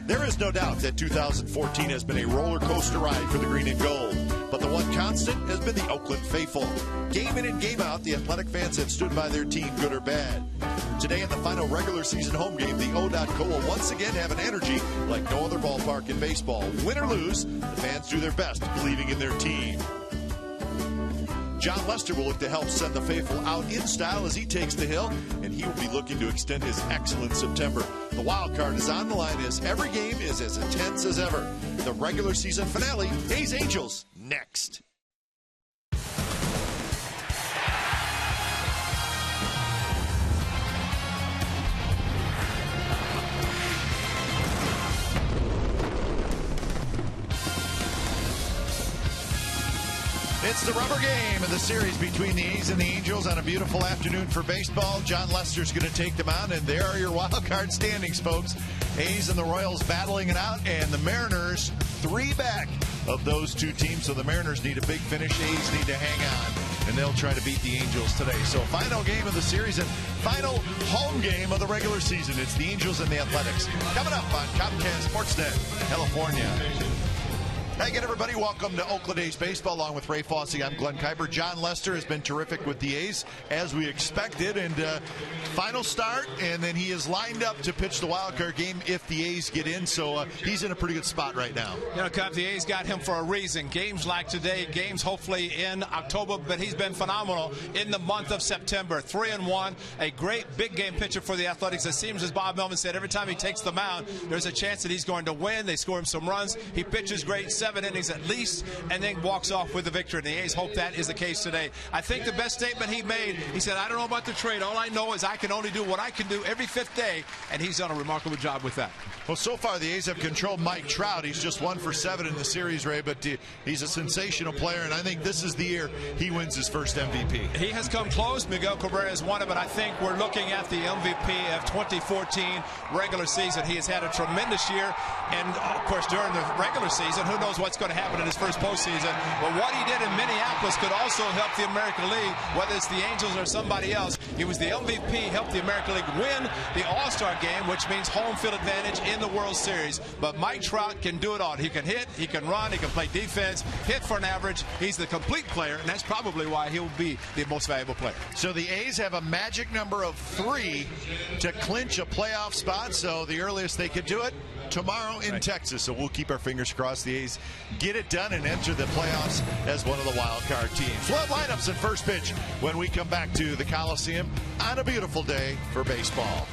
There is no doubt that 2014 has been a roller coaster ride for the green and gold. But the one constant has been the Oakland faithful. Game in and game out, the Athletic fans have stood by their team, good or bad. Today in the final regular season home game, the O.Co will once again have an energy like no other ballpark in baseball. Win or lose, the fans do their best, believing in their team. John Lester will look to help send the faithful out in style as he takes the hill, and he will be looking to extend his excellent September. The wild card is on the line as every game is as intense as ever. The regular season finale, A's Angels, next. It's the rubber game of the series between the A's and the Angels on a beautiful afternoon for baseball. John Lester's going to take them out, and there are your wild card standings, folks. A's and the Royals battling it out, and the Mariners 3 back of those two teams. So the Mariners need a big finish. A's need to hang on, and they'll try to beat the Angels today. So final game of the series and final home game of the regular season. It's the Angels and the Athletics. Coming up on Comcast Sportsnet, California. Hey again, everybody. Welcome to Oakland A's Baseball. Along with Ray Fosse, I'm Glenn Kuiper. John Lester has been terrific with the A's, as we expected. And final start, and then he is lined up to pitch the wild card game if the A's get in. So he's in a pretty good spot right now. You know, Cubs, the A's got him for a reason. Games like today, games hopefully in October, but he's been phenomenal in the month of September. 3-1, a great big game pitcher for the Athletics. It seems, as Bob Melvin said, every time he takes the mound, there's a chance that he's going to win. They score him some runs. He pitches great, 7 innings at least, and then walks off with the victory. And the A's hope that is the case today. I think the best statement he made, he said, I don't know about the trade. All I know is I can only do what I can do every 5th day, and he's done a remarkable job with that. Well, so far the A's have controlled Mike Trout. He's just 1 for 7 in the series, Ray, but he's a sensational player, and I think this is the year he wins his first MVP. He has come close. Miguel Cabrera has won it, but I think we're looking at the MVP of 2014 regular season. He has had a tremendous year, and of course during the regular season, who knows what's going to happen in his first postseason. But what he did in Minneapolis could also help the American League, whether it's the Angels or somebody else. He was the MVP, helped the American League win the All-Star game, which means home field advantage in the World Series. But Mike Trout can do it all. He can hit, he can run, he can play defense, hit for an average. He's the complete player, and that's probably why he'll be the most valuable player. So the A's have a magic number of 3 to clinch a playoff spot. So the earliest they could do it, tomorrow in Texas. So we'll keep our fingers crossed the A's get it done and enter the playoffs as one of the wild card teams. We'll have lineups and first pitch when we come back to the Coliseum on a beautiful day for baseball.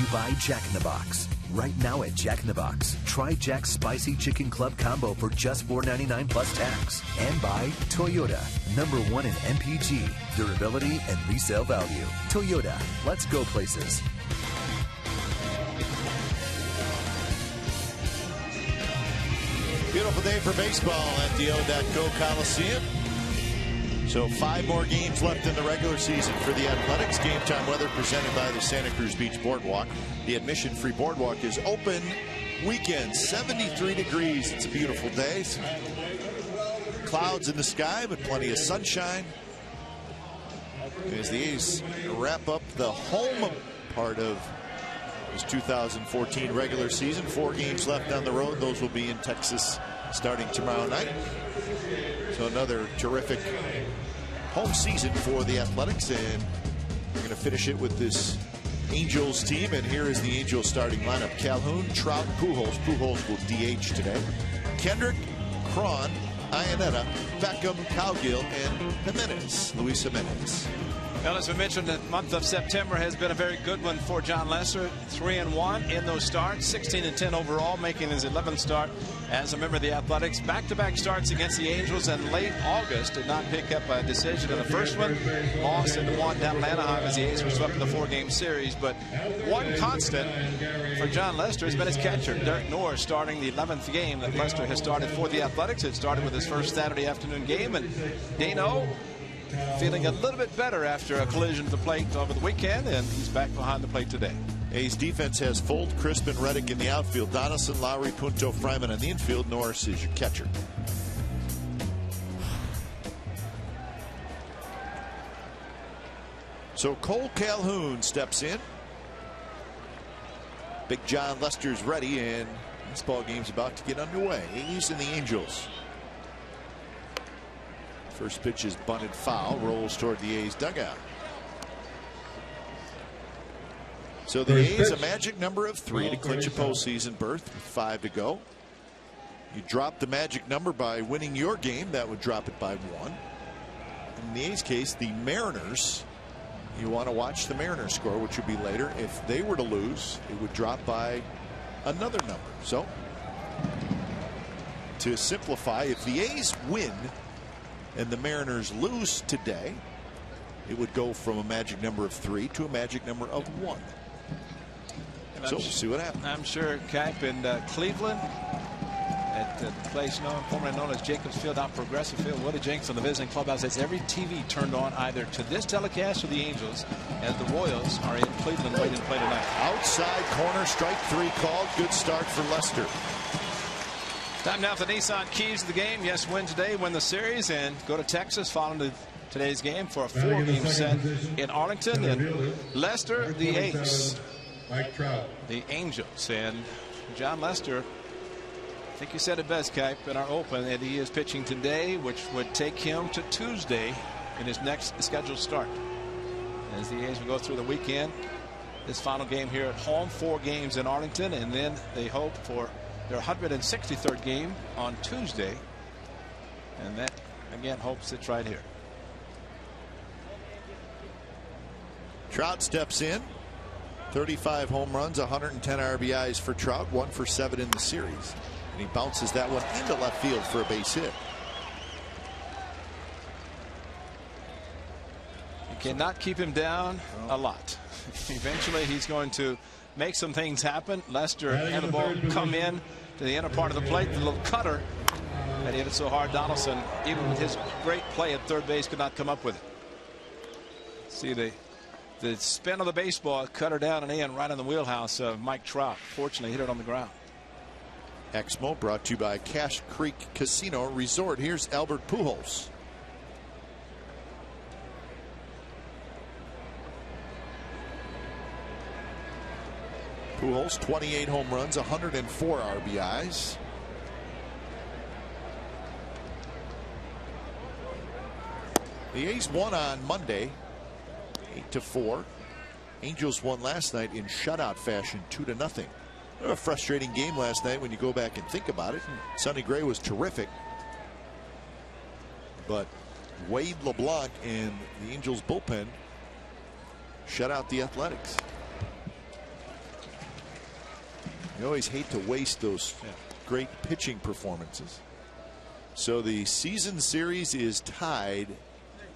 you by Jack in the Box. Right now at Jack in the Box, try Jack's Spicy Chicken Club Combo for just $4.99 plus tax. And by Toyota, #1 in MPG, durability, and resale value. Toyota, let's go places. Beautiful day for baseball at the O.Co Coliseum. So 5 more games left in the regular season for the Athletics. Game time weather presented by the Santa Cruz Beach Boardwalk. The admission-free boardwalk is open weekend, 73 degrees. It's a beautiful day. Some clouds in the sky, but plenty of sunshine. As the A's wrap up the home part of this 2014 regular season. 4 games left on the road. Those will be in Texas starting tomorrow night. So another terrific home season for the Athletics, and we're going to finish it with this Angels team. And here is the Angels starting lineup: Calhoun, Trout, Pujols. Pujols will DH today. Kendrick, Cron, Iannetta, Beckham, Cowgill, and Jimenez. Luis Jimenez. Well, as we mentioned, the month of September has been a very good one for Jon Lester. 3-1 in those starts, 16-10 overall, making his 11th start as a member of the Athletics. Back-to-back starts against the Angels in late August. Did not pick up a decision in the first one. Lost in one down in Anaheim as the A's were swept in the 4-game series. But one constant for Jon Lester has been his catcher, Derek Noor, starting the 11th game that Lester has started for the Athletics. It started with his first Saturday afternoon game, and Dano feeling a little bit better after a collision at the plate over the weekend, and he's back behind the plate today. A's defense has Folt, Crisp, and Reddick in the outfield. Donaldson, Lowry, Punto, Fryman on the infield. Norris is your catcher. So Cole Calhoun steps in. Big Jon Lester's ready, and this ball game's about to get underway. A's and the Angels. First pitch is bunted foul, rolls toward the A's dugout. So the A's a magic number of 3 to clinch a postseason berth with 5 to go. You drop the magic number by winning your game, that would drop it by 1. In the A's case, the Mariners, you want to watch the Mariners score, which would be later. If they were to lose, it would drop by another number. So to simplify, if the A's win and the Mariners lose today, it would go from a magic number of 3 to a magic number of 1. So we'll see what happens. I'm sure Cap in Cleveland at the place formerly known as Jacobs Field, out Progressive Field. Woody Jenks on the visiting clubhouse says every TV turned on either to this telecast or the Angels, as the Royals are in Cleveland waiting to play tonight. Outside corner, strike 3 called. Good start for Lester. Time now for the Nissan keys to the game. Yes, win today, win the series, and go to Texas following today's game for a 4-game set in Arlington. And Lester, the A's, the Angels, and Jon Lester. I think you said it best, Cap, in our open, and he is pitching today, which would take him to Tuesday in his next scheduled start. As the A's will go through the weekend, this final game here at home, 4 games in Arlington, and then they hope for their 163rd game on Tuesday, and that again hopes it's right here. Trout steps in. 35 home runs, 110 RBIs for Trout, 1 for 7 in the series, and he bounces that one into left field for a base hit. You cannot keep him down a lot. Eventually he's going to make some things happen. Lester and the ball come in to the inner part of the plate. The little cutter that hit it so hard, Donaldson, even with his great play at third base, could not come up with it. See the spin of the baseball, cutter down and in right in the wheelhouse of Mike Trout. Fortunately, hit it on the ground. Exmo brought to you by Cache Creek Casino Resort. Here's Albert Pujols. Pujols, 28 home runs, 104 RBIs. The A's won on Monday, 8-4. Angels won last night in shutout fashion, 2-0. A frustrating game last night when you go back and think about it. Sonny Gray was terrific, but Wade LeBlanc and the Angels bullpen shut out the Athletics. You always hate to waste those great pitching performances. So the season series is tied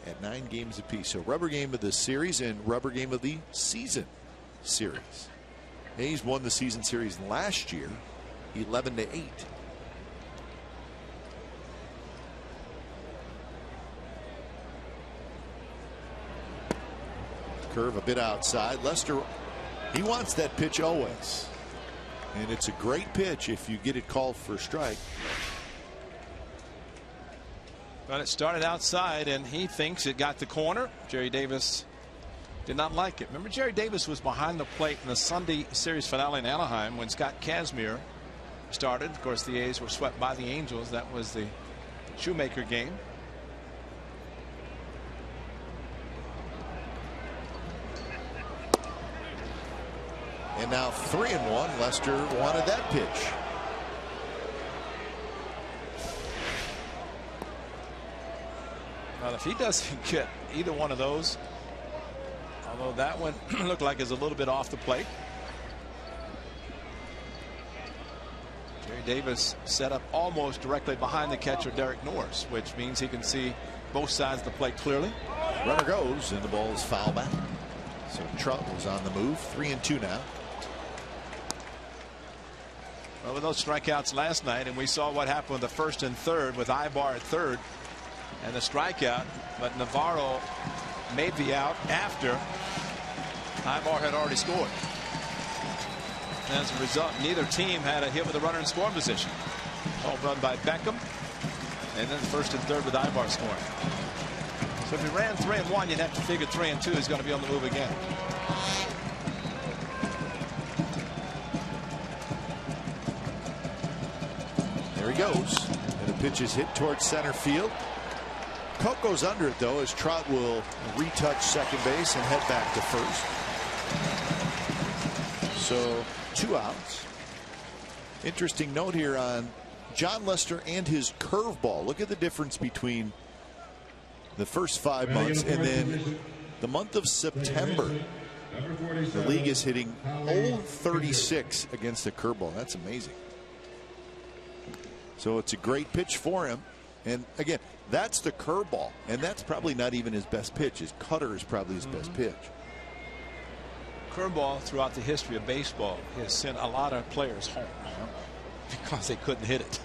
at 9 games apiece. So rubber game of the series and rubber game of the season series. A's won the season series last year 11-8. Curve a bit outside. Lester, he wants that pitch always. And it's a great pitch if you get it called for a strike. But it started outside, and he thinks it got the corner. Jerry Davis did not like it. Remember, Jerry Davis was behind the plate in the Sunday series finale in Anaheim when Scott Kazmir started. Of course, the A's were swept by the Angels. That was the Shoemaker game. And now 3-1. Lester wanted that pitch. Well, if he doesn't get either one of those, although that one looked like it's a little bit off the plate. Jerry Davis set up almost directly behind the catcher Derek Norris, which means he can see both sides of the plate clearly. Runner goes, and the ball is foul back. So Trout was on the move. 3-2 now. Well, with those strikeouts last night, and we saw what happened with the first and third with Ibar at third and the strikeout, but Navarro made the out after Ibar had already scored. And as a result, neither team had a hit with a runner in scoring position. Home run by Beckham, and then first and third with Ibar scoring. So if he ran 3-1, you'd have to figure 3-2 is going to be on the move again. There he goes, and the pitch is hit towards center field. Coke goes under it, though, as Trout will retouch second base and head back to first. So 2 outs. Interesting note here on John Lester and his curveball. Look at the difference between the first 5 months and then the month of September. The league is hitting 0-36 against the curveball. That's amazing. So it's a great pitch for him. And again, that's the curveball, and that's probably not even his best pitch. His cutter is probably his best pitch. Curveball throughout the history of baseball has sent a lot of players home because they couldn't hit it.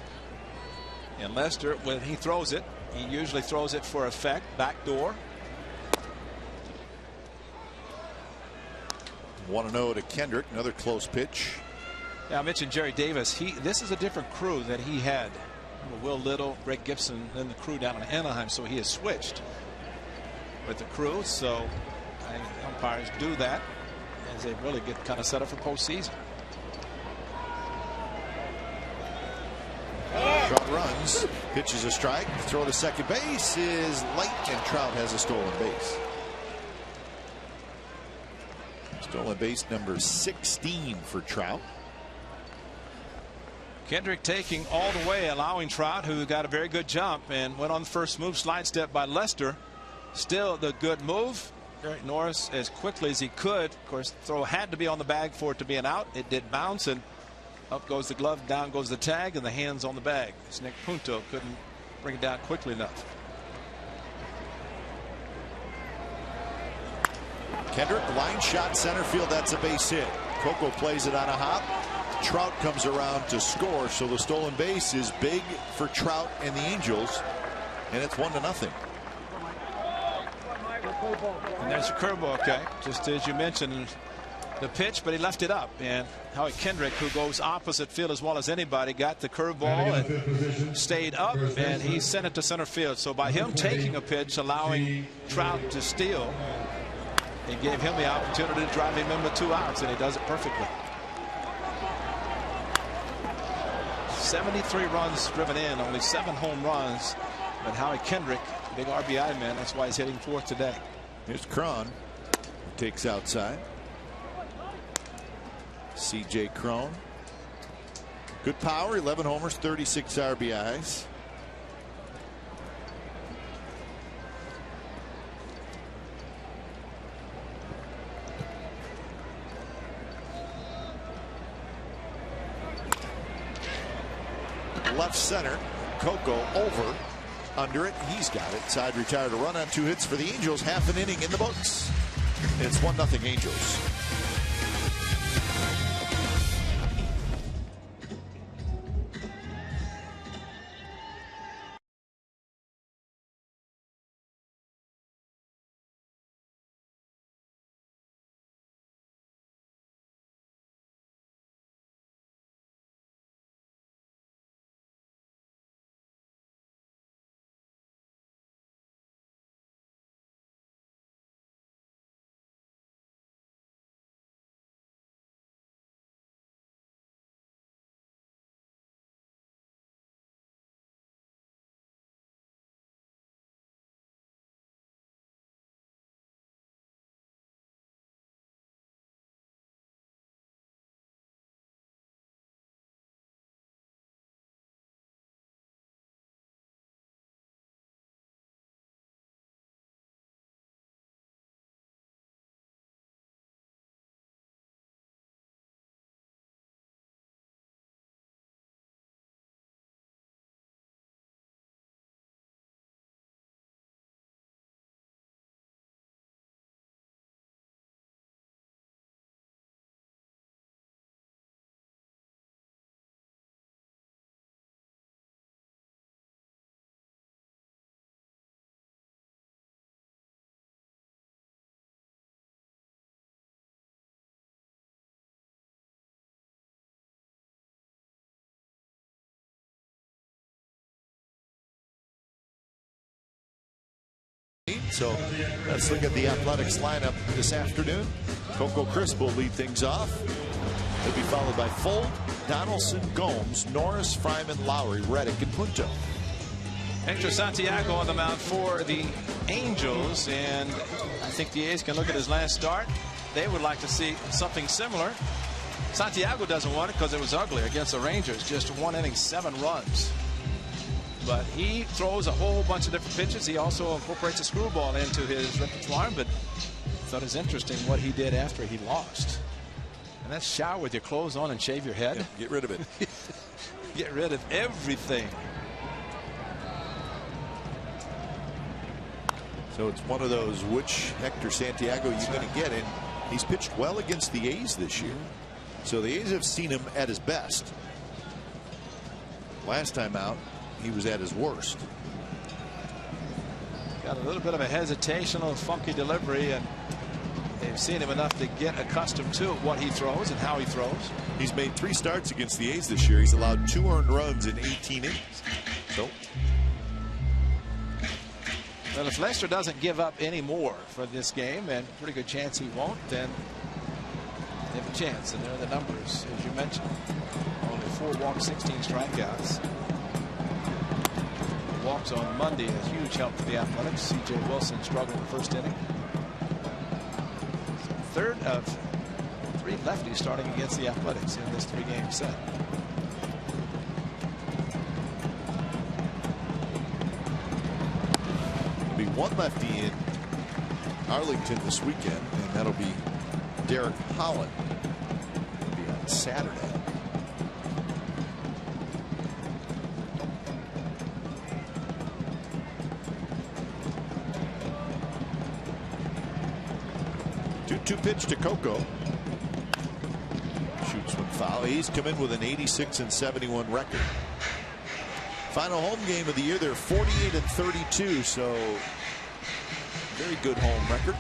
And Lester, when he throws it, he usually throws it for effect, backdoor. 1-0 to Kendrick, another close pitch. Yeah, I mentioned Jerry Davis. This is a different crew that he had. Will Little, Greg Gibson, and the crew down in Anaheim, so he has switched with the crew. So umpires do that as they really get kind of set up for postseason. Trout runs, pitches a strike, throw to second base is late, and Trout has a stolen base. Stolen base number 16 for Trout. Kendrick taking all the way, allowing Trout, who got a very good jump and went on the first move, slide step by Lester. Still the good move. Derek Norris as quickly as he could. Of course, throw had to be on the bag for it to be an out. It did bounce, and up goes the glove, down goes the tag, and the hands on the bag. Nick Punto couldn't bring it down quickly enough. Kendrick, line shot center field. That's a base hit. Coco plays it on a hop. Trout comes around to score, so the stolen base is big for Trout and the Angels, and it's 1-0. And there's a curveball, okay, just as you mentioned, the pitch, but he left it up. And Howie Kendrick, who goes opposite field as well as anybody, got the curveball and stayed up, and he sent it to center field. So by him taking a pitch, allowing Trout to steal, it gave him the opportunity to drive him in with 2 outs, and he does it perfectly. 73 runs driven in, only 7 home runs, but Howie Kendrick, big RBI man, that's why he's hitting 4th today. Here's Cron, who takes outside. C.J. Cron, good power, 11 homers, 36 RBIs. left center. Coco over. Under it. He's got it. Side retired, a run on 2 hits for the Angels. Half an inning in the books. It's 1-0 Angels. So let's look at the Athletics lineup this afternoon. Coco Crisp will lead things off. He'll be followed by Fold, Donaldson, Gomes, Norris, Fryman, Lowry, Reddick, and Punto. Hector Santiago on the mound for the Angels, and I think the A's can look at his last start. They would like to see something similar. Santiago doesn't want it because it was ugly against the Rangers. Just 1 inning, 7 runs. But he throws a whole bunch of different pitches. He also incorporates a screwball into his repertoire. But I thought it was interesting what he did after he lost. And that's shower with your clothes on and shave your head. Yeah, get rid of it. Get rid of everything. So it's one of those, which Hector Santiago you're going to get in. He's pitched well against the A's this year. So the A's have seen him at his best. Last time out, he was at his worst. Got a little bit of a hesitational, funky delivery, and they've seen him enough to get accustomed to what he throws and how he throws. He's made 3 starts against the A's this year. He's allowed 2 earned runs in 18 innings. So, well, if Lester doesn't give up any more for this game, and pretty good chance he won't, then they have a chance. And there are the numbers, as you mentioned. Only 4 walks, 16 strikeouts. Walks on Monday, a huge help for the Athletics. C.J. Wilson struggled in the first inning. Third of 3 lefties starting against the Athletics in this 3-game set. There'll be 1 lefty in Arlington this weekend, and that'll be Derek Holland. It'll be on Saturday. Two pitch to Coco. Shoots one foul. He's come in with an 86-71 record. Final home game of the year. They're 48-32, so very good home record.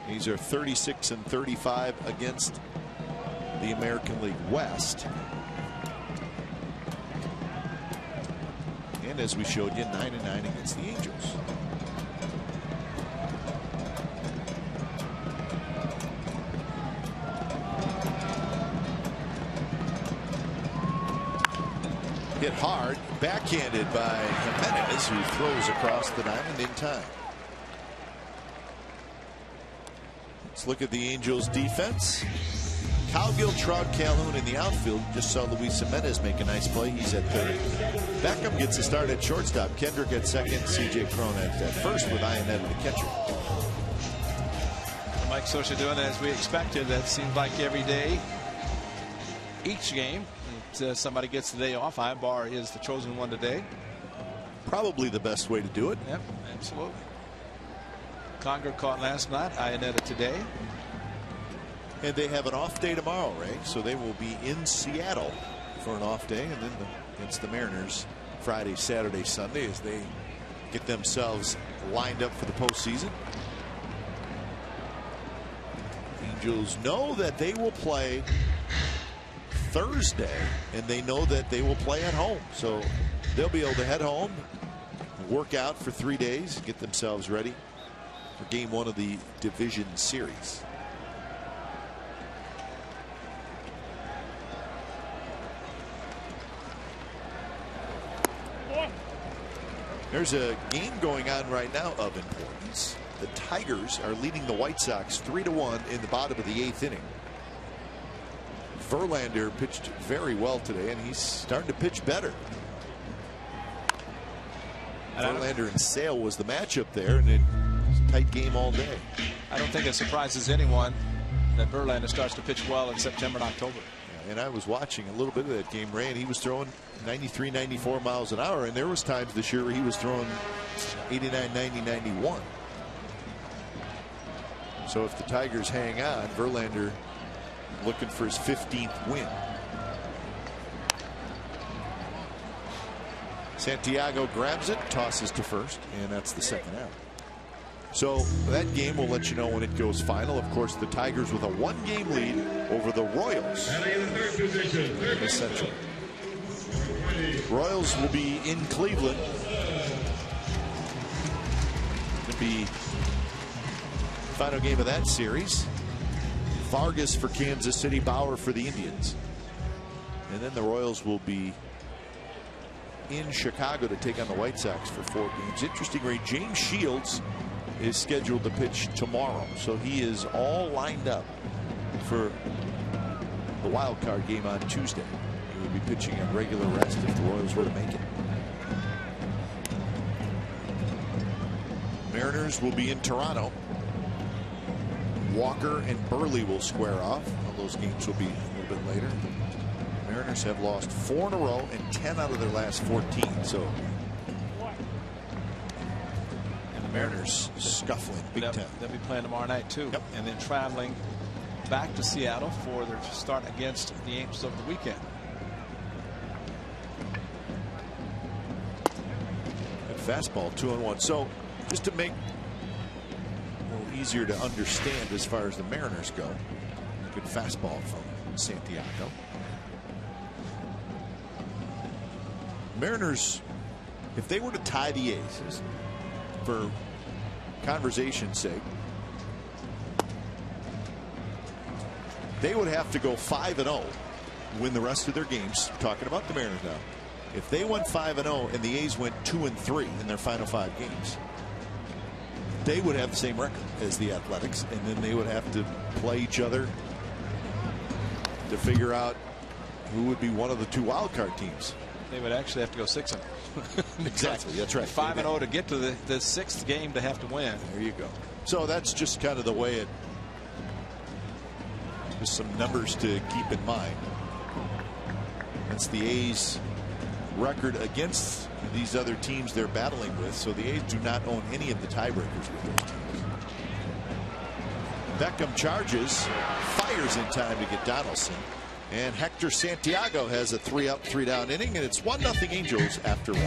These are 36-35 against the American League West. And as we showed you, 9-9 against the Angels. Hit hard, backhanded by Jimenez, who throws across the diamond in time. Let's look at the Angels defense. Cowgill, Trout, Calhoun in the outfield. Just saw Luis Jimenez make a nice play. He's at third. Beckham gets a start at shortstop. Kendrick at second. C.J. Cron at first with Ionetta the catcher. Mike Scioscia doing as we expected. That seemed like every day, each game. somebody gets the day off. Ibar is the chosen one today. Probably the best way to do it. Yep, absolutely. Conger caught last night. Iannetta today. And they have an off day tomorrow, Ray. So they will be in Seattle for an off day, and then against the Mariners Friday, Saturday, Sunday as they get themselves lined up for the postseason. Angels know that they will play Thursday, and they know that they will play at home. So they'll be able to head home, work out for 3 days, get themselves ready for game 1 of the division series. There's a game going on right now of importance. The Tigers are leading the White Sox 3-1 in the bottom of the 8th inning. Verlander pitched very well today, and he's starting to pitch better. Verlander and Sale was the matchup there, and it was a tight game all day. I don't think it surprises anyone that Verlander starts to pitch well in September and October. And I was watching a little bit of that game, Ray, and he was throwing 93, 94 miles an hour. And there was times this year where he was throwing 89, 90, 91. So if the Tigers hang on, Verlander looking for his 15th win. Santiago grabs it, tosses to first, and that's the second out. So that game will let you know when it goes final. Of course, the Tigers with a 1-game lead over the Royals in the Central. Royals will be in Cleveland. It'll be final game of that series. Vargas for Kansas City, Bauer for the Indians. And then the Royals will be in Chicago to take on the White Sox for 4 games. Interesting, Ray, James Shields is scheduled to pitch tomorrow, so he is all lined up for the wild card game on Tuesday. He will be pitching on regular rest if the Royals were to make it. Mariners will be in Toronto. Walker and Burley will square off. Well, those games will be a little bit later. The Mariners have lost 4 in a row and 10 out of their last 14. So Mariners scuffling big time. They'll be playing tomorrow night too. Yep. And then traveling back to Seattle for their start against the Angels over the weekend. Good fastball, 2-1. So just to make it a little easier to understand as far as the Mariners go, good fastball from Santiago. Mariners, if they were to tie the A's, for conversation's sake, they would have to go 5-0, win the rest of their games. Talking about the Mariners now. If they went 5-0 and the A's went 2-3 in their final 5 games, they would have the same record as the Athletics, and then they would have to play each other to figure out who would be one of the 2 wild card teams. They would actually have to go 6-0. Exactly, that's right. 5-0 to get to the 6th game to have to win. There you go. So that's just kind of the way it. Just some numbers to keep in mind. That's the A's record against these other teams they're battling with. So the A's do not own any of the tiebreakers with those teams. Beckham charges, fires in time to get Donaldson. And Hector Santiago has a 3-up, 3-down inning, and it's 1-0 Angels after 1.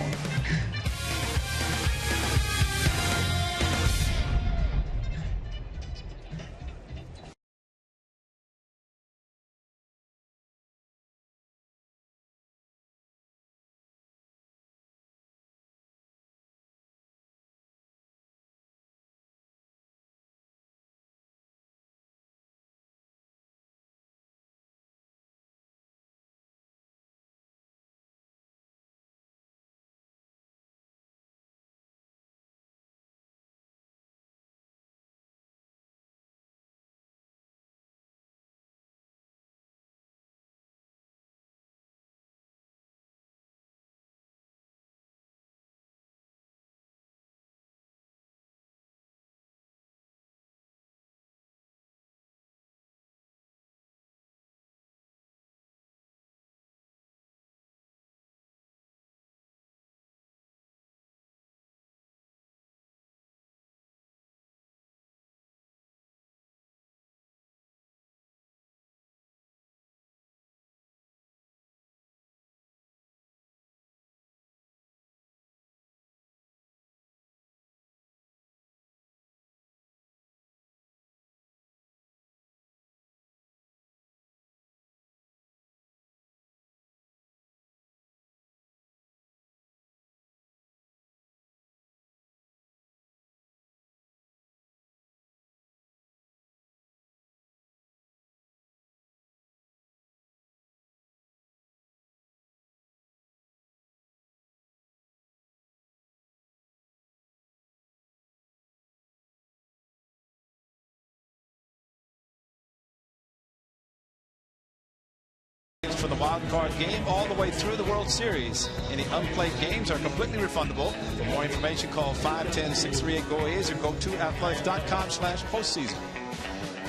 For the wild card game all the way through the World Series. Any unplayed games are completely refundable. For more information, call 510-638-GO-A's or go to athletics.com/postseason.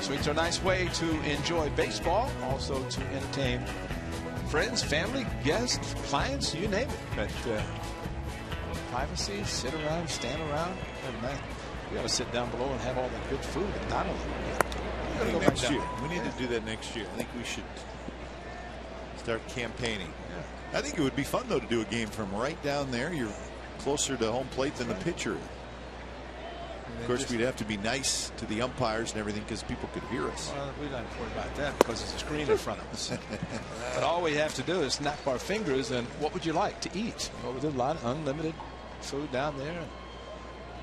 Suites are a nice way to enjoy baseball, also to entertain friends, family, guests, clients, you name it. But privacy, sit around, stand around. We ought to sit down below and have all that good food at Diamondbacks. Next year. We need to do that next year. I think we should start campaigning. I think it would be fun, though, to do a game from right down there. You're closer to home plate than the pitcher. Of course, we'd have to be nice to the umpires and everything because people could hear us. Well, we don't have to worry about that because there's a screen in front of us. But all we have to do is snap our fingers and what would you like to eat? Well, there's a lot of unlimited food down there.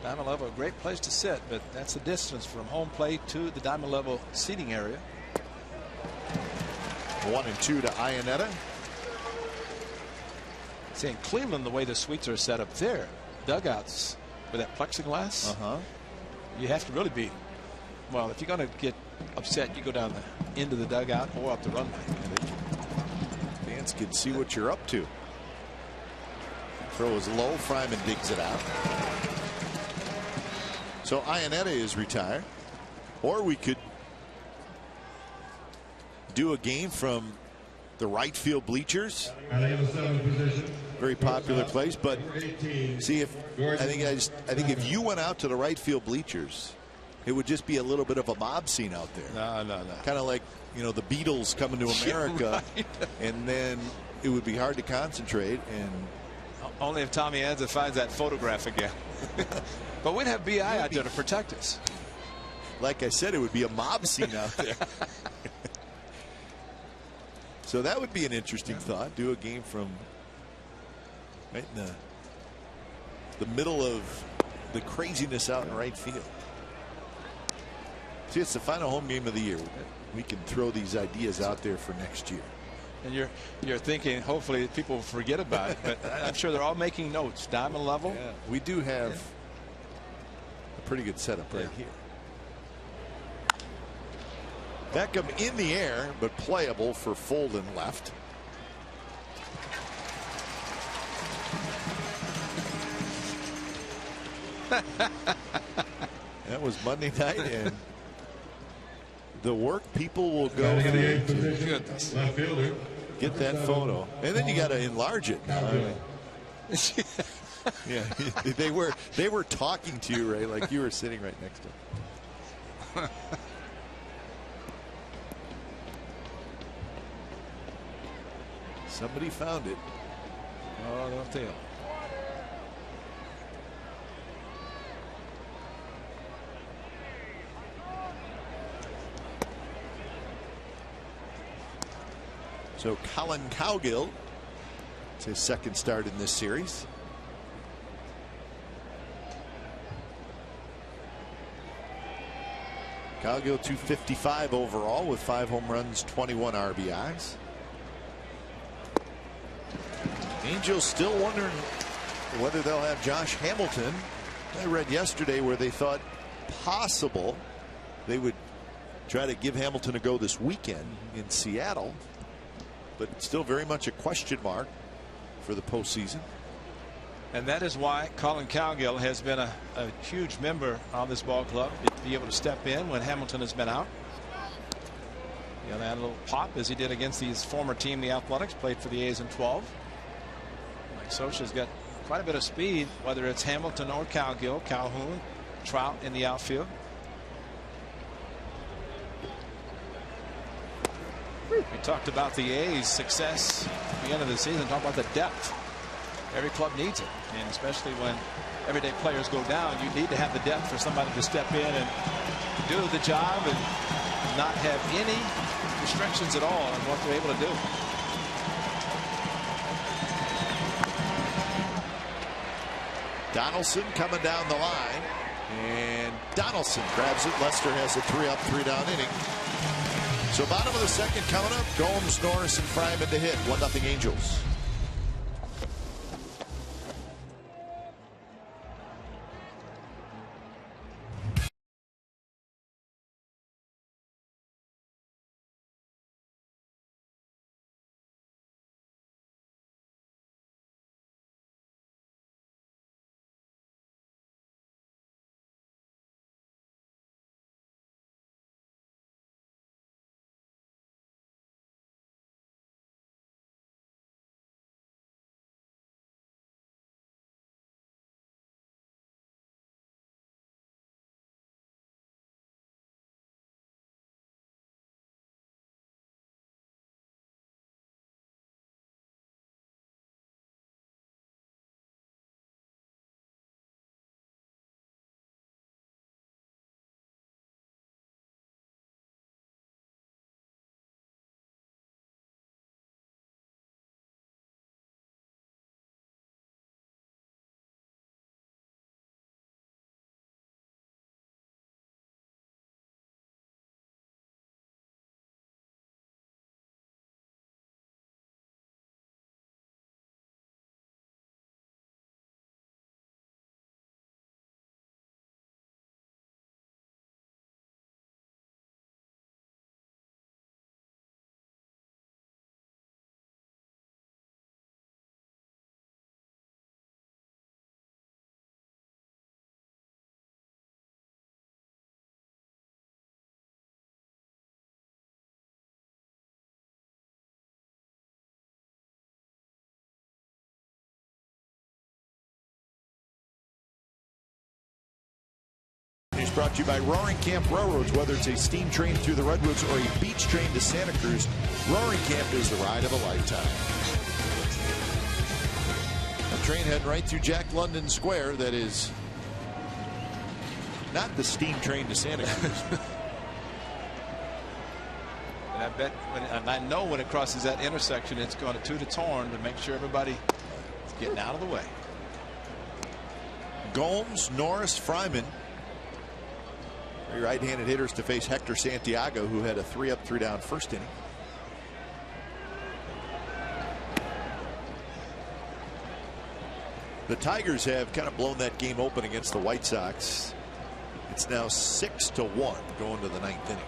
Diamond level, a great place to sit, but that's the distance from home plate to the diamond level seating area. 1-2 to Iannetta. See, in Cleveland, the way the suites are set up there, dugouts with that plexiglass, you have to really be, well, if you're going to get upset, you go down the end of the dugout or up the runway. Fans can see what you're up to. Throw is low. Fryman digs it out. So Iannetta is retired. Or we could do a game from the right field bleachers. Very popular place, but see, if I think if you went out to the right field bleachers, it would just be a little bit of a mob scene out there. No. Kind of like, you know, the Beatles coming to America, right. And then it would be hard to concentrate. And only if Tommy Anza finds that photograph again. But we'd have BI out there to protect us. Like I said, it would be a mob scene out there. So that would be an interesting thought. Do a game from right in the middle of the craziness out in right field. See, it's the final home game of the year. We can throw these ideas out there for next year. And you're thinking, hopefully people will forget about it, but I'm sure they're all making notes. Diamond level. Yeah, we do have a pretty good setup right here. Beckham in the air, but playable for Folden left. That was Monday night, and the work people will go through to get that photo, and then you got to enlarge it. Yeah, they were talking to you, Ray, like you were sitting right next to them. Somebody found it. Oh, no deal. So Colin Cowgill, it's his second start in this series. Cowgill 255 overall with 5 home runs, 21 RBIs. Angels still wondering whether they'll have Josh Hamilton. I read yesterday where they thought possible they would try to give Hamilton a go this weekend in Seattle, but still very much a question mark for the postseason. And that is why Colin Cowgill has been a huge member of this ball club, to be able to step in when Hamilton has been out. You know, add a little pop as he did against his former team, the Athletics, played for the A's in 12. Socha's got quite a bit of speed, whether it's Hamilton or Cowgill, Calhoun, Trout in the outfield. We talked about the A's success at the end of the season, talk about the depth. Every club needs it, and especially when everyday players go down, you need to have the depth for somebody to step in and do the job and not have any restrictions at all on what they're able to do. Donaldson coming down the line, and Donaldson grabs it. Lester has a 3-up, 3-down inning. So bottom of the second coming up. Gomes, Norris, and Fryman to hit. 1-0 Angels. brought to you by Roaring Camp Railroads. Whether it's a steam train through the Redwoods or a beach train to Santa Cruz, Roaring Camp is the ride of a lifetime. A train heading right through Jack London Square that is not the steam train to Santa Cruz. And I bet, and I know when it crosses that intersection, it's going to toot its horn to make sure everybody is getting out of the way. Gomes, Norris, Fryman. Three right-handed hitters to face Hector Santiago, who had a 3-up, 3-down first inning. The Tigers have kind of blown that game open against the White Sox. It's now 6-1 going to the 9th inning.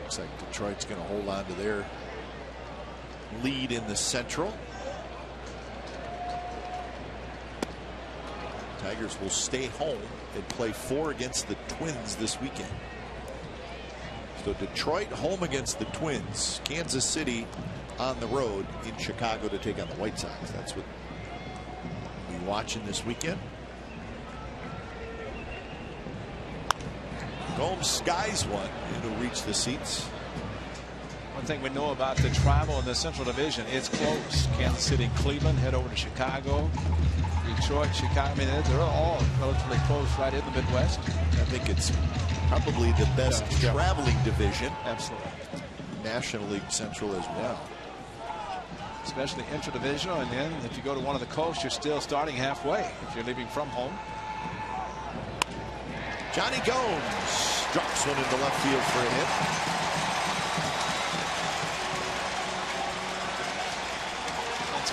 Looks like Detroit's going to hold on to their lead in the Central. Tigers will stay home and play 4 against the Twins this weekend. So Detroit home against the Twins, Kansas City on the road in Chicago to take on the White Sox. That's what we'll be watching this weekend. Gomes skies one and he'll reach the seats. One thing we know about the travel in the Central Division, it's close. Kansas City, Cleveland, head over to Chicago. Detroit, Chicago, I mean, they're all relatively close right in the Midwest. I think it's probably the best traveling division. Absolutely. National League Central as well. Especially interdivisional, and then if you go to one of the coasts, you're still starting halfway if you're leaving from home. Johnny Gomes drops one into left field for a hit.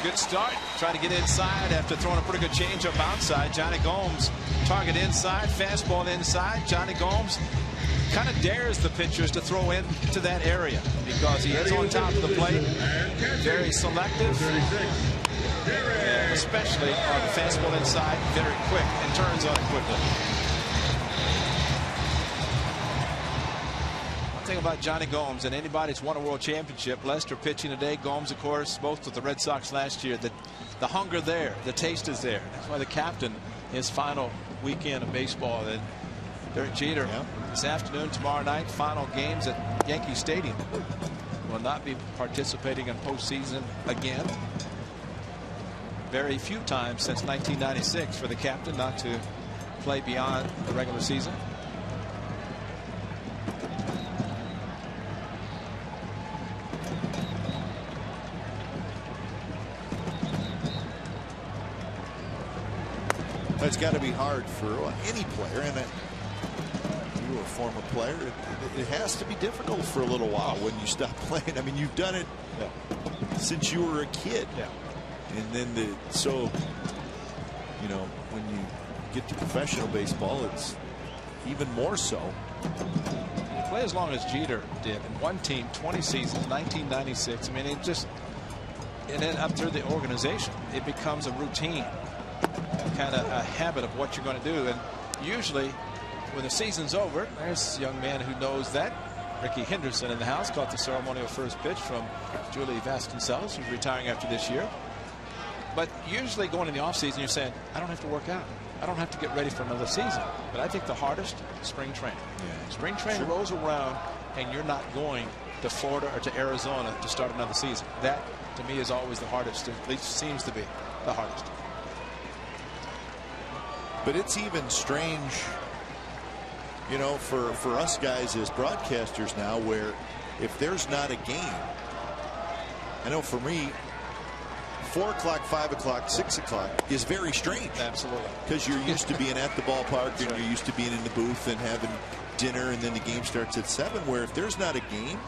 Good start. Trying to get inside after throwing a pretty good changeup outside. Johnny Gomes target inside, fastball inside. Johnny Gomes kind of dares the pitchers to throw into that area because he is on top of the plate. Very selective, and especially on the fastball inside, very quick and turns on it quickly. Thing about Johnny Gomes, and anybody that's won a world championship, Lester pitching today, Gomes of course both with the Red Sox last year, the hunger there, the taste is there. That's why the captain, his final weekend of baseball, and Derek Jeter this afternoon, tomorrow night, final games at Yankee Stadium, will not be participating in postseason again. Very few times since 1996 for the captain not to play beyond the regular season. It's got to be hard for any player, and you were a former player. It has to be difficult for a little while when you stop playing. I mean, you've done it since you were a kid, and then so you know when you get to professional baseball, it's even more so. You play as long as Jeter did in one team, 20 seasons, 1996. I mean, it just, and then up through the organization, it becomes a routine. Kind of a habit of what you're going to do, and usually when the season's over, there's a young man who knows that. Ricky Henderson in the house caught the ceremonial first pitch from Julie Vasconcelos, who's retiring after this year. But usually going in the offseason, you're saying, I don't have to work out, I don't have to get ready for another season. But I think the hardest, spring training. Spring training rolls around and you're not going to Florida or to Arizona to start another season. That to me is always the hardest, at least seems to be the hardest. But it's even strange, you know, for us guys as broadcasters now, where if there's not a game, I know for me, 4 o'clock, 5 o'clock, 6 o'clock is very strange. Absolutely. Because you're used to being at the ballpark and you're used to being in the booth and having dinner, and then the game starts at 7, where if there's not a game,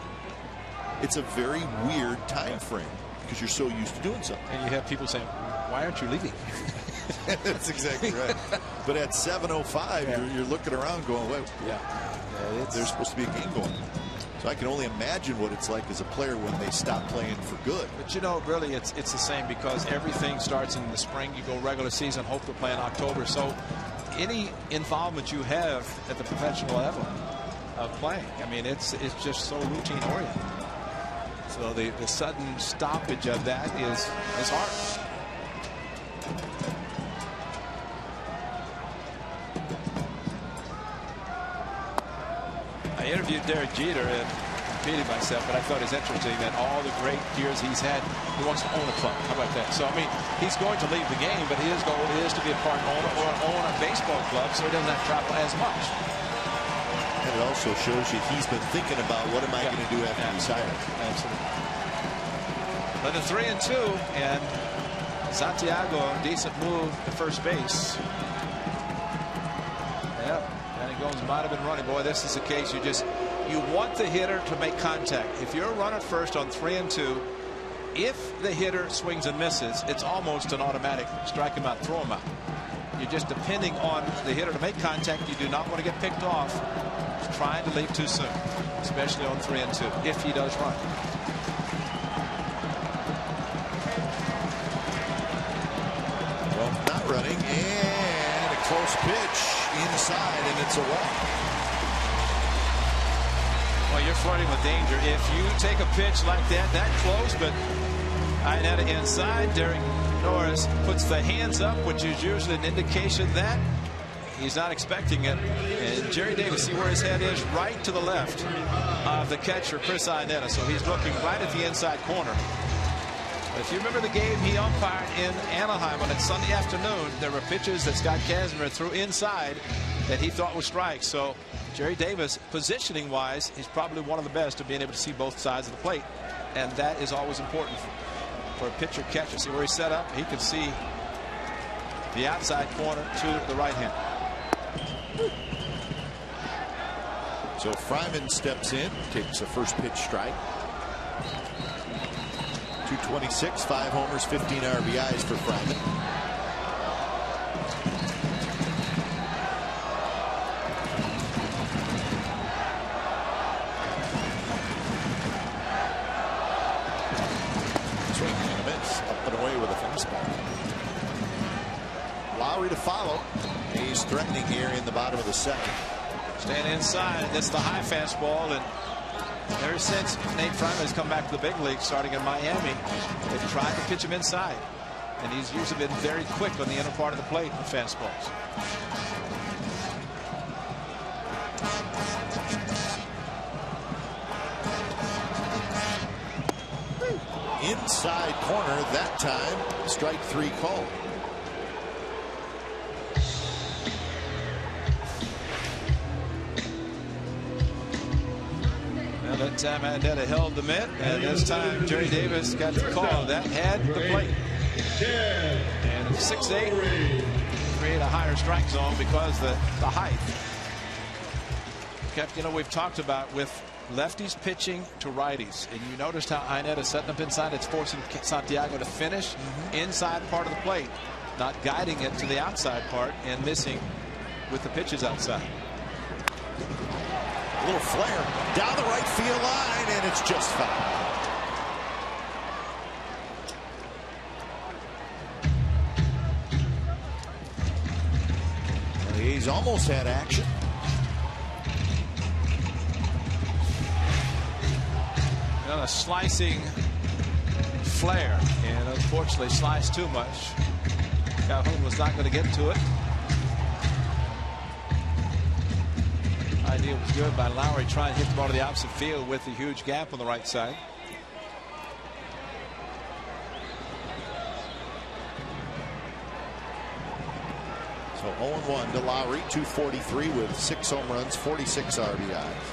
it's a very weird time frame because you're so used to doing something. And you have people saying, why aren't you leaving? That's exactly right. But at 7:05, you're looking around going, wait, there's supposed to be a game going on. So I can only imagine what it's like as a player when they stop playing for good. But you know, really, it's the same because everything starts in the spring. You go regular season, hope to play in October. So any involvement you have at the professional level of playing, I mean, it's just so routine oriented. So the sudden stoppage of that is hard. I interviewed Derek Jeter and repeated myself, but I thought it's interesting that all the great years he's had, he wants to own a club. How about that? So, I mean, he's going to leave the game, but his goal is to be a part owner or own a baseball club so he doesn't have to travel as much. And it also shows you he's been thinking about what am I going to do after he's retired. Absolutely. But the 3-2, and Santiago, decent move to first base. Yep, and he goes, might have been running. Boy, this is the case. You want the hitter to make contact. If you're a runner first on 3-2, if the hitter swings and misses, it's almost an automatic strike him out, throw him out. You're just depending on the hitter to make contact. You do not want to get picked off trying to leave too soon, especially on 3-2, if he does run. Well, not running, and a close pitch inside, and it's away. Well, you're flirting with danger if you take a pitch like that close, but Iannetta inside. Derek Norris puts the hands up, which is usually an indication that he's not expecting it. And Jerry Davis, see where his head is, right to the left of the catcher, Chris Iannetta. So he's looking right at the inside corner. But if you remember the game he umpired in Anaheim on that Sunday afternoon, there were pitches that Scott Kazmir threw inside that he thought was strikes. So Jerry Davis, positioning wise, he's probably one of the best at being able to see both sides of the plate. And that is always important for a pitcher catcher. See where he's set up? He can see the outside corner to the right hand. So Fryman steps in, takes a first pitch strike. 226, 5 homers, 15 RBIs for Fryman. Swing and a miss, up and away with a fastball. Lowry to follow. He's threatening here in the bottom of the second. Stand inside. That's the high fastball, and ever since Nate Fryman has come back to the big league, starting in Miami, they've tried to pitch him inside, and he's usually been very quick on the inner part of the plate with fastballs. Inside corner that time. Strike 3 call. That time Iannetta held the mitt, and this time Jerry Davis got the call. That had the plate. And 6-8 create a higher strike zone because the height. Kept, you know, we've talked about with lefties pitching to righties, and you noticed how Iannetta setting up inside. It's forcing Santiago to finish inside part of the plate, not guiding it to the outside part and missing with the pitches outside. A little flare down the right field line, and it's just foul. He's almost had action. Well, a slicing flare, and unfortunately sliced too much. Calhoun was not going to get to it. Idea was good by Lowry, trying to hit the ball to the opposite field with the huge gap on the right side. So 0-1 to Lowry, 243 with 6 home runs, 46 RBIs.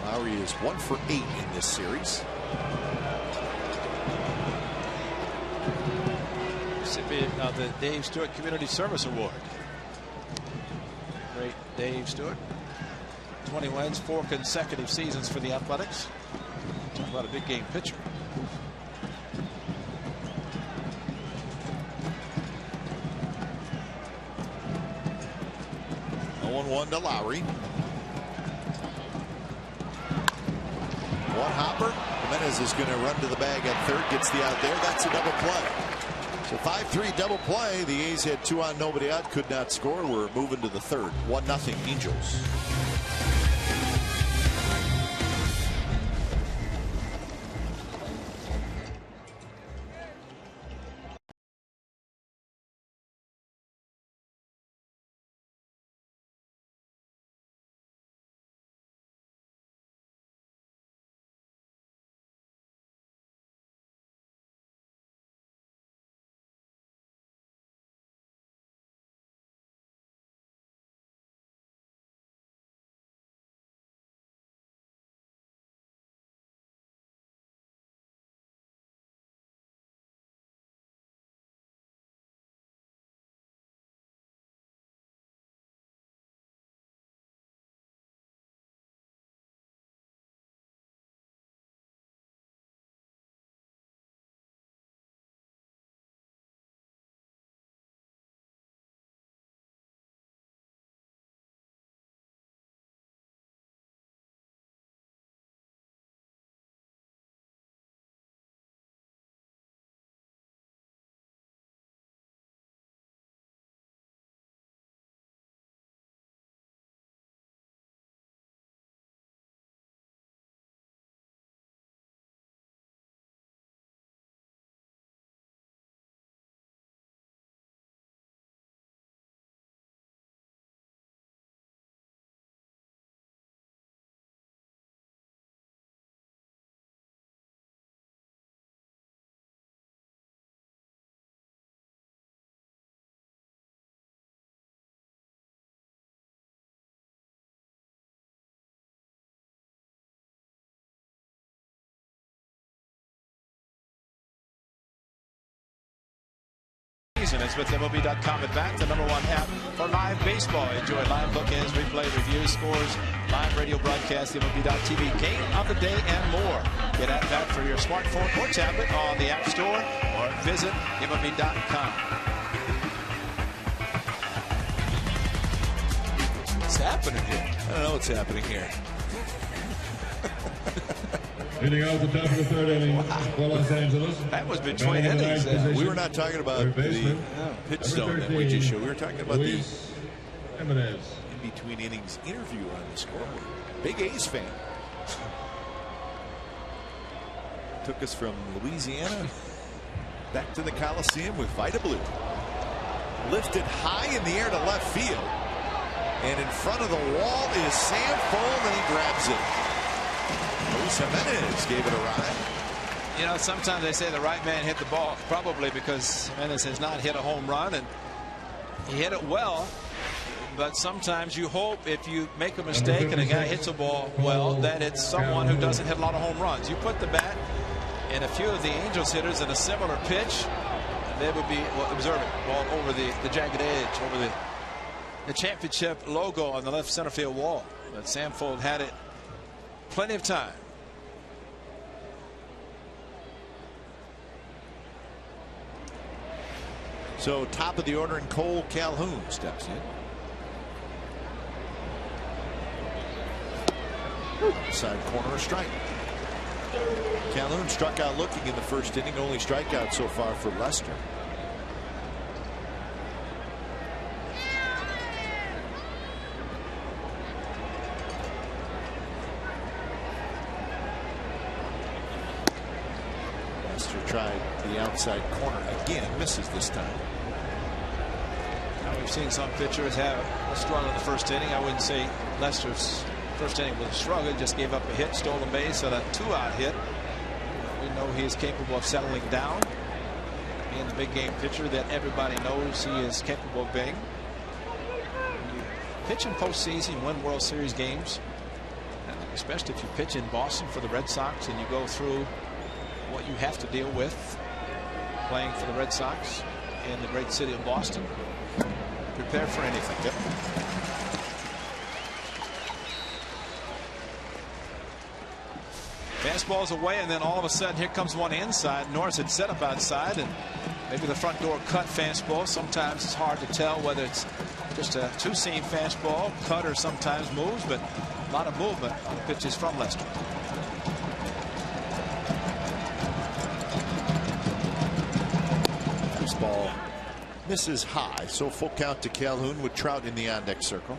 Lowry is 1 for 8 in this series. Recipient of the Dave Stewart Community Service Award. Great Dave Stewart. 20 wins, 4 consecutive seasons for the Athletics. Talk about a big game pitcher. One to Lowry. One hopper. Jimenez is going to run to the bag at third. Gets the out there. That's a double play. So 5-3 double play. The A's had 2 on, nobody out. Could not score. We're moving to the third. 1-0 Angels. season is with MLB.com Advance, the #1 app for live baseball. Enjoy live look-ins, replay, reviews, scores, live radio broadcasts, the MLB.tv game of the day, and more. Get at that for your smartphone or tablet on the App Store or visit MLB.com. What's happening here? I don't know what's happening here. Hitting out the top of the third inning for Los Angeles. That was between innings. We were not talking about the pitch zone that we just showed. We were talking about the in-between innings interview on the scoreboard. Big A's fan. Took us from Louisiana back to the Coliseum with Vita Blue. Lifted high in the air to left field. And in front of the wall is Sam Fold, and he grabs it. Luis Jimenez gave it a ride. You know, sometimes they say the right man hit the ball, probably because Jimenez has not hit a home run, and he hit it well. But sometimes you hope if you make a mistake and a guy hits a ball well, that it's someone who doesn't hit a lot of home runs. You put the bat in a few of the Angels hitters in a similar pitch, they would be, well, observe it, ball over the jagged edge, over the championship logo on the left center field wall. But Samfold had it plenty of time. So top of the order, and Cole Calhoun steps in. Side corner, a strike. Calhoun struck out looking in the first inning. Only strikeout so far for Lester. Lester tried the outside corner again, misses this time. Now we've seen some pitchers have a struggle in the first inning. I wouldn't say Lester's first inning was a struggle. He just gave up a hit, stole a base, and a 2-out hit. We know he is capable of settling down. Being the big game pitcher that everybody knows he is capable of being. When you pitch in postseason, win World Series games, especially if you pitch in Boston for the Red Sox and you go through what you have to deal with playing for the Red Sox in the great city of Boston, prepare for anything. Yep. Fastball's away, and then all of a sudden here comes one inside. Norris had set up outside, and maybe the front door cut fastball. Sometimes it's hard to tell whether it's just a two-seam fastball. Cutter sometimes moves, but a lot of movement on the pitches from Lester. This ball misses high, so full count to Calhoun with Trout in the on-deck circle.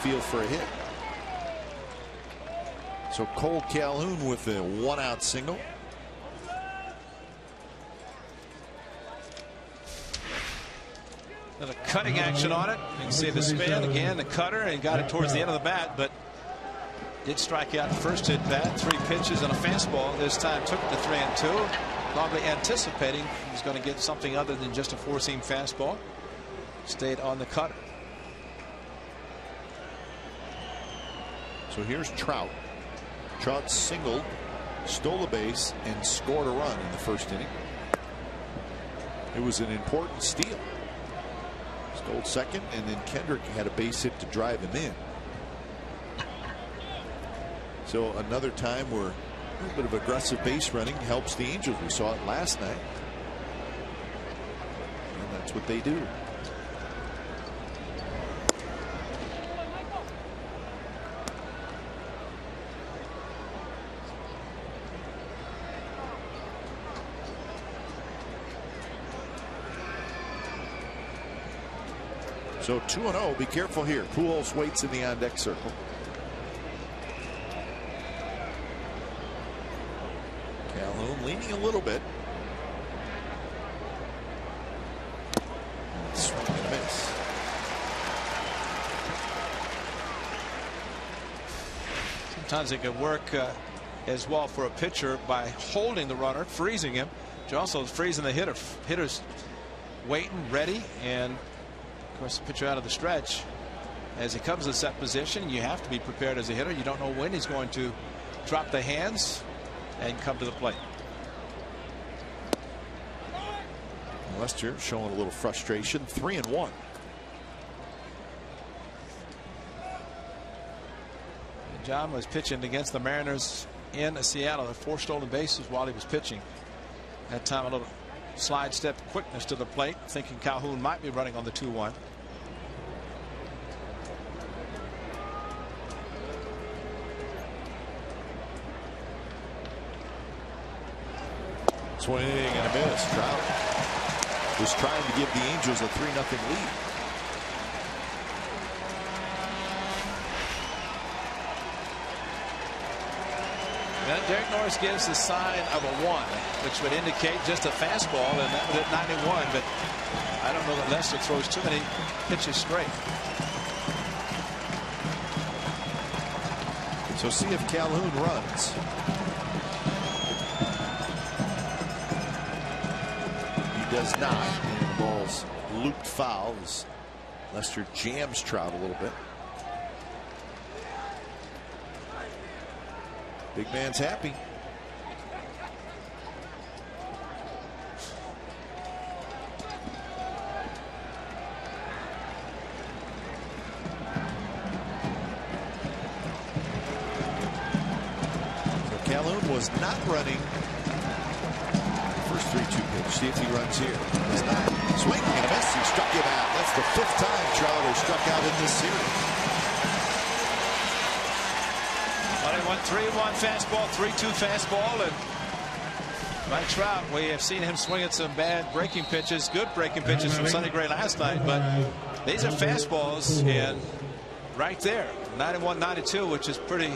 Field for a hit. So Cole Calhoun with a 1-out single. And a cutting action on it. You can see the spin again, the cutter, and got it towards the end of the bat, but did strike out the first hit bat. 3 pitches and a fastball. This time took it to 3-2. Probably anticipating he was going to get something other than just a 4-seam fastball. Stayed on the cutter. So here's Trout. Trout singled, stole a base, and scored a run in the first inning. It was an important steal. Stole second, and then Kendrick had a base hit to drive him in. So another time where a little bit of aggressive base running helps the Angels. We saw it last night. And that's what they do. So 2-0. Be careful here. Pujols waits in the on-deck circle. Calhoun leaning a little bit. Swing and a miss. Sometimes it can work as well for a pitcher by holding the runner, freezing him, which also is freezing the hitter. Hitter's waiting, ready, and of course the pitcher out of the stretch. As he comes to set position, you have to be prepared as a hitter. You don't know when he's going to drop the hands and come to the plate. Lester showing a little frustration. 3-1. John was pitching against the Mariners in Seattle. Had 4 stolen bases while he was pitching. That time a little slide step quickness to the plate, thinking Calhoun might be running on the 2-1. Swing and a miss. Trout was trying to give the Angels a 3-0 lead. Then Derek Norris gives the sign of a 1, which would indicate just a fastball, and that would hit 91. But I don't know that Lester throws too many pitches straight. So see if Calhoun runs. He does not. And the ball's looped foul as Lester jams Trout a little bit. Big man's happy. So Calhoun was not running first 3-2 pitch. See if he runs here. He's not. Swing and a miss. He struck him out. That's the 5th time Trout has struck out in this series. 3-1 fastball, 3-2 fastball, and Mike Trout, we have seen him swing at some bad breaking pitches, good breaking pitches from Sonny Gray last night, but these are fastballs, and right there, 91-92, which is pretty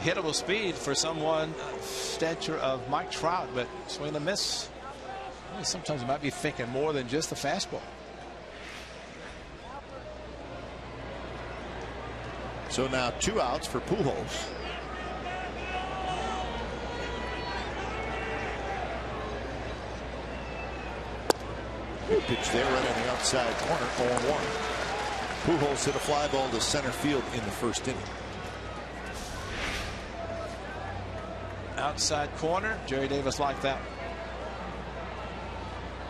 hittable speed for someone stature of Mike Trout, but swing and a miss. Sometimes you might be thinking more than just the fastball. So now 2 outs for Pujols. Pitch there right on the outside corner, 0-1. Pujols hit a fly ball to center field in the first inning. Outside corner, Jerry Davis liked that.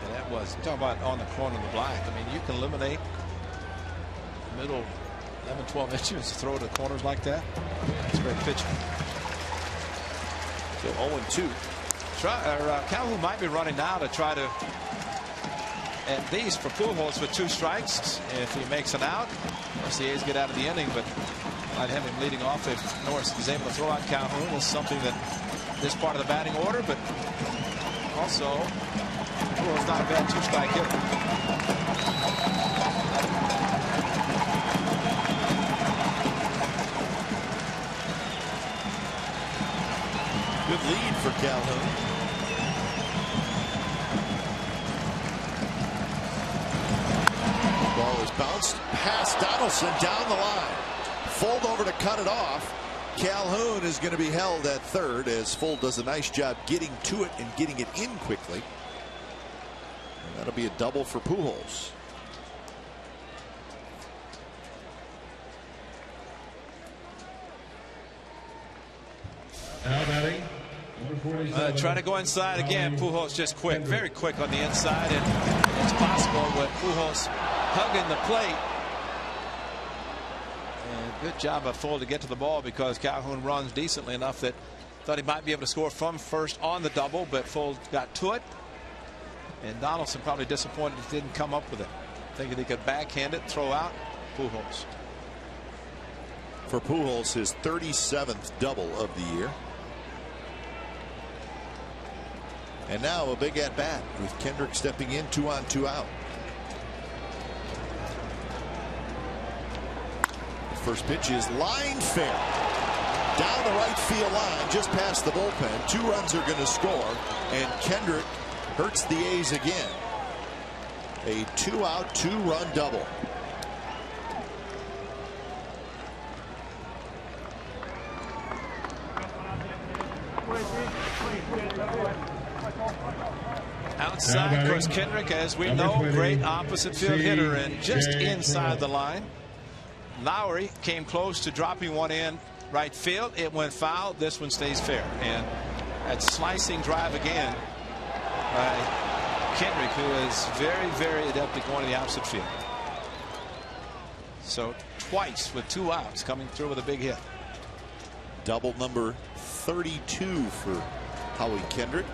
And that was, talking about on the corner of the black. I mean, you can eliminate the middle 11-12 inches to throw to corners like that. It's a great pitch. So 0-2. Calhoun might be running now to try to at least for Pujols with 2 strikes. If he makes an out, of course the A's get out of the inning, but I'd have him leading off if Norris is able to throw out Calhoun. Is something that this part of the batting order, but also Pujols not a bad 2-strike hitter. Good lead for Calhoun. Ball is bounced past Donaldson down the line. Fold over to cut it off. Calhoun is going to be held at third as Fold does a nice job getting to it and getting it in quickly. And that'll be a double for Pujols. Now batting, Try to go inside again. Pujols just quick, very quick on the inside, and it's possible with Pujols hugging the plate. And good job by Fold to get to the ball because Calhoun runs decently enough that thought he might be able to score from first on the double, but Fold got to it. And Donaldson probably disappointed he didn't come up with it, thinking he could backhand it, throw out Pujols. For Pujols, his 37th double of the year. And now a big at bat with Kendrick stepping in, 2 on 2 out. The first pitch is line fair down the right field line, just past the bullpen. 2 runs are going to score, and Kendrick hurts the A's again. A 2-out, 2-run double. Outside, of course, Kendrick, as we know, great opposite field hitter, and just inside the line. Lowry came close to dropping one in right field. It went foul. This one stays fair. And that slicing drive again by Kendrick, who is very, very adept at going to the opposite field. So twice with 2 outs, coming through with a big hit. Double number 32 for Howie Kendrick.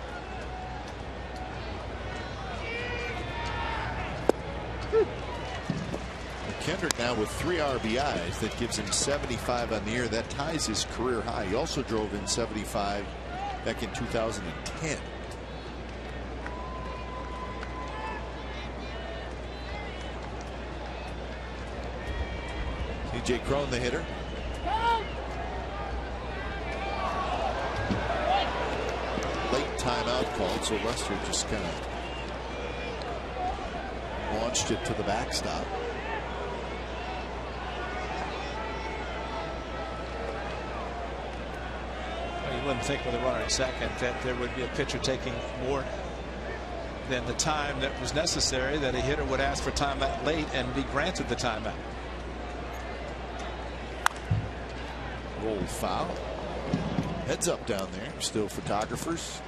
Kendrick now with 3 RBIs. That gives him 75 on the year. That ties his career high. He also drove in 75 back in 2010. C.J. Cron, the hitter. Late timeout called, so Lester just kind of launched it to the backstop. You wouldn't think with a runner at second that there would be a pitcher taking more than the time that was necessary, that a hitter would ask for timeout late and be granted the timeout. Roll foul. Heads up down there. Still photographers.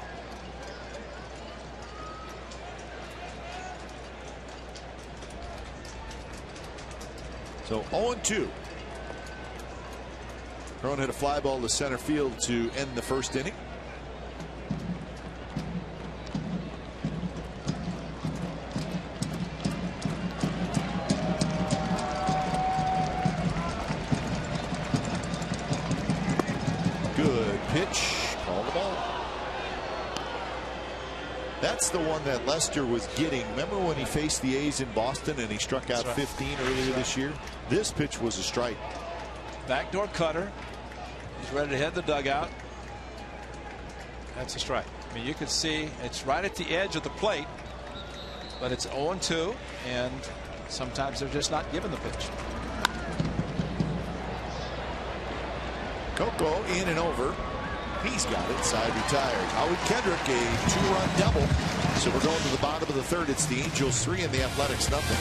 So 0-2. Cron hit a fly ball to center field to end the first inning. Good pitch. Call the ball. That's the one that Lester was getting. Remember when he faced the A's in Boston and he struck out 15 earlier this year? This pitch was a strike. Backdoor cutter. He's ready to head the dugout. That's a strike. I mean, you can see it's right at the edge of the plate, but it's 0-2, and sometimes they're just not given the pitch. Coco in and over. He's got it. Side retired. Howie Kendrick, a 2-run double. So we're going to the bottom of the third. It's the Angels 3 and the Athletics nothing.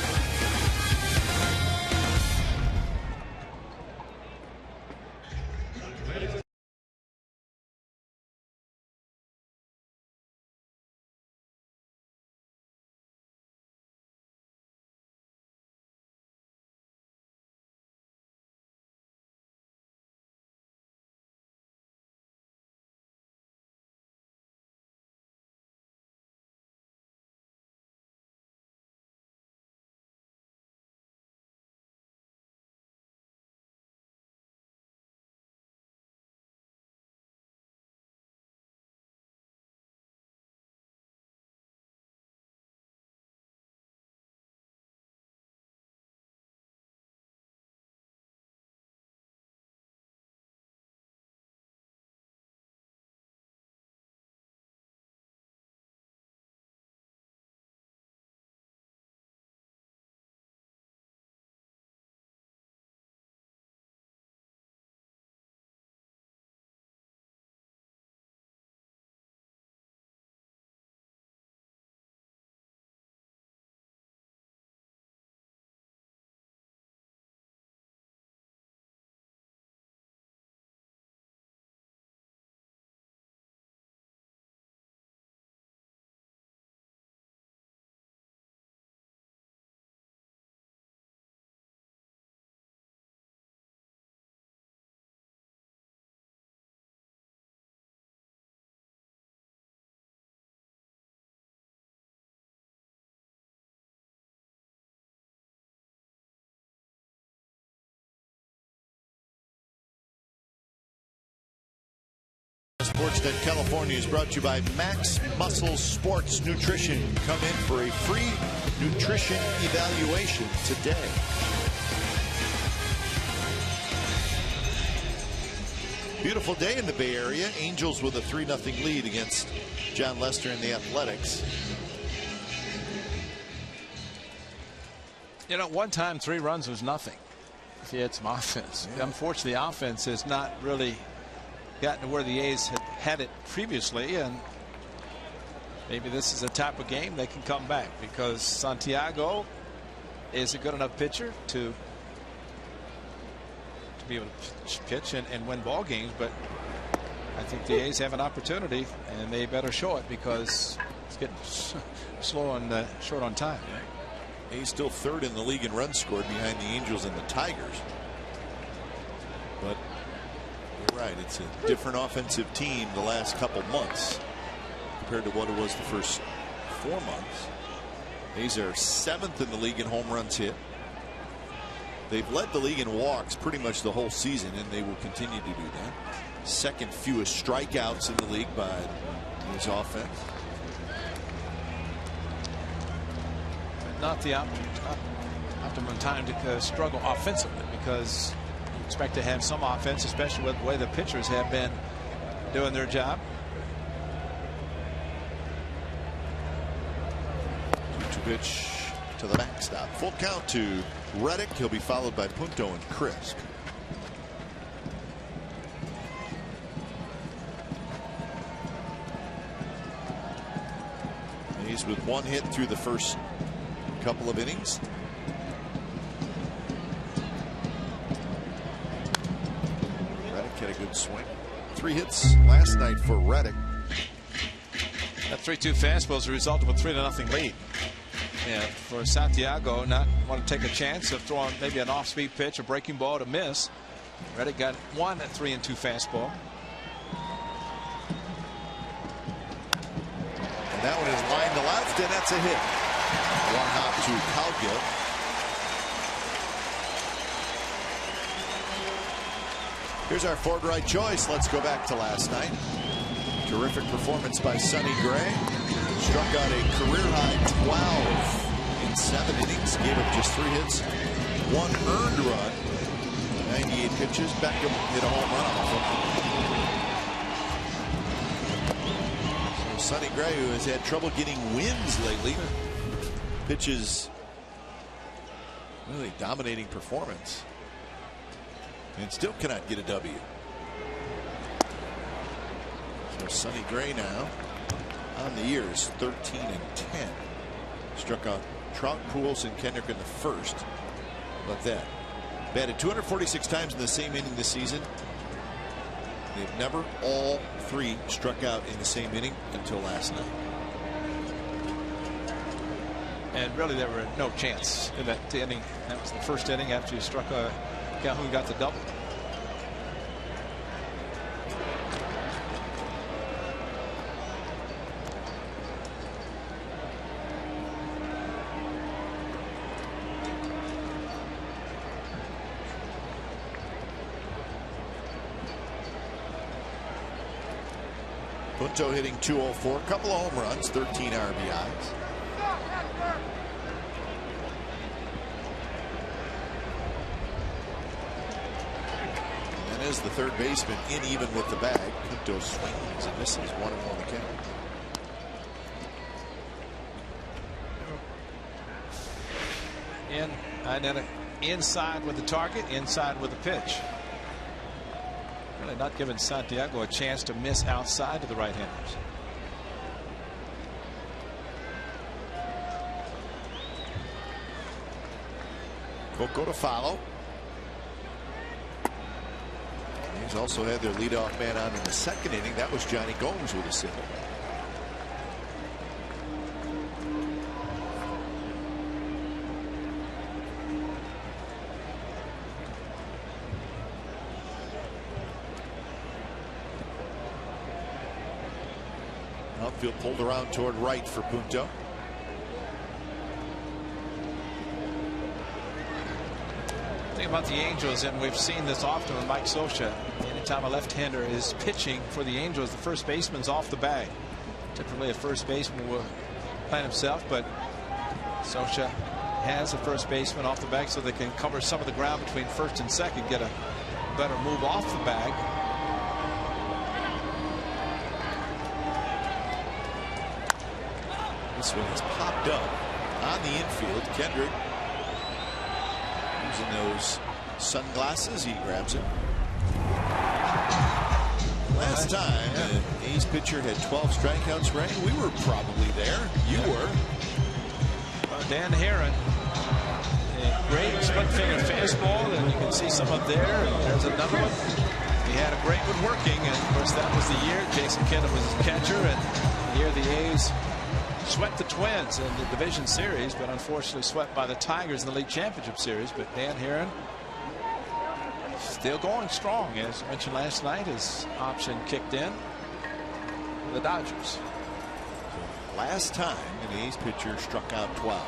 Sportsnet California is brought to you by Max Muscle Sports Nutrition. Come in for a free nutrition evaluation today. Beautiful day in the Bay Area. Angels with a 3-0 lead against John Lester and the Athletics. You know, one time 3 runs was nothing if you had some offense. Yeah. Unfortunately, the offense has not really gotten to where the A's had it previously, and maybe this is a type of game they can come back, because Santiago is a good enough pitcher to be able to pitch and win ball games. But I think the A's have an opportunity, and they better show it, because it's getting slow on short on time. A's still third in the league in runs scored behind the Angels and the Tigers. But you're right, it's a different offensive team the last couple months compared to what it was the first 4 months. A's are 7th in the league in home runs hit. They've led the league in walks pretty much the whole season, and they will continue to do that. Second fewest strikeouts in the league by his offense. Not the optimum time to struggle offensively, because you expect to have some offense, especially with the way the pitchers have been doing their job. 2-2 pitch to the backstop. Full count to Reddick. He'll be followed by Punto and Crisp. He's with 1 hit through the first couple of innings. Reddick had a good swing. 3 hits last night for Reddick. That 3-2 fastball is a result of a 3-0 lead. And for Santiago, not want to take a chance of throwing maybe an off-speed pitch, a breaking ball to miss. Reddick got 1 at 3-2 fastball. And that one is lined to left, and that's a hit. 1 hop to Calgill. Here's our Ford right choice. Let's go back to last night. Terrific performance by Sonny Gray. Struck out a career-high 12 in 7 innings. Gave up just 3 hits, 1 earned run. 98 pitches. Beckham hit a home run off him. So Sonny Gray, who has had trouble getting wins lately, pitches really dominating performance and still cannot get a W. So Sonny Gray now on the year is 13-10. Struck out Trout, Pujols, and Kendrick in the first. But that batted 246 times in the same inning this season. They've never all 3 struck out in the same inning until last night. And really, there were no chance in that inning. That was the first inning after you struck Calhoun got the double. Punto hitting .204, a couple of home runs, 13 RBIs. And as the third baseman in even with the bag, Punto swings and misses. 1-1 the count. Inside with the target, inside with the pitch. Really not giving Santiago a chance to miss outside to the right-handers. Coco to follow. He's also had their leadoff man on in the second inning. That was Johnny Gomes with a single. Outfield pulled around toward right for Punto. The thing about the Angels, and we've seen this often with Mike Scioscia, anytime a left-hander is pitching for the Angels, the first baseman's off the bag. Typically a first baseman will plant himself, but Scioscia has a first baseman off the bag so they can cover some of the ground between first and second, get a better move off the bag. This one has popped up on the infield. Kendrick using those sunglasses. He grabs it. last time an A's pitcher had 12 strikeouts, Ray, we were probably there. You were. Dan Heron, a great split finger fastball, and you can see some up there. And there's another one. He had a great one working, and of course that was the year Jason Kennedy was his catcher, and the year the A's swept the Twins in the division series, but unfortunately swept by the Tigers in the league championship series. But Dan Heron still going strong. As mentioned last night, his option kicked in for the Dodgers. Last time an A's pitcher struck out 12.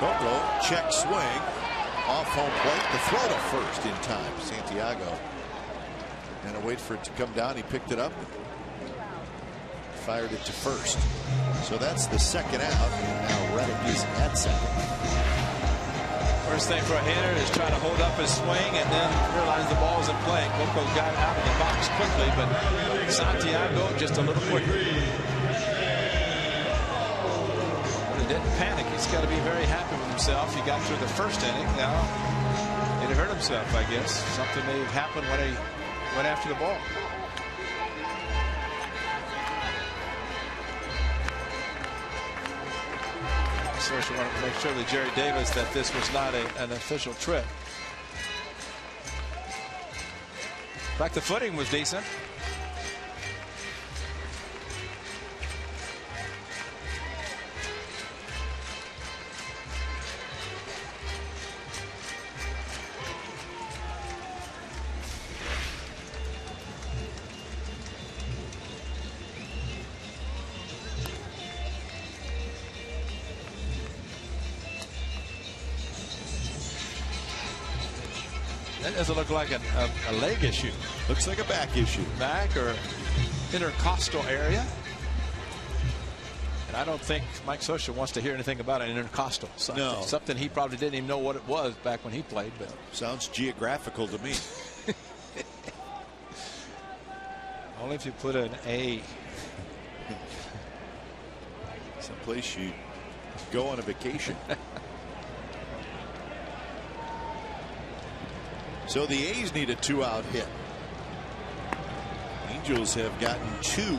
Coco check swing off home plate. The throw to first in time. Santiago and to wait for it to come down. He picked it up, fired it to first. So that's the second out. Now Reddick is at second. First thing for a hitter is try to hold up his swing and then realize the ball's in play. Coco got out of the box quickly, but Santiago just a little quicker. But he didn't panic. He's got to be very happy with himself. He got through the first inning. Now he hurt himself, I guess. Something may have happened when he went after the ball. So she wanted to make sure that Jerry Davis that this was not an official trip. In fact, the footing was decent. That doesn't look like a leg issue. Looks like a back issue. Back or intercostal area. And I don't think Mike Scioscia wants to hear anything about an intercostal. No. Something he probably didn't even know what it was back when he played. But sounds geographical to me. Only if you put an A. Someplace you go on a vacation. So the A's need a 2-out hit. Angels have gotten 2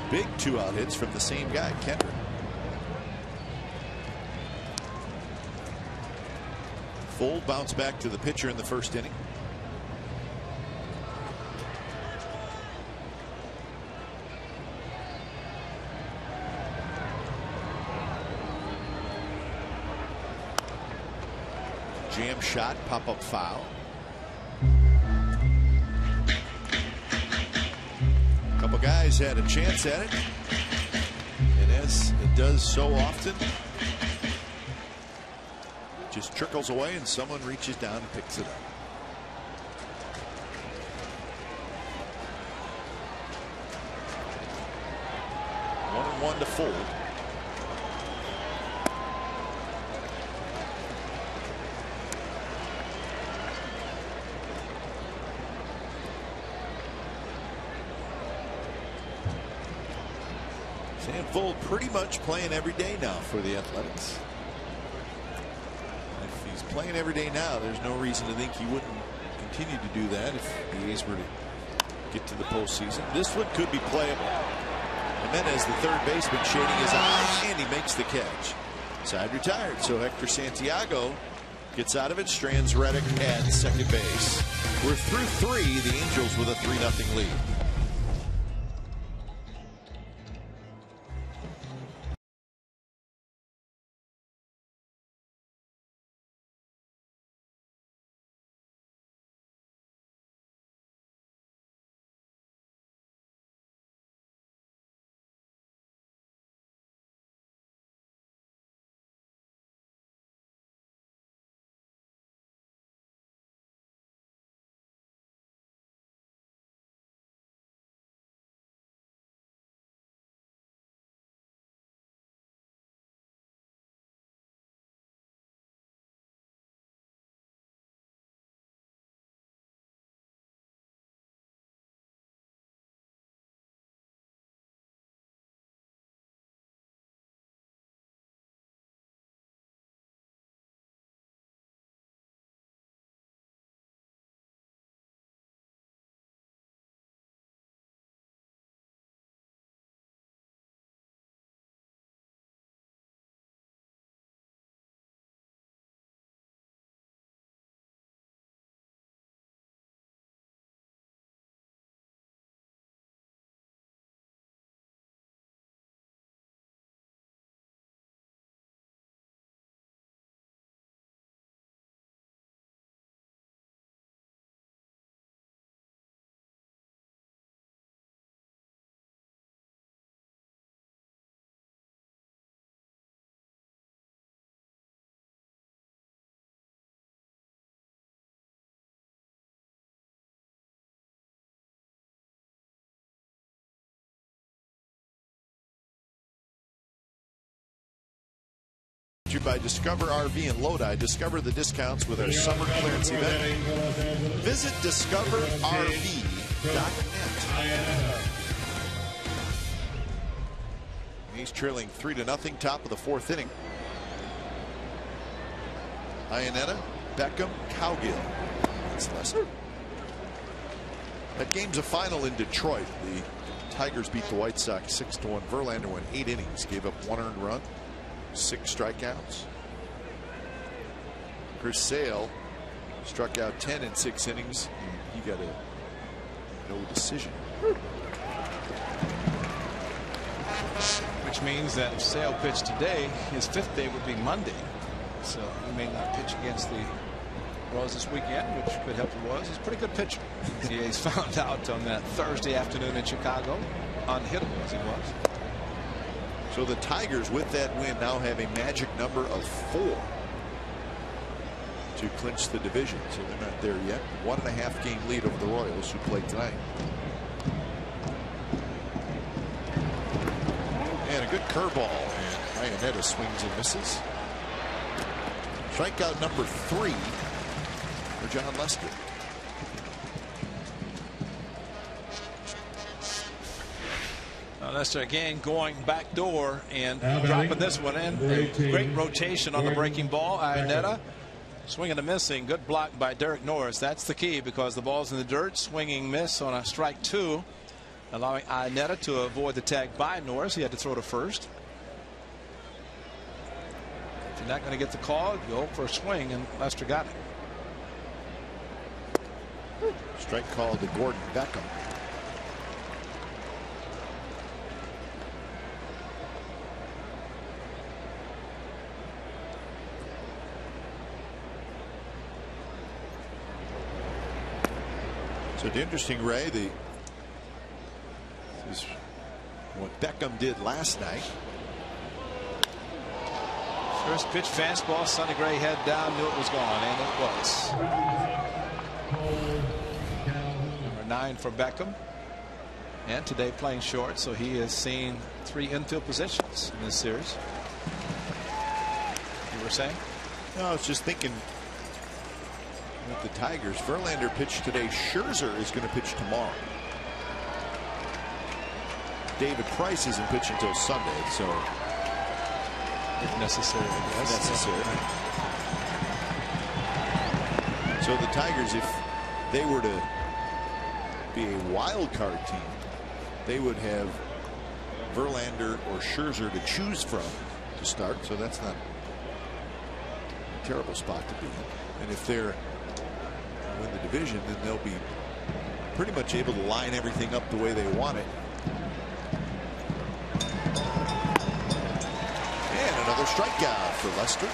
big 2-out hits from the same guy, Kendrick. Full bounce back to the pitcher in the first inning. Jam shot, pop-up foul. Couple guys had a chance at it, and as it does so often, just trickles away and someone reaches down and picks it up. 1-1 to fold. Sam Fuld pretty much playing every day now for the Athletics. If he's playing every day now, there's no reason to think he wouldn't continue to do that if the A's were to get to the postseason. This one could be playable. Jimenez, the third baseman, shading his eye, and he makes the catch. Side retired, so Hector Santiago gets out of it. Strands Reddick at second base. We're through 3. The Angels with a 3-0 lead. to you by Discover RV in Lodi. Discover the discounts with our summer clearance event. Visit discoverrv.net. He's trailing 3-0, top of the 4th inning. Iannetta, Beckham, Cowgill. That's Lester. That game's a final in Detroit. The Tigers beat the White Sox 6-1. Verlander went 8 innings, gave up 1 earned run, 6 strikeouts. Chris Sale struck out 10 in 6 innings. He got a no decision. Which means that if Sale pitched today, his 5th day would be Monday. So he may not pitch against the Royals this weekend, which could help the Royals. He's a pretty good pitcher. He's found out on that Thursday afternoon in Chicago, unhittable as he was. So the Tigers, with that win, now have a magic number of 4 to clinch the division. So they're not there yet. 1.5 game lead over the Royals, who play tonight. And a good curveball, and Iannetta swings and misses. Strikeout number 3 for John Lester. Lester again going back door and dropping this one in. Great rotation on the breaking ball. Iannetta swinging and missing. Good block by Derek Norris. That's the key, because the ball's in the dirt. Swinging miss on a strike 2, allowing Iannetta to avoid the tag by Norris. He had to throw to first. If you're not going to get the call, go for a swing, and Lester got it. Strike called to Gordon Beckham. So it's interesting, Ray. This is what Beckham did last night. First pitch fastball, Sonny Gray head down, knew it was gone, and it was. Number 9 for Beckham, and today playing short, so he has seen 3 infield positions in this series. You were saying? No, I was just thinking with the Tigers. Verlander pitched today. Scherzer is going to pitch tomorrow. David Price isn't pitching until Sunday, so if necessary, I guess. Necessary. So the Tigers, if they were to be a wild card team, they would have Verlander or Scherzer to choose from to start. So that's not a terrible spot to be in. And if they're win the division, then they'll be pretty much able to line everything up the way they want it. And another strikeout for Lester.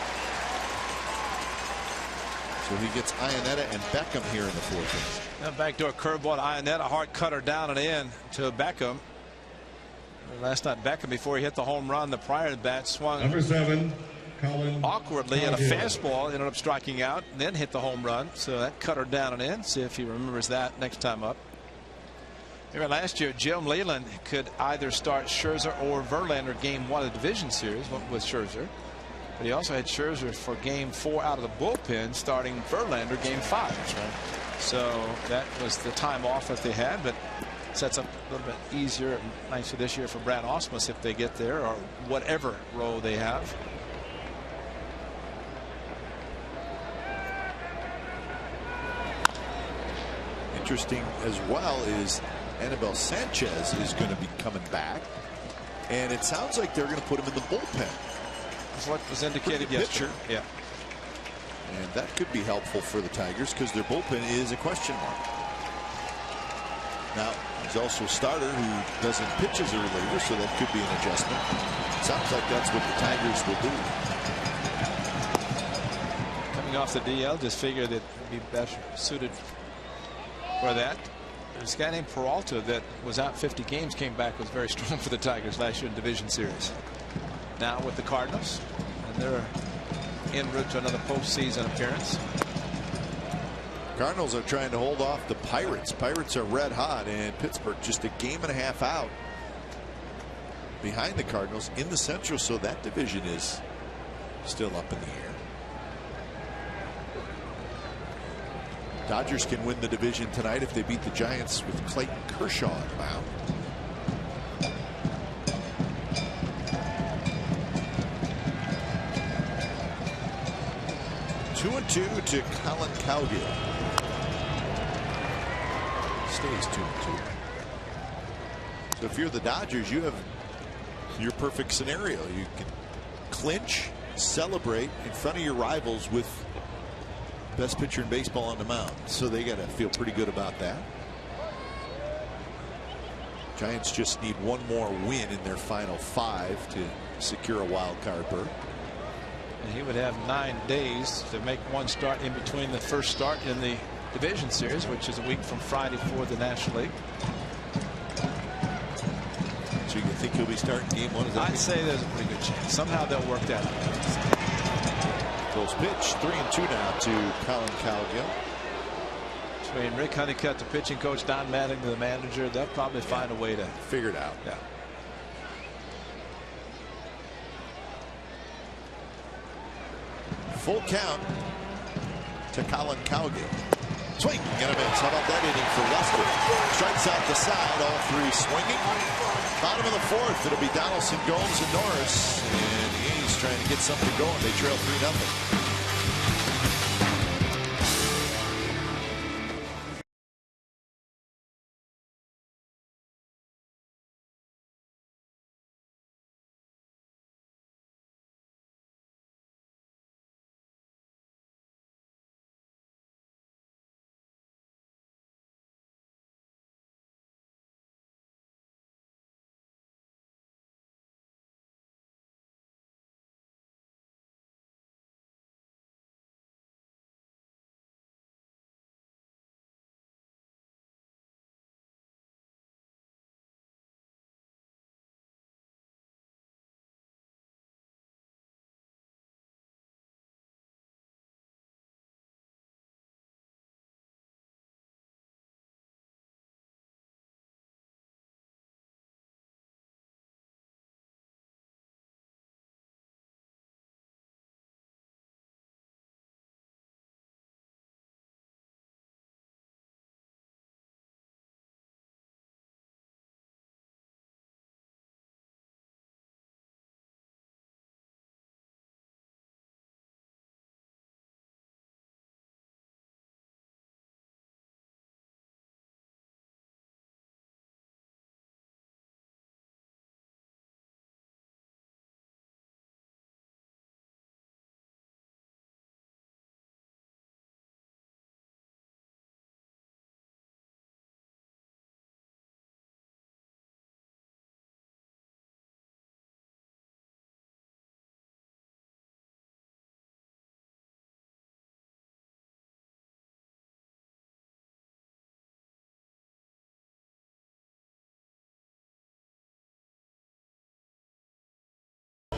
So he gets Iannetta and Beckham here in the 4th inning. That backdoor curveball to Iannetta, hard cutter down and in to Beckham. Last night Beckham, before he hit the home run, the prior at bat swung Number 7. awkwardly, and a fastball ended up striking out and then hit the home run. So that cut her down and in. See if he remembers that next time up. Remember last year Jim Leyland could either start Scherzer or Verlander game 1 of the division series with Scherzer, but he also had Scherzer for game 4 out of the bullpen, starting Verlander game 5. Right. So that was the time off that they had, but sets up a little bit easier and nicer this year for Brad Ausmus if they get there, or whatever role they have. Interesting as well is Anibal Sanchez is going to be coming back, and it sounds like they're going to put him in the bullpen. That's what was indicated yesterday. Yeah. And that could be helpful for the Tigers because their bullpen is a question mark. Now, he's also a starter who doesn't pitch as a reliever, so that could be an adjustment. Sounds like that's what the Tigers will do. Coming off the DL, just figured that he'd be better suited for that. This guy named Peralta that was out 50 games, came back, was very strong for the Tigers last year in division series. Now with the Cardinals, and they're en route to another postseason appearance. Cardinals are trying to hold off the Pirates. Pirates are red hot, and Pittsburgh just a game and a half out behind the Cardinals in the Central, so that division is still up in the air. Dodgers can win the division tonight if they beat the Giants with Clayton Kershaw on the mound. Two and two to Colin Cowgill. Stays 2-2. So if you're the Dodgers, you have your perfect scenario. You can clinch, celebrate in front of your rivals with best pitcher in baseball on the mound. So they got to feel pretty good about that. Giants just need one more win in their final 5 to secure a wild card berth. And he would have 9 days to make one start in between the first start in the division series, which is a week from Friday for the National League. So you think he'll be starting game 1? I'd say there's a pretty good chance. Somehow they'll work that out. Close pitch. 3-2 now to Colin Cowgill. Between Rick Honeycutt, the pitching coach, Don Mattingly, the manager, they'll probably find a way to figure it out. Yeah. Full count to Colin Cowgill. Swing and a miss. How about that inning for Lester? Strikes out the side, all 3 swinging. Bottom of the 4th, it'll be Donaldson, Gomes, and Norris. And the A's trying to get something going. They trail 3-0.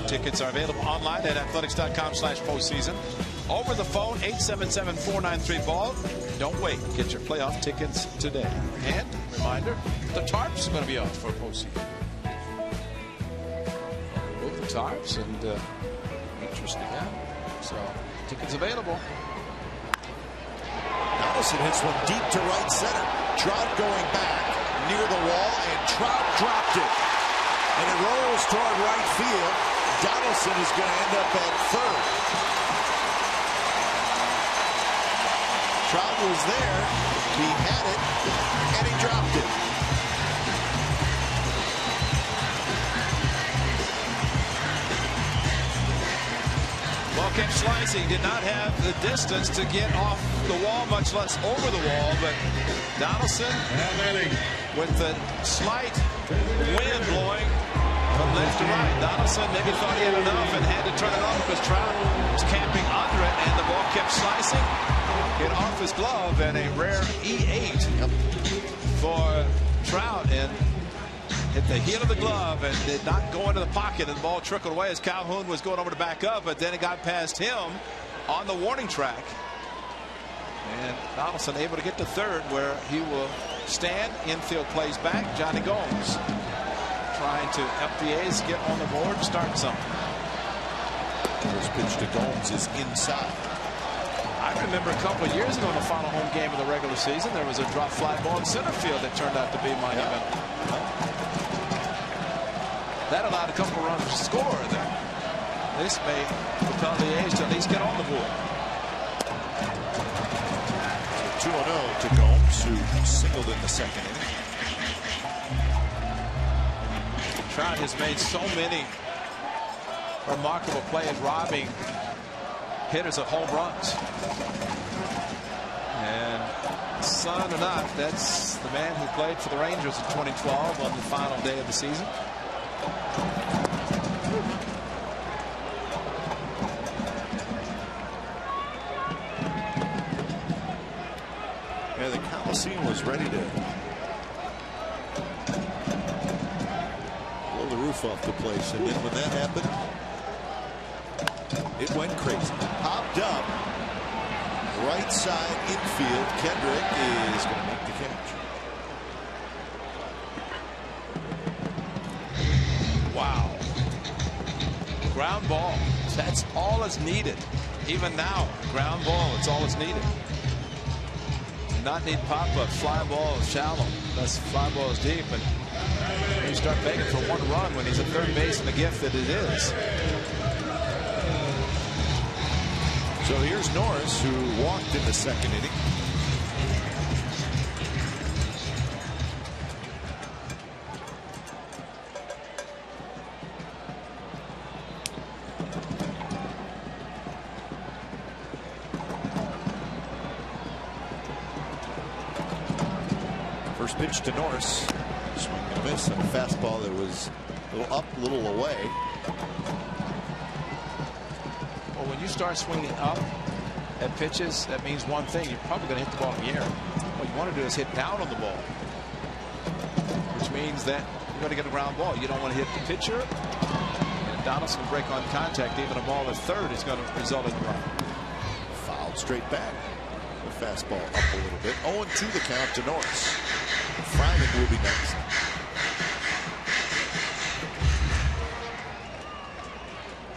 Tickets are available online at athletics.com/postseason. Over the phone, 877-493-BALL. Don't wait. Get your playoff tickets today. And, reminder, the tarps are going to be out for postseason. Remove the tarps and interesting, huh? So, tickets available. Donaldson hits one deep to right center. Trout going back near the wall, and Trout dropped it. And it rolls toward right field. Donaldson is going to end up at third. Trout was there. He had it, and he dropped it. Ball kept slicing. Did not have the distance to get off the wall, much less over the wall. But Donaldson, with the slight wind blowing from left to right, Donaldson maybe thought he had enough and had to turn it off because Trout was camping under it, and the ball kept slicing. Get off his glove, and a rare E8 for Trout, and hit the heel of the glove and did not go into the pocket, and the ball trickled away as Calhoun was going over to back up, but then it got past him on the warning track. And Donaldson able to get to third, where he will stand. Infield plays back. Johnny Gomes trying to help the A's get on the board and start something. This pitch to Gomes is inside. I remember a couple of years ago in the final home game of the regular season, there was a drop fly ball in center field that turned out to be monumental. That allowed a couple of runs to score there. This may propel the A's to at least get on the board. 2-0 to Gomes, who singled in the second inning. Trout has made so many remarkable plays, robbing hitters of home runs. And son or not, that's the man who played for the Rangers in 2012 on the final day of the season. Yeah, the Coliseum was ready to blow the roof off the place, and then when that happened, it went crazy. Popped up right side infield. Kendrick is going to make the catch. Wow. Ground ball. That's all that's needed. Even now, ground ball, it's all that's needed. Not need pop-up. Fly ball is shallow. Unless fly ball is deep. And you start begging for one run when he's at third base, and the gift that it is. So here's Norris, who walked in the second inning. First pitch to Norris. Swing and a miss on a fastball that was a little up, a little away. Well, when you start swinging up at pitches, that means one thing. You're probably going to hit the ball in the air. What you want to do is hit down on the ball, which means that you're going to get a ground ball. You don't want to hit the pitcher. And Donaldson break on contact. Even a ball at third is going to result in a run. Fouled straight back. The fastball up a little bit. 0-2 the count to Norris. Fryman will be next.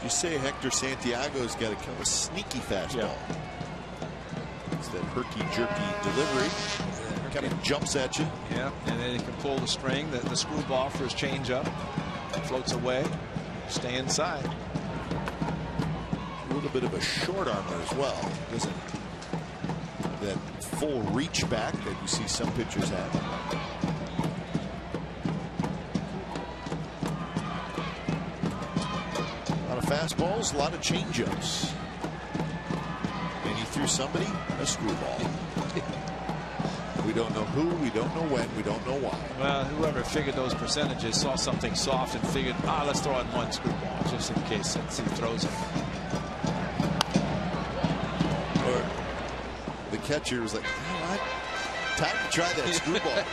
You say Hector Santiago's got a kind of a sneaky fastball. Yeah. It's that herky-jerky delivery. Kind of jumps at you. Yeah, and then he can pull the string, the screwball for his changeup. Floats away. Stay inside. A little bit of a short armor as well. Doesn't that full reach back that you see some pitchers have. A lot of fastballs, a lot of changeups. And he threw somebody a screwball. We don't know who, we don't know when, we don't know why. Well, whoever figured those percentages saw something soft and figured, let's throw in one screwball just in case he throws it. Or the catcher was like, you know what? Time to try that screwball.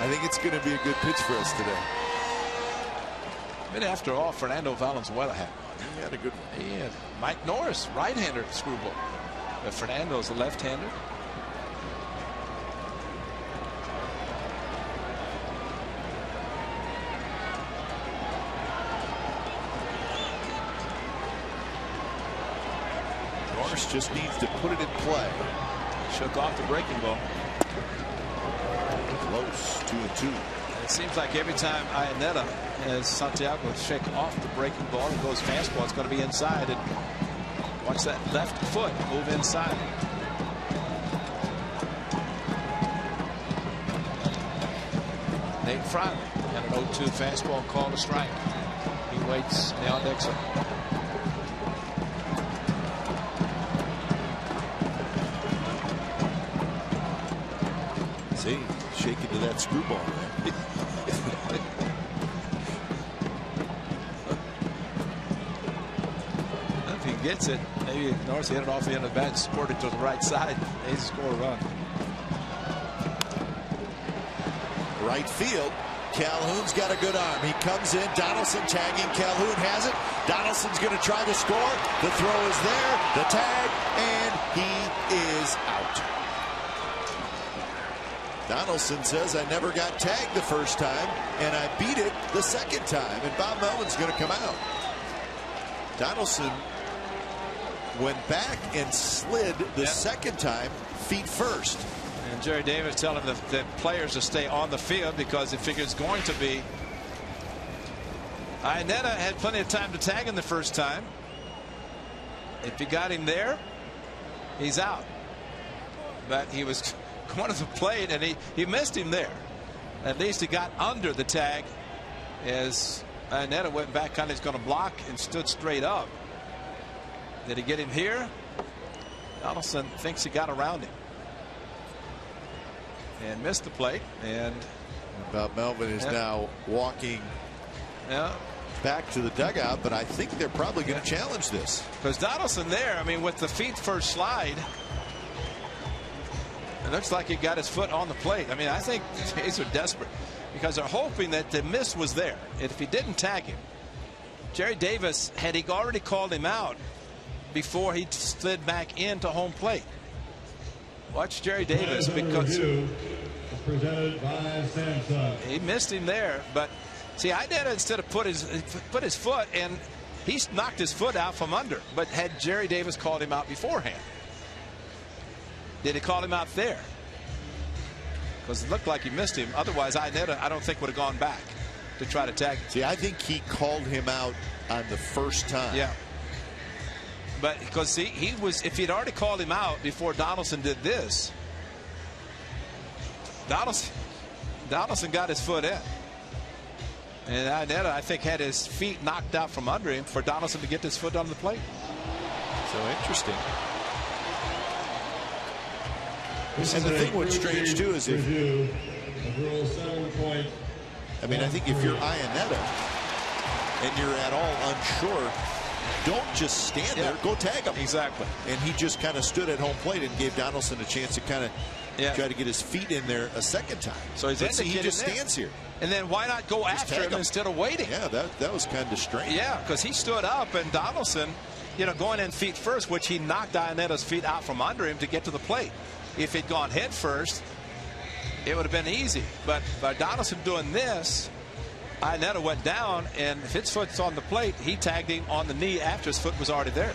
I think it's going to be a good pitch for us today. But after all, Fernando Valenzuela had one. He had a good one. He had Mike Norris, right-hander screwball. But Fernando's a left-hander. Norris just needs to put it in play. Shook off the breaking ball. Close, 2-2. It seems like every time Iannetta has Santiago shake off the breaking ball and goes fastball, it's going to be inside. And watch that left foot move inside. Nate Fryman had an 0-2 fastball called a strike. He waits the on-deck zone. See, shaking to that screwball. If he gets it, maybe Norris hit it off the end of the bat, squirted to the right side. They score a run. Right field. Calhoun's got a good arm. He comes in. Donaldson tagging. Calhoun has it. Donaldson's going to try to score. The throw is there. The tag, and he is out. Donaldson says, I never got tagged the first time, and I beat it the second time. And Bob Melvin's going to come out. Donaldson went back and slid the second time feet first. And Jerry Davis telling the players to stay on the field because he figures it's going to be. Iannetta had plenty of time to tag him the first time. If he got him there, he's out. But he was going to the plate and he missed him there. At least he got under the tag as Iannetta went back, kind of was going to block and stood straight up. Did he get him here? Donaldson thinks he got around him and missed the plate. And Bob Melvin is now walking back to the dugout, but I think they're probably going to challenge this. Because Donaldson there, I mean, with the feet first slide, it looks like he got his foot on the plate. I mean, I think the A's are desperate because they're hoping that the miss was there. And if he didn't tag him, Jerry Davis, had he already called him out before he slid back into home plate. Watch Jerry Davis because he missed him there. But see, Iannetta instead of put his foot, and he knocked his foot out from under. But had Jerry Davis called him out beforehand? Did he call him out there? Because it looked like he missed him. Otherwise, Iannetta, I don't think, would have gone back to try to tag him. See, I think he called him out on the first time. Yeah. But because see, he was, if he'd already called him out before Donaldson did this, Donaldson got his foot in. And Iannetta, I think, had his feet knocked out from under him for Donaldson to get his foot on the plate. So interesting. And the thing what's strange too is if, I mean, I think if you're Iannetta and you're at all unsure, don't just stand there, go tag him. Exactly. And he just kind of stood at home plate and gave Donaldson a chance to kind of try to get his feet in there a second time. So he just stands here. And then why not go after him instead of waiting? Yeah, that was kind of strange. Yeah, because he stood up and Donaldson, going in feet first, which he knocked Iannetta's feet out from under him to get to the plate. If he'd gone head first, it would have been easy. But by Donaldson doing this, Iannetta went down, and if his foot's on the plate, he tagged him on the knee after his foot was already there.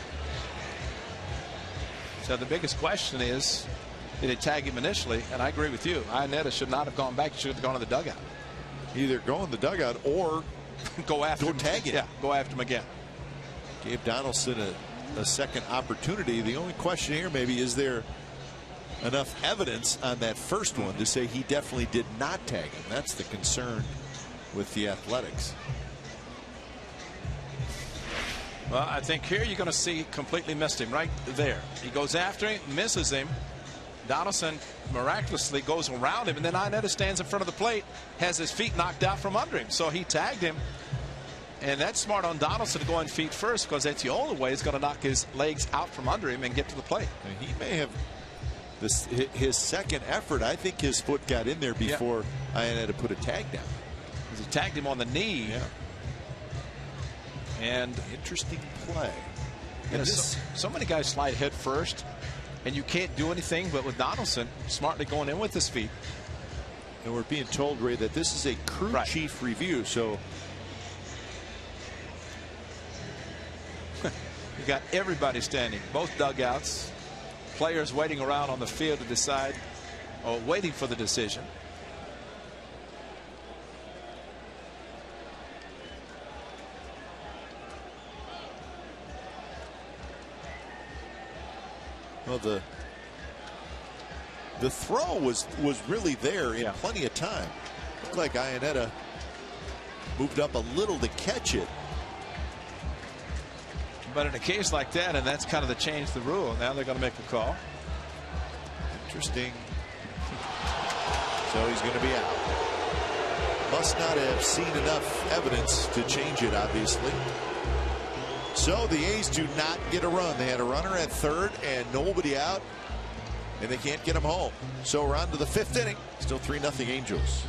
So the biggest question is, did he tag him initially? And I agree with you. Iannetta should not have gone back. He should have gone to the dugout. Either go in the dugout or go after him. Tag him. Yeah, go after him again. Gave Donaldson a second opportunity. The only question here maybe is there enough evidence on that first one to say he definitely did not tag him. That's the concern with the Athletics. Well, I think here you're going to see completely missed him right there. He goes after him, misses him. Donaldson miraculously goes around him, and then Iannetta stands in front of the plate, has his feet knocked out from under him. So he tagged him, and that's smart on Donaldson to go in feet first because that's the only way he's going to knock his legs out from under him and get to the plate. And he may have his second effort. I think his foot got in there before Iannetta put a tag down. He tagged him on the knee. Yeah. And interesting play. And so many guys slide head first, and you can't do anything. But with Donaldson smartly going in with his feet. And we're being told, Ray, that this is a crew chief review. So you got everybody standing, both dugouts, players waiting around on the field to decide, or waiting for the decision. Well, the throw was really there in plenty of time. Looked like Iannetta moved up a little to catch it. But in a case like that, and that's kind of the change the rule. Now they're going to make a call. Interesting. So he's going to be out. Must not have seen enough evidence to change it, obviously. So the A's do not get a run. They had a runner at third and nobody out, and they can't get him home. So we're on to the fifth inning. Still 3-0 Angels.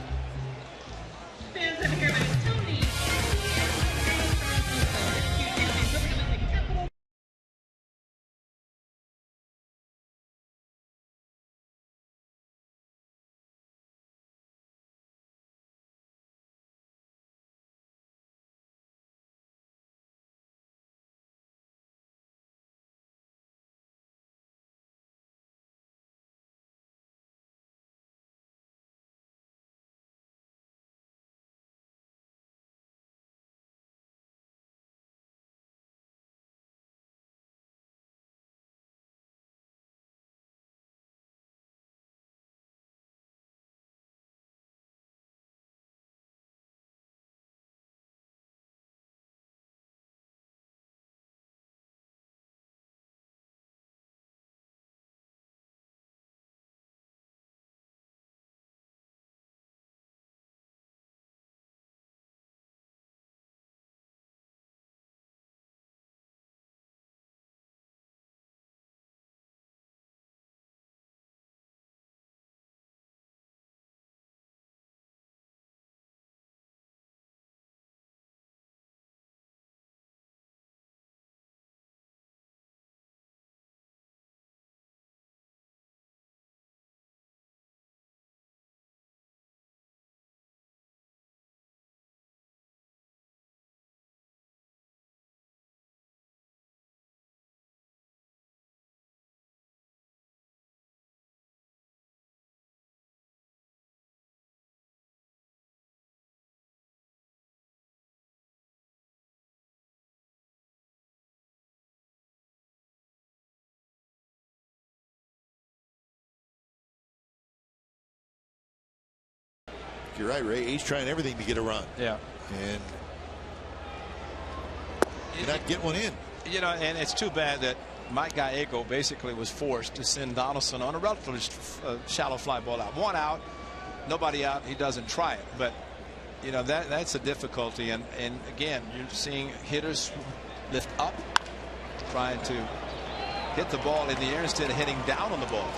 think you're right, Ray. He's trying everything to get a run. Yeah. And you're not getting one in. You know, and it's too bad that Mike Gallego basically was forced to send Donaldson on a relatively shallow fly ball out. One out, nobody out. He doesn't try it. But, you know, that's a difficulty. And again, you're seeing hitters lift up, trying to hit the ball in the air instead of hitting down on the ball.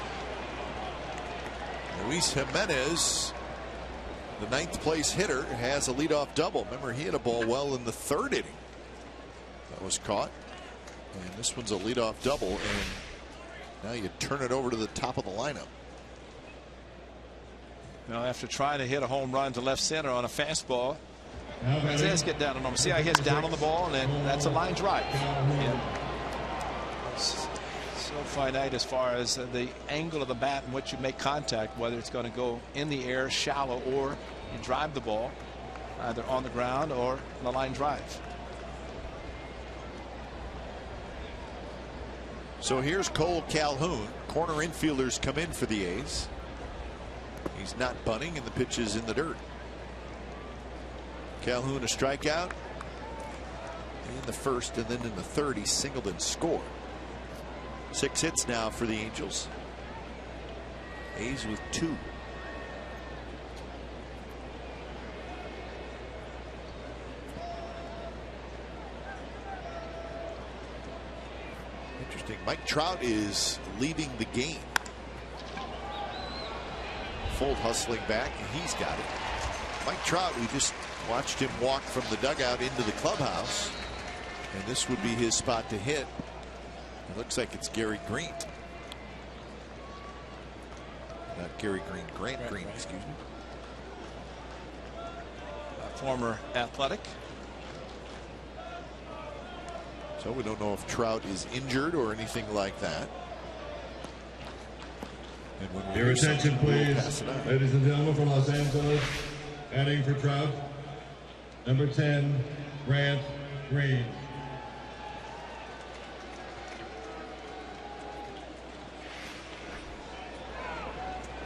Luis Jimenez, the 9th place hitter, has a leadoff double. Remember, he hit a ball well in the 3rd inning. That was caught. And this one's a leadoff double. And now you turn it over to the top of the lineup. Now, after trying to hit a home run to left center on a fastball, his hands get down on him. See how he gets down on the ball, and then that's a line drive. Yeah. So finite as far as the angle of the bat in which you make contact, whether it's going to go in the air, shallow, or you drive the ball either on the ground or the line drive. So here's Cole Calhoun. Corner infielders come in for the A's. He's not bunting, and the pitch is in the dirt. Calhoun a strikeout in the 1st, and then in the 3rd he singled and scored. 6 hits now for the Angels. A's with 2. Interesting. Mike Trout is leading the game. Fold hustling back, and he's got it. Mike Trout, we just watched him walk from the dugout into the clubhouse, and this would be his spot to hit. It looks like it's Gary Green. Not Gary Green, Grant Green, excuse me. Former Athletic. So we don't know if Trout is injured or anything like that. And when Your attention, please, ladies and gentlemen, from Los Angeles, batting for Trout, number 10, Grant Green.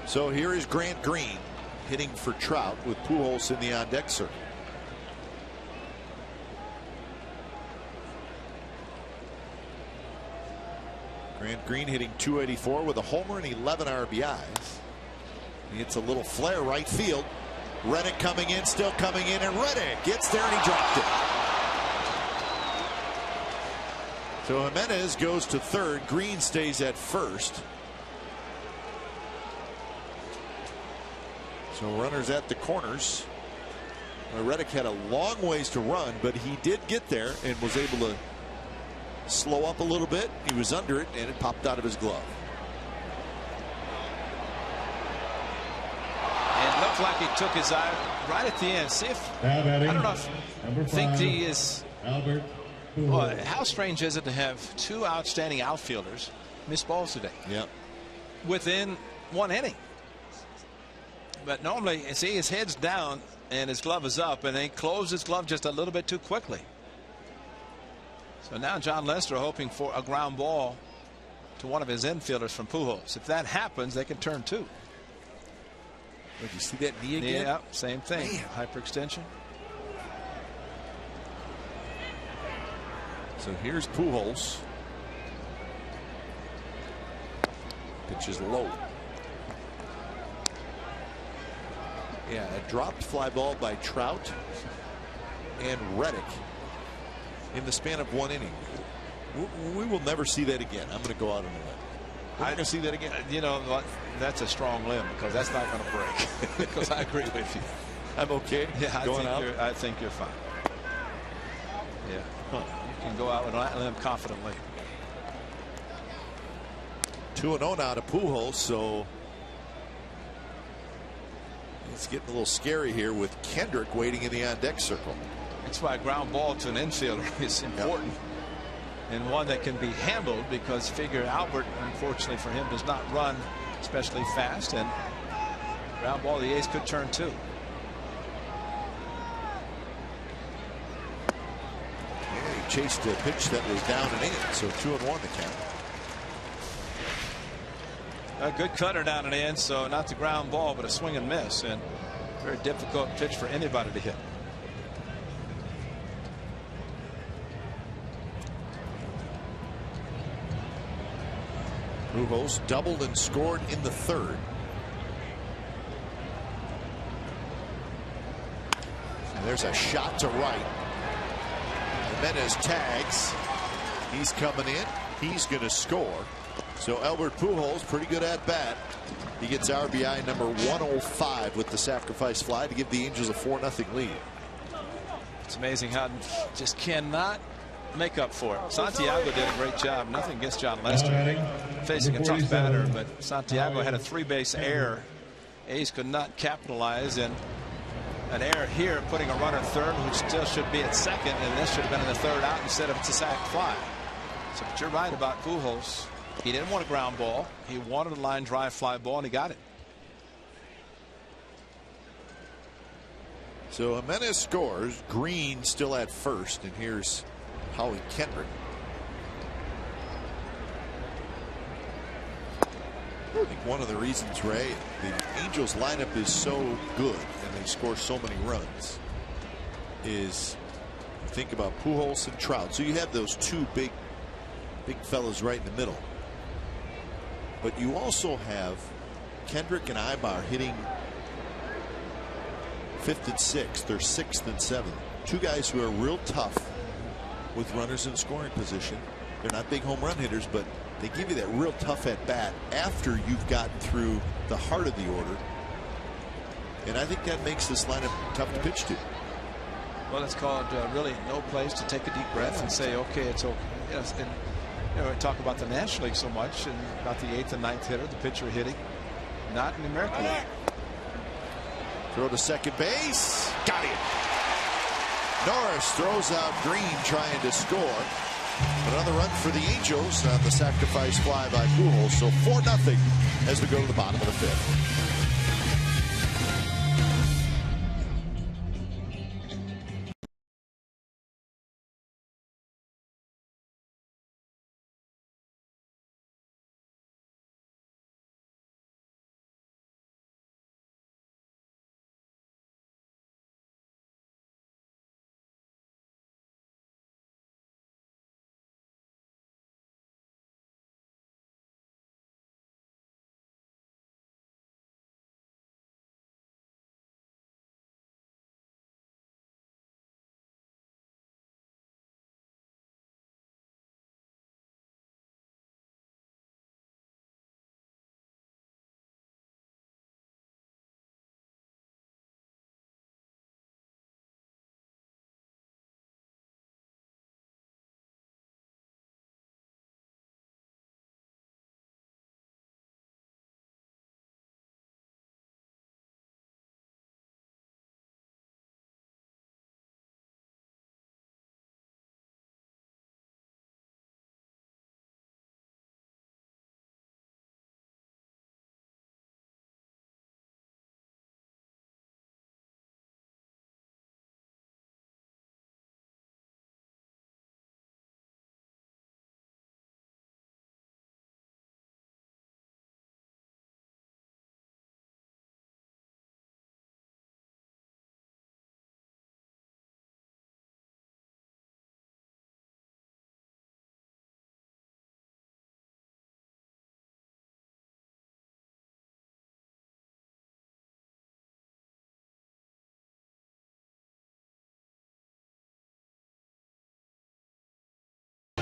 So here is Grant Green hitting for Trout with Pujols in the on-deck circle. Grant Green hitting .284 with a homer and 11 RBIs. He hits a little flare right field. Reddick coming in, still coming in, and Reddick gets there and he dropped it. So Jimenez goes to 3rd. Green stays at 1st. So runners at the corners. Reddick had a long ways to run, but he did get there and was able to slow up a little bit. He was under it, and it popped out of his glove. And looked like he took his eye right at the end. See if I don't know if think he is. Albert. Well, how strange is it to have 2 outstanding outfielders miss balls today? Yeah. Within 1 inning. But normally, see, his head's down and his glove is up, and then he closed his glove just a little bit too quickly. So now John Lester hoping for a ground ball to one of his infielders from Pujols. If that happens, they can turn 2. Did you see that knee again? Yeah, same thing. Man. Hyperextension. So here's Pujols. Pitch is low. Yeah, a dropped fly ball by Trout and Reddick in the span of 1 inning. We will never see that again. I'm going to go out on a limb. We're not going to see that again. You know, that's a strong limb because that's not going to break. Because I agree with you. I'm okay. Yeah, I think you're fine. Yeah, you can go out on that limb confidently. 2-0 now to Pujols, so it's getting a little scary here with Kendrick waiting in the on-deck circle. That's why a ground ball to an infielder is important. And one that can be handled, because figure Albert, unfortunately for him, does not run especially fast, and ground ball the A's could turn 2. Yeah, he chased a pitch that was down and in, so 2-1 the count. A good cutter down and in, so not the ground ball, but a swing and miss. And Very difficult pitch for anybody to hit. Pujols doubled and scored in the third. And there's a shot to right. Jimenez tags. He's coming in. He's going to score. So Albert Pujols, pretty good at bat. He gets RBI number 105 with the sacrifice fly to give the Angels a 4-0 lead. It's amazing how just cannot make up for it. Santiago did a great job. Nothing against John Lester facing a tough batter, but Santiago had a 3-base error. A's could not capitalize, and an error here putting a runner third who still should be at second, and this should have been in the third out instead of it's a sac fly. So, but you're right about Pujols. He didn't want a ground ball. He wanted a line drive fly ball, and he got it. So Jimenez scores. Green still at first, and here's Howie Kendrick. I think one of the reasons, Ray, the Angels lineup is so good and they score so many runs is think about Pujols and Trout. So you have those two big fellas right in the middle. But you also have Kendrick and Ibar hitting 5th and 6th. They're 6th and 7th. Two guys who are real tough with runners in scoring position. They're not big home run hitters, but they give you that real tough at bat after you've gotten through the heart of the order. And I think that makes this lineup tough to pitch to. Well, it's called really no place to take a deep breath and say, okay, it's okay. Yes, and you know, we talk about the National League so much and about the 8th and 9th hitter, the pitcher hitting, not in the American League. Throw to second base. Got him. Norris throws out Green trying to score. Another run for the Angels on the sacrifice fly by Pujols. So 4-0 as we go to the bottom of the 5th.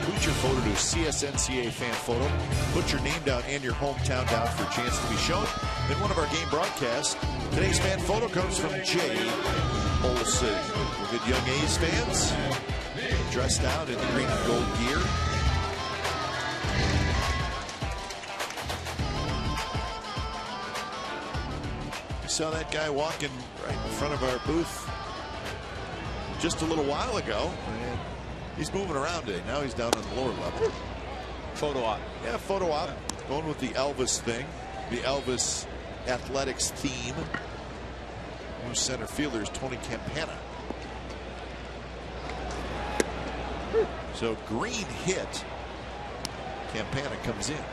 Tweet your photo to CSNCA fan photo. Put your name down and your hometown down for a chance to be shown in one of our game broadcasts. Today's fan photo comes from Jay Olson. We're good young A's fans, dressed out in the green and gold gear. We saw that guy walking right in front of our booth just a little while ago. He's moving around today. Now he's down on the lower level. Photo op. Yeah, photo op. Going with the Elvis thing. The Elvis athletics theme. New center fielder is Tony Campana. So Green hit. Campana comes in.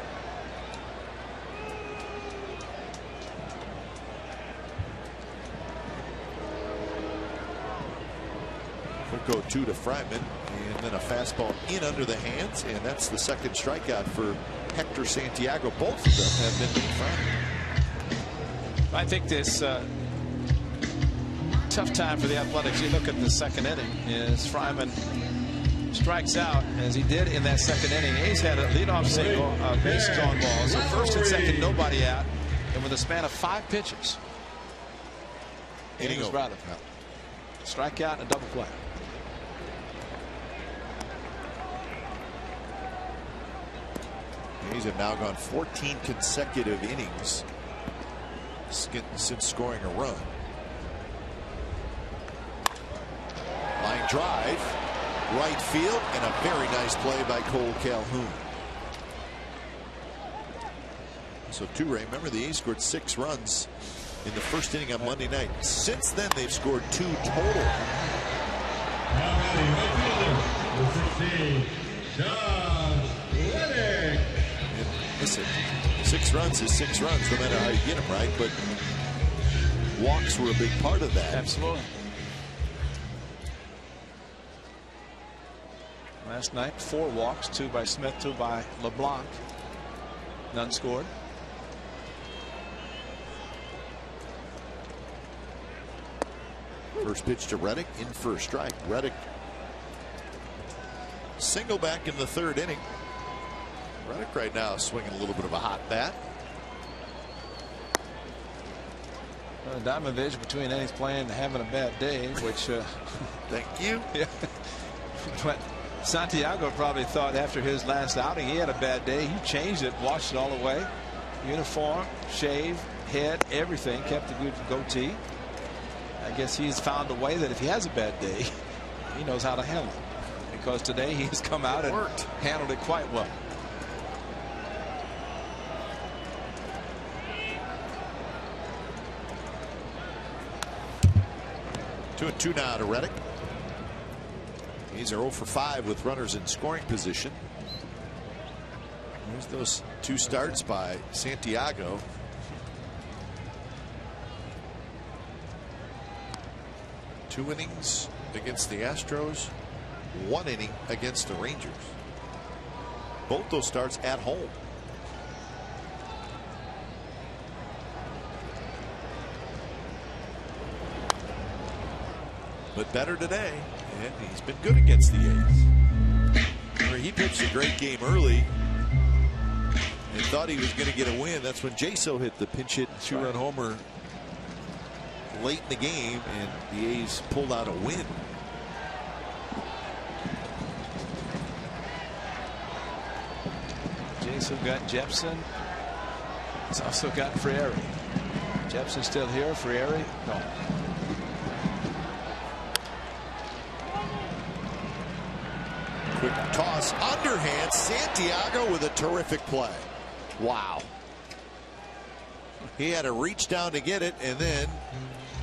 Quick 0-2 to Fryman, and then a fastball in under the hands, and that's the second strikeout for Hector Santiago. Both of them have been made fun. I think this tough time for the Athletics. You look at the second inning as Fryman strikes out as he did in that second inning. A's had a leadoff single, bases on balls, so first and second, nobody out, and with a span of 5 pitches, inning was rather strikeout and a double play. A's have now gone 14 consecutive innings since scoring a run. Line drive, right field, and a very nice play by Cole Calhoun. So Ray, remember the A's scored 6 runs in the first inning on Monday night. Since then, they've scored 2 total. Listen, 6 runs is 6 runs, no matter how you get them, right? But walks were a big part of that. Absolutely. Last night, 4 walks, 2 by Smith, 2 by LeBlanc. None scored. First pitch to Reddick, in for a strike. Reddick single back in the 3rd inning. Reddick right now is swinging a little bit of a hot bat. Diamondbacks between innings playing and having a bad day, which thank you. Yeah. But Santiago probably thought after his last outing he had a bad day. He changed it, washed it all away. Uniform, shave, head, everything, kept a good goatee. I guess he's found a way that if he has a bad day, he knows how to handle it. Because today he's come out and handled it quite well. 2-2 now to Reddick. A's are 0 for 5 with runners in scoring position. There's those 2 starts by Santiago. Two innings against the Astros, 1 inning against the Rangers. Both those starts at home. But better today, and he's been good against the A's. He pitched a great game early and thought he was going to get a win. That's when Jaso hit the pinch hit 2-run homer late in the game, and the A's pulled out a win. Jaso got Jepson. He's also got Frieri. Jepson still here. Frieri no. Quick toss, underhand. Santiago with a terrific play. Wow. He had to reach down to get it and then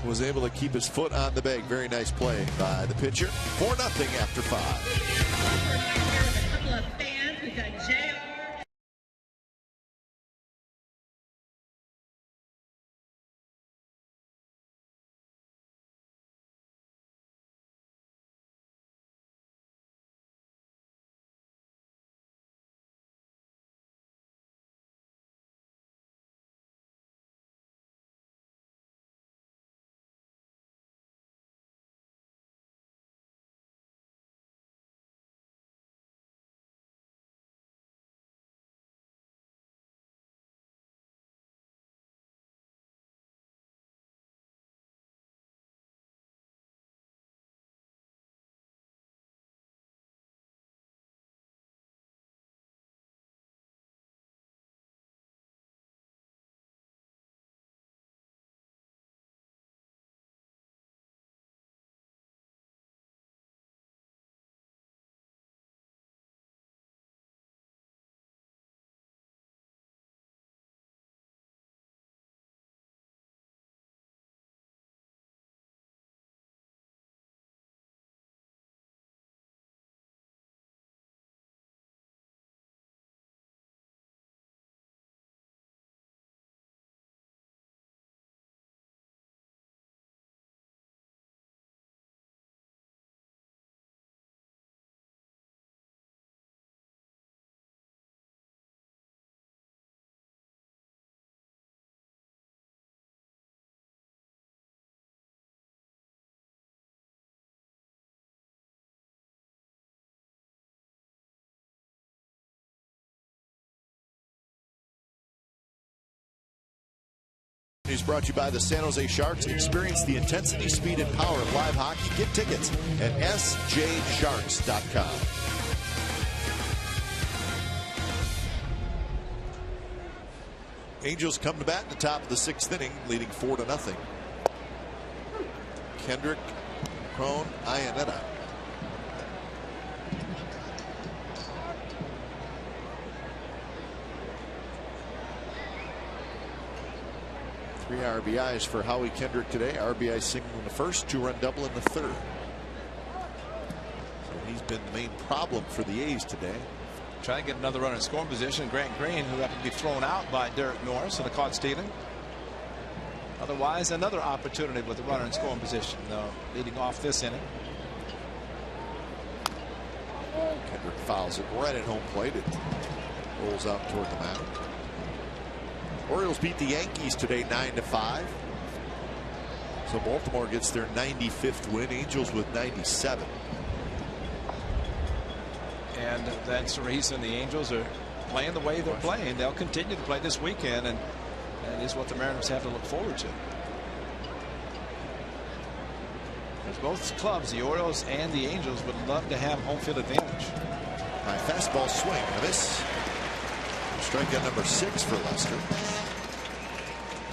was able to keep his foot on the bag. Very nice play by the pitcher. 4-0 after 5. is brought to you by the San Jose Sharks. Experience the intensity, speed, and power of live hockey. Get tickets at sjsharks.com. Angels come to bat in the top of the 6th inning, leading 4-0. Kendrick, Crone, Iannetta. Three RBIs for Howie Kendrick today. RBI single in the first, 2-run double in the third. So he's been the main problem for the A's today. Trying to get another runner in scoring position. Grant Green, who happened to be thrown out by Derek Norris and a caught stealing. Otherwise, another opportunity with the runner in scoring position, leading off this inning. Kendrick fouls it right at home plate. It rolls out toward the mound. Orioles beat the Yankees today 9-5. So Baltimore gets their 95th win. Angels with 97. And that's the reason the Angels are playing the way they're playing. They'll continue to play this weekend, and that is what the Mariners have to look forward to. Because both clubs, the Orioles and the Angels, would love to have home field advantage. High fastball swing. Now this strikeout number 6 for Lester.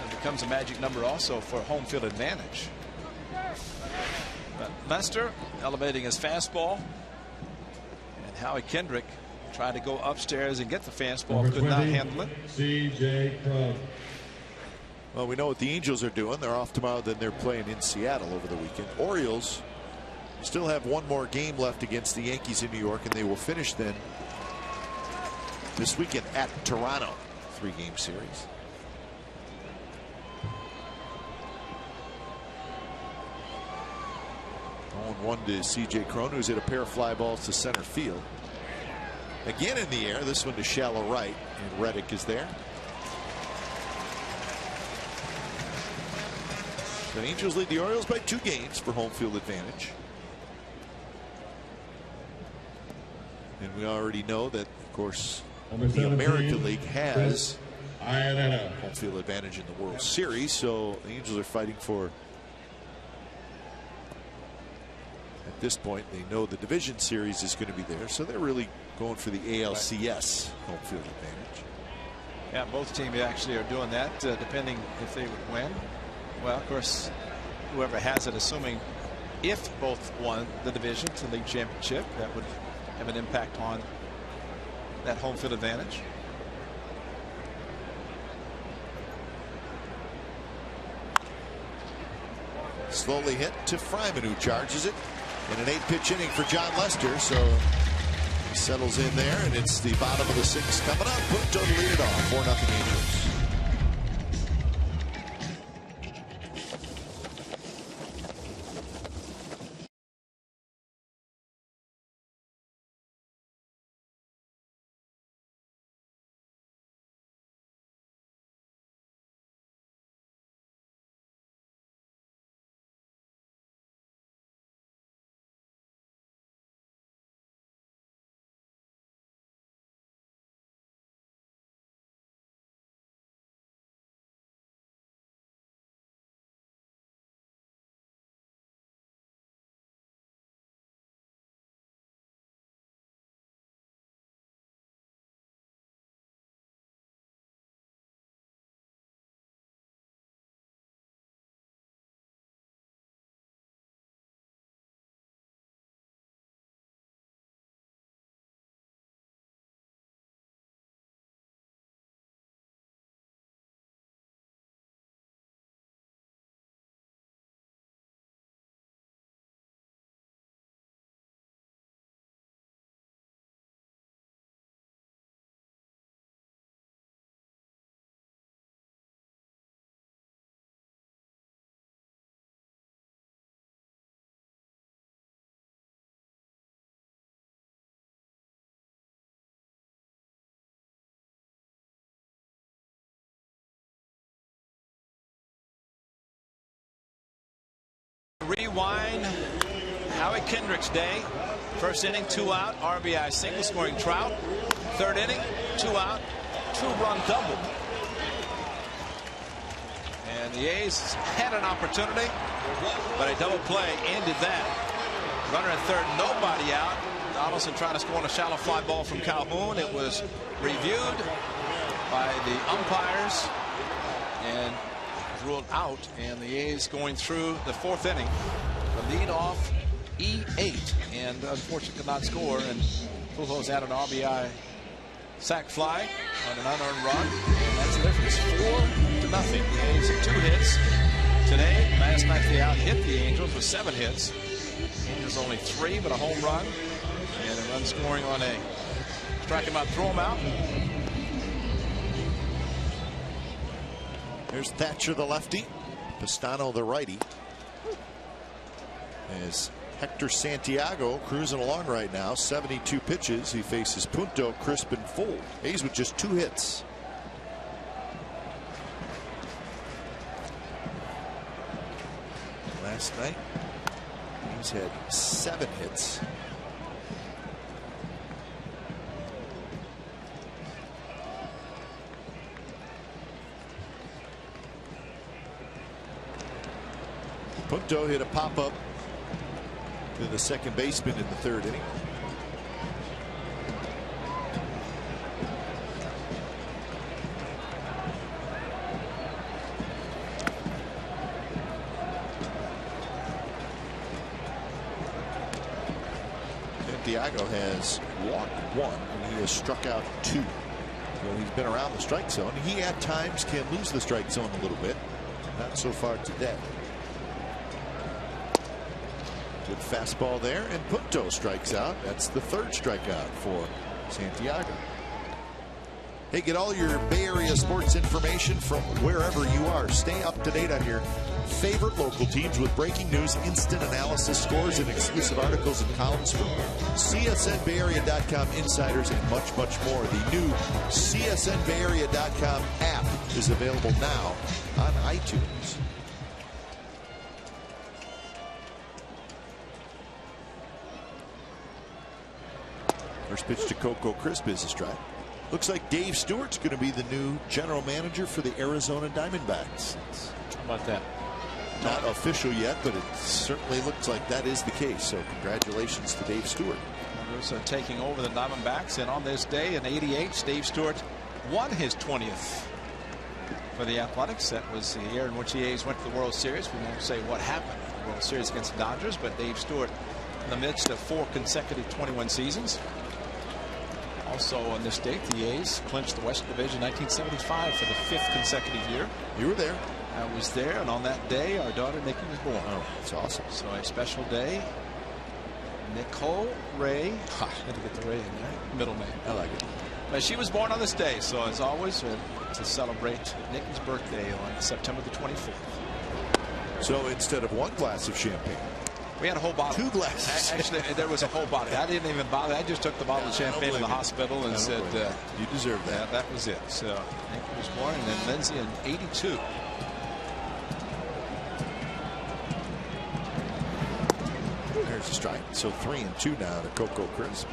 It becomes a magic number also for home field advantage. But Lester elevating his fastball. Howie Kendrick tried to go upstairs and get the fastball, could not handle it. C.J. Cron. Well, we know what the Angels are doing. They're off tomorrow, then they're playing in Seattle over the weekend. Orioles still have one more game left against the Yankees in New York, and they will finish then this weekend at Toronto. 3-game series. One to C.J. Cron, who's hit a pair of fly balls to center field. Again in the air. This one to shallow right, and Reddick is there. The Angels lead the Orioles by 2 games for home field advantage. And we already know that, of course, the American League has home field advantage in the World Series. So the Angels are fighting for. At this point, they know the division series is going to be there, so they're really going for the ALCS home field advantage. Yeah, both teams actually are doing that, depending if they would win. Well, of course, whoever has it, assuming if both won the division to the league championship, that would have an impact on that home field advantage. Slowly hit to Fryman, who charges it. In an 8-pitch inning for John Lester, so he settles in there, and it's the bottom of the 6th coming up. Punto to lead it off. 4-0 Angels. Rewind Howie Kendrick's day. First inning, 2 out, RBI single, scoring Trout. Third inning, 2 out, 2-run double. And the A's had an opportunity, but a double play ended that. Runner at third, nobody out. Donaldson trying to score on a shallow fly ball from Calhoun. It was reviewed by the umpires and ruled out. And the A's going through the fourth inning. The lead off E8, and unfortunately could not score. And Pujols had an RBI sac fly on an unearned run, and that's the difference. 4-0. The A's had 2 hits today. Last night they out hit the Angels with 7 hits. Angels only 3, but a home run and a run scoring on a strike him out, throw him out. There's Thatcher, the lefty. Pistano, the righty. As Hector Santiago cruising along right now, 72 pitches. He faces Punto, Crisp, and Fold. A's with just 2 hits. Last night, he's had 7 hits. Punto hit a pop-up to the second baseman in the 3rd inning. Santiago has walked 1 and he has struck out 2. So he's been around the strike zone. He at times can lose the strike zone a little bit. Not so far today. Good fastball there, and Punto strikes out. That's the 3rd strikeout for Santiago. Hey, get all your Bay Area sports information from wherever you are. Stay up to date on your favorite local teams with breaking news, instant analysis, scores, and exclusive articles and columns from CSNBayArea.com insiders and much, much more. The new CSNBayArea.com app is available now on iTunes. First pitch to Coco Crisp is a strike. Looks like Dave Stewart's going to be the new general manager for the Arizona Diamondbacks. How about that? Not official yet, but it certainly looks like that is the case. So congratulations to Dave Stewart. Brewers taking over the Diamondbacks, and on this day in '88, Dave Stewart won his 20th for the Athletics. That was the year in which the A's went to the World Series. We won't say what happened in the World Series against the Dodgers, but Dave Stewart in the midst of 4 consecutive 21 seasons. Also on this date, the A's clinched the Western Division 1975 for the 5th consecutive year. You were there. I was there, and on that day, our daughter Nikki was born. Oh, that's awesome. So a special day. Nicole Ray. I had to get the Ray in there. Middle name. I like it. But she was born on this day, so as always, to celebrate Nikki's birthday on September the 25th. So instead of 1 glass of champagne, we had a whole bottle. 2 glasses. Actually, there was a whole bottle. I didn't even bother. I just took the bottle of champagne in the hospital and said, you deserve that. Yeah, that was it. So Nikki was born, and then Lindsay in '82. There's a strike. So 3-2 now to Coco Crisp.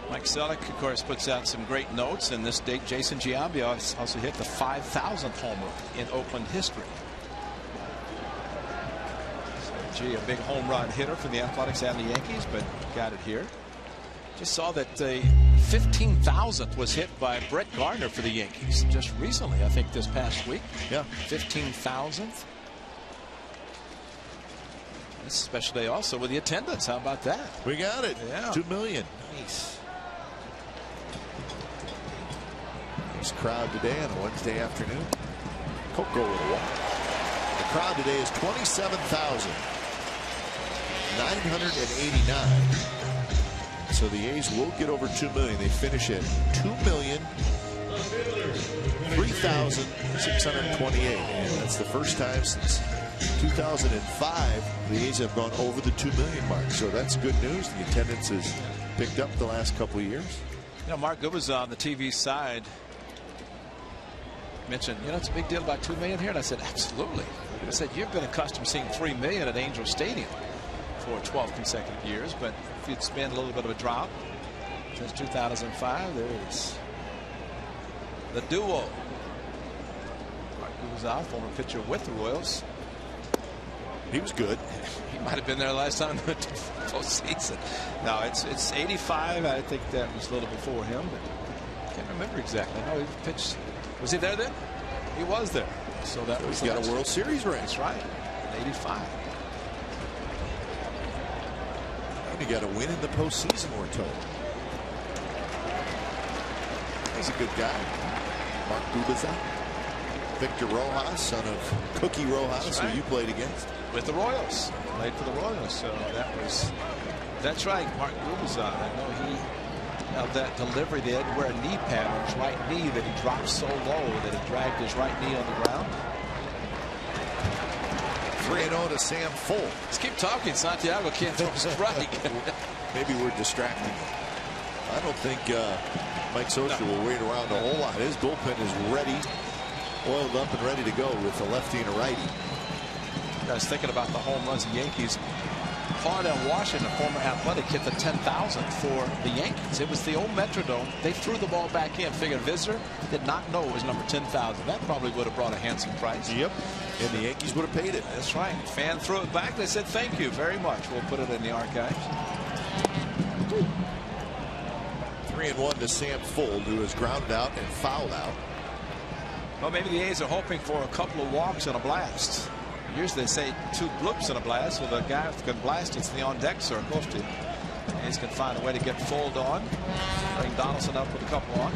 Mike Selleck, of course, puts out some great notes. And this date, Jason Giambi also hit the 5,000th homer in Oakland history. Gee, a big home run hitter for the Athletics and the Yankees, but got it here. Just saw that the 15,000th was hit by Brett Gardner for the Yankees just recently, I think this past week. Yeah. 15,000th. This is a special day also with the attendance. How about that? We got it. Yeah. 2 million. Nice. Nice crowd today on a Wednesday afternoon. Coco with a walk. The crowd today is 27,989. So the A's will get over 2 million. They finish at 2,003,628. And that's the first time since 2005 the A's have gone over the 2 million mark. So that's good news. The attendance has picked up the last couple of years. You know, Mark Good was on the TV side. Mentioned, you know, it's a big deal about 2 million here, and I said, absolutely. I said, you've been accustomed to seeing 3 million at Angel Stadium for 12 consecutive years, but if it's been a little bit of a drop since 2005, there is the duo. Mark Good Gubazov, former pitcher with the Royals. He was good. He might have been there last time in the postseason. No, it's 85. I think that was a little before him, but I can't remember exactly. No, he pitched. Was he there then? He was there. So that was. He's got a World Series ring. That's right. In 85. And he got a win in the postseason, we're told. He's a good guy. Mark Gubazov. Victor Rojas, son of Cookie Rojas, right. who you played against. With the Royals. Played for the Royals. So that's right. Mark Gubazov. I know he held that delivery. They had to wear a knee pad on his right knee that he dropped so low that it dragged his right knee on the ground. 3-0 to Sam Full. Let's keep talking. Santiago can't throw a strike. Maybe we're distracting him. I don't think Mike Scioscia will wait around a whole lot. His bullpen is ready, oiled up and ready to go with a lefty and a righty. I was thinking about the home runs the Yankees. Claudel Washington, former Athletic, hit the 10,000 for the Yankees. It was the old Metrodome. They threw the ball back in. Figured visitor did not know it was number 10,000. That probably would have brought a handsome price. Yep. And the Yankees would have paid it. That's right. Fan threw it back. They said, thank you very much. We'll put it in the archives. 3-1 to Sam Fuld, who is grounded out and fouled out. Well, maybe the A's are hoping for a couple of walks and a blast. Usually they say 2 bloops and a blast. Well, the guy who can blast it's the on-deck circle. The A's can find a way to get Fuld on. Bring Donaldson up with a couple on.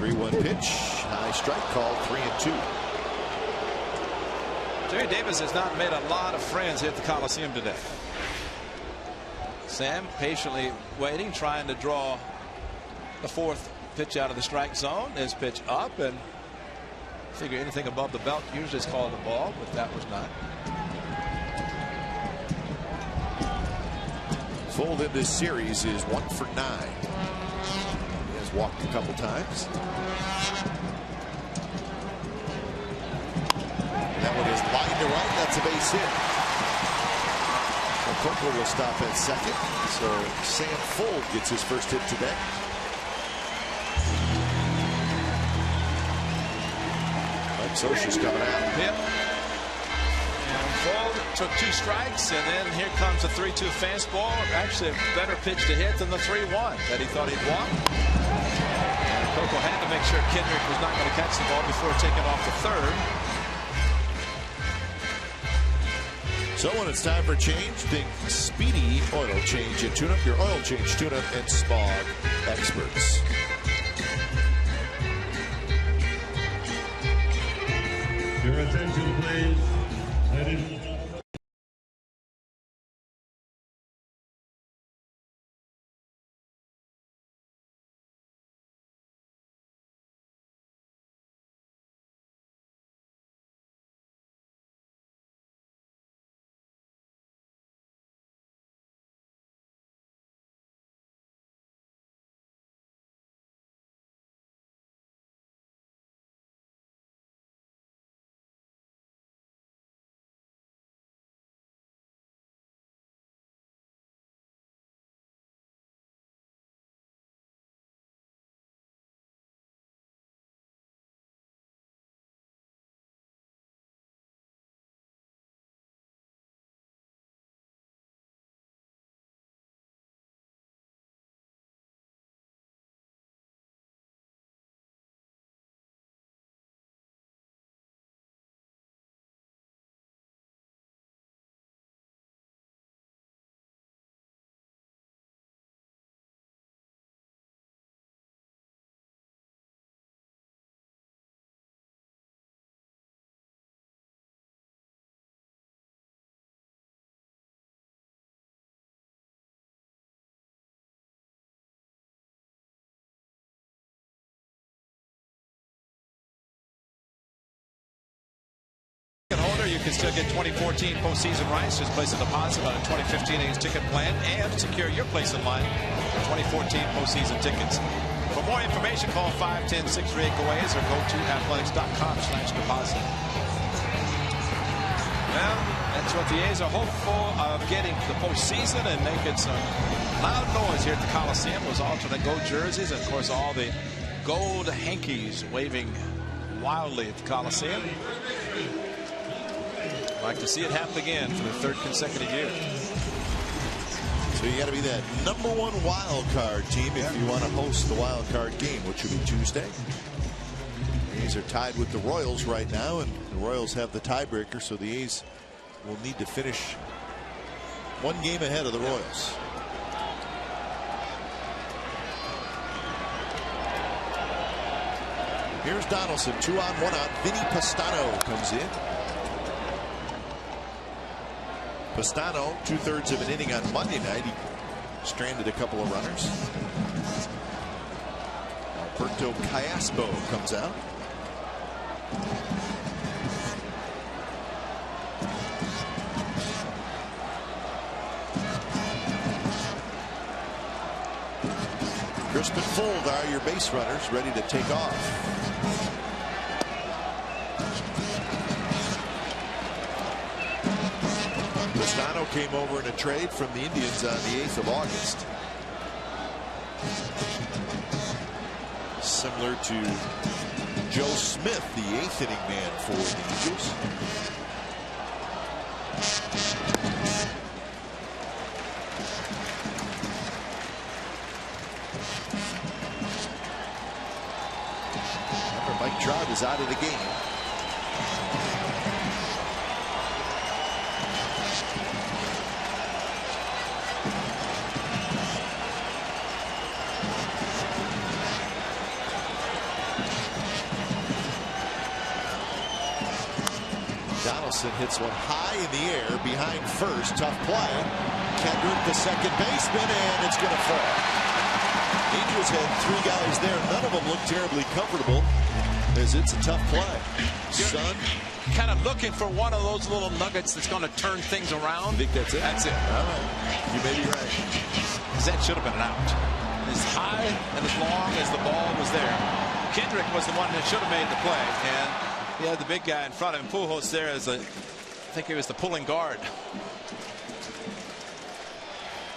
3-1 pitch. High strike called. 3-2. Jerry Davis has not made a lot of friends here at the Coliseum today. Sam patiently waiting, trying to draw the 4th pitch out of the strike zone. His pitch up, and figure anything above the belt usually is called a ball, but that was not. Fuld in this series is 1 for 9. He has walked a couple times. And that one is line to right. That's a base hit. Coco will stop at second. So Sam Fuld gets his first hit today. Mike Scioscia's coming out. Yep. And Fuld took 2 strikes, and then here comes a 3-2 fastball. Actually a better pitch to hit than the 3-1 that he thought he'd walk. And Coco had to make sure Kendrick was not going to catch the ball before taking off the 3rd. So when it's time for change, think Speedy Oil Change and Tune-Up, your oil change, tune-up, and smog experts. Your attention, please. Ladies and gentlemen. You can still get 2014 postseason rights. Just place a deposit on a 2015 A's ticket plan and secure your place in line for 2014 postseason tickets. For more information, call 510-638-GO-A's or go to athletics.com/deposit. Well, that's what the A's are hopeful of getting to the postseason and making some loud noise here at the Coliseum. Those alternate go jerseys, and of course all the gold hankies waving wildly at the Coliseum. I'd like to see it happen again for the third consecutive year. So you got to be that #1 wild card team if you want to host the wild card game, which will be Tuesday. The A's are tied with the Royals right now, and the Royals have the tiebreaker, so the A's will need to finish one game ahead of the Royals. Here's Donaldson, 2 on, 1 out. Vinny Pastano comes in. Pastano, 2/3 of an inning on Monday night. He stranded a couple of runners. Alberto Callaspo comes out. Crispin Fold are your base runners ready to take off. Pastano came over in a trade from the Indians on the 8th of August. Similar to Joe Smith, the 8th inning man for the Angels. Remember, Mike Trout is out of the game. Donaldson hits one high in the air behind first. Tough play. Kendrick, the second baseman, and it's going to fall. Angels had 3 guys there. None of them looked terribly comfortable, as it's a tough play. Son, kind of looking for one of those little nuggets that's going to turn things around. I think that's it. That's it. All right. You may be right. Because that should have been an out. As high and as long as the ball was there. Kendrick was the one that should have made the play. And he had the big guy in front of him. Pujols there as I think he was the pulling guard.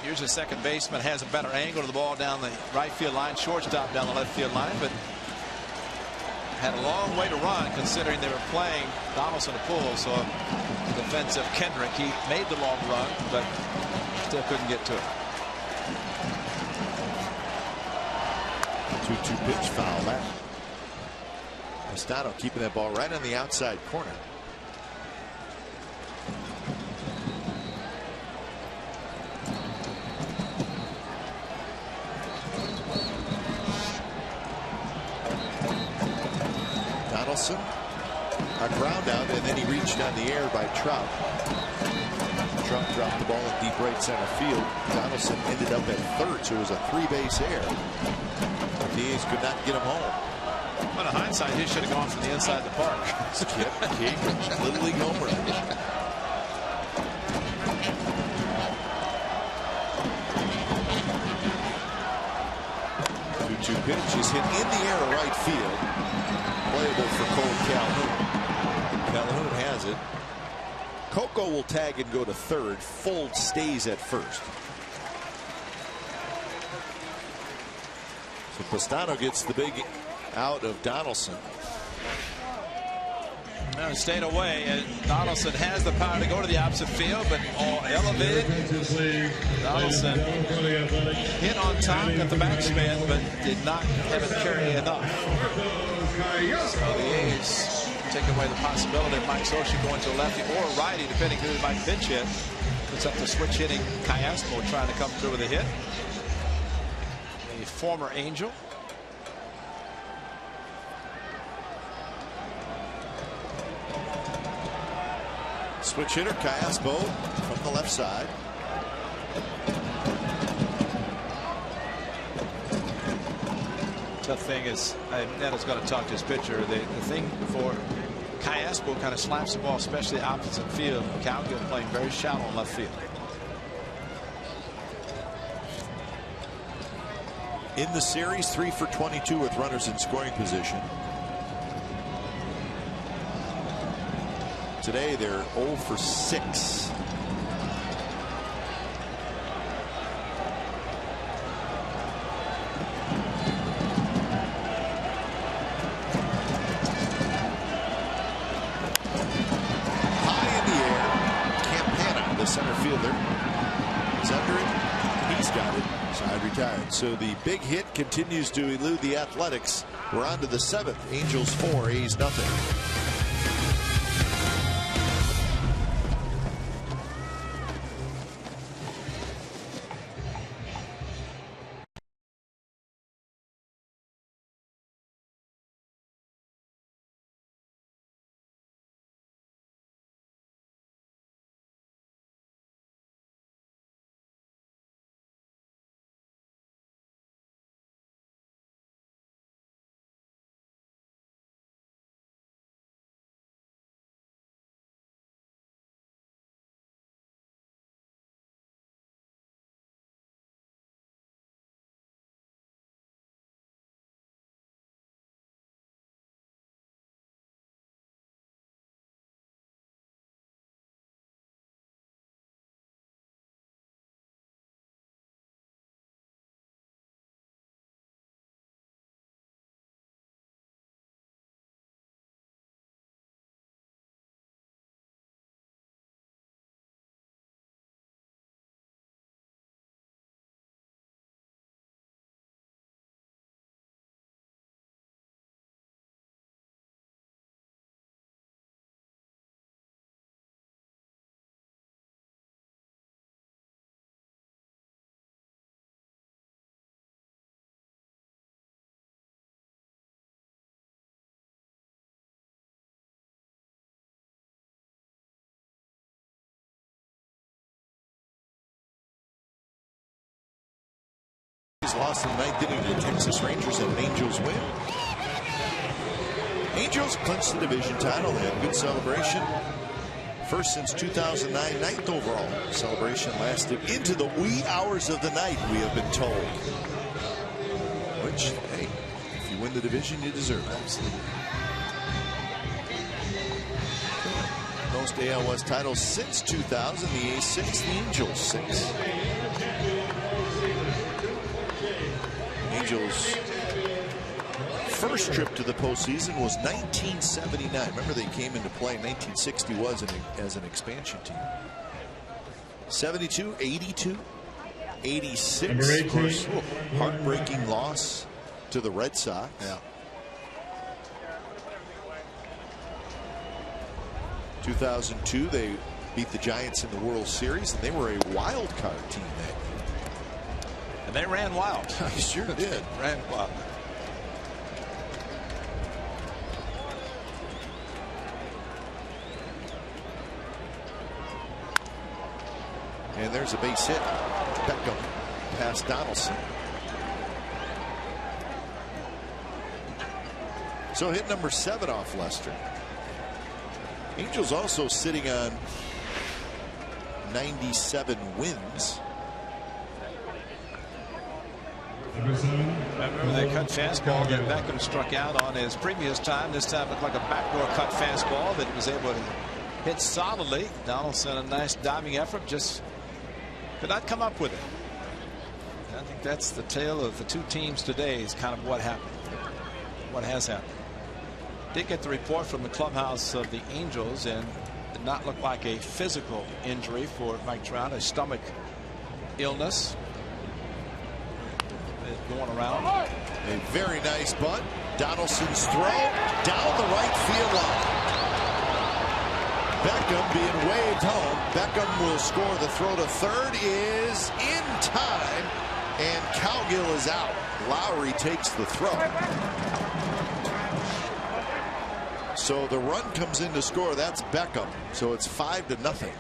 Here's a second baseman, has a better angle to the ball down the right field line. Shortstop down the left field line, but had a long way to run considering they were playing Donaldson to Pujols. So defensive Kendrick, he made the long run, but still couldn't get to it. 2-2 pitch, foul back. Pastano keeping that ball right on the outside corner. Donaldson, a ground out, and then he reached on the air by Trout. Trout dropped the ball in deep right center field. Donaldson ended up at third, so it was a 3-base error. The A's could not get him home. But in hindsight, he should have gone from the inside the park. Skip Cambridge, Little League homer. 2-2 pitch is hit in the air to right field. Playable for Cole Calhoun. Calhoun has it. Coco will tag and go to third. Fold stays at first. So Pastano gets the big out of Donaldson. No, stayed away, and Donaldson has the power to go to the opposite field, but all elevated. Donaldson hit on top at the backspin, but did not have it carry enough. So the A's take away the possibility of Mike Scioscia going to a lefty or a righty, depending who might pitch hit. Puts up the switch hitting Callaspo trying to come through with a hit. The former Angel. Switch hitter Callaspo from the left side. Tough thing is, Neto's got to talk to his pitcher. The thing for Callaspo kind of slaps the ball, especially opposite field. Calgill playing very shallow in left field. In the series, 3 for 22 with runners in scoring position. Today they're 0 for 6. the center fielder. He's under it. He's got it. Side retired. So the big hit continues to elude the Athletics. We're on to the 7th. Angels 4, A's nothing. Lost in the 9th inning to the Texas Rangers and an Angels win. Angels clinched the division title. They had a good celebration. First since 2009, 9th overall. Celebration lasted into the wee hours of the night, we have been told. Which, hey, if you win the division, you deserve it. Most AL West titles since 2000. The A's 6, the Angels 6. Angels' first trip to the postseason was 1979. Remember, they came into play in 1960 as an expansion team. 72, 82, 86. Of course, heartbreaking loss to the Red Sox. Yeah. 2002, they beat the Giants in the World Series, and they were a wild card team that year. And they ran wild. They sure did. Ran wild. And there's a base hit. Beckham past Donaldson. So hit number 7 off Lester. Angels also sitting on 97 wins. Remember that cut fastball that Beckham struck out on his previous time. This time it looked like a backdoor cut fastball that he was able to hit solidly. Donaldson, a nice diving effort, just could not come up with it. And I think that's the tale of the two teams today, is kind of what happened. What has happened. Did get the report from the clubhouse of the Angels, and did not look like a physical injury for Mike Trout, a stomach illness going around. A very nice bunt. Donaldson's throw down the right field line. Beckham being waved home. Beckham will score. The throw to third is in time, and Cowgill is out. Lowry takes the throw. So the run comes in to score. That's Beckham. So it's 5-0.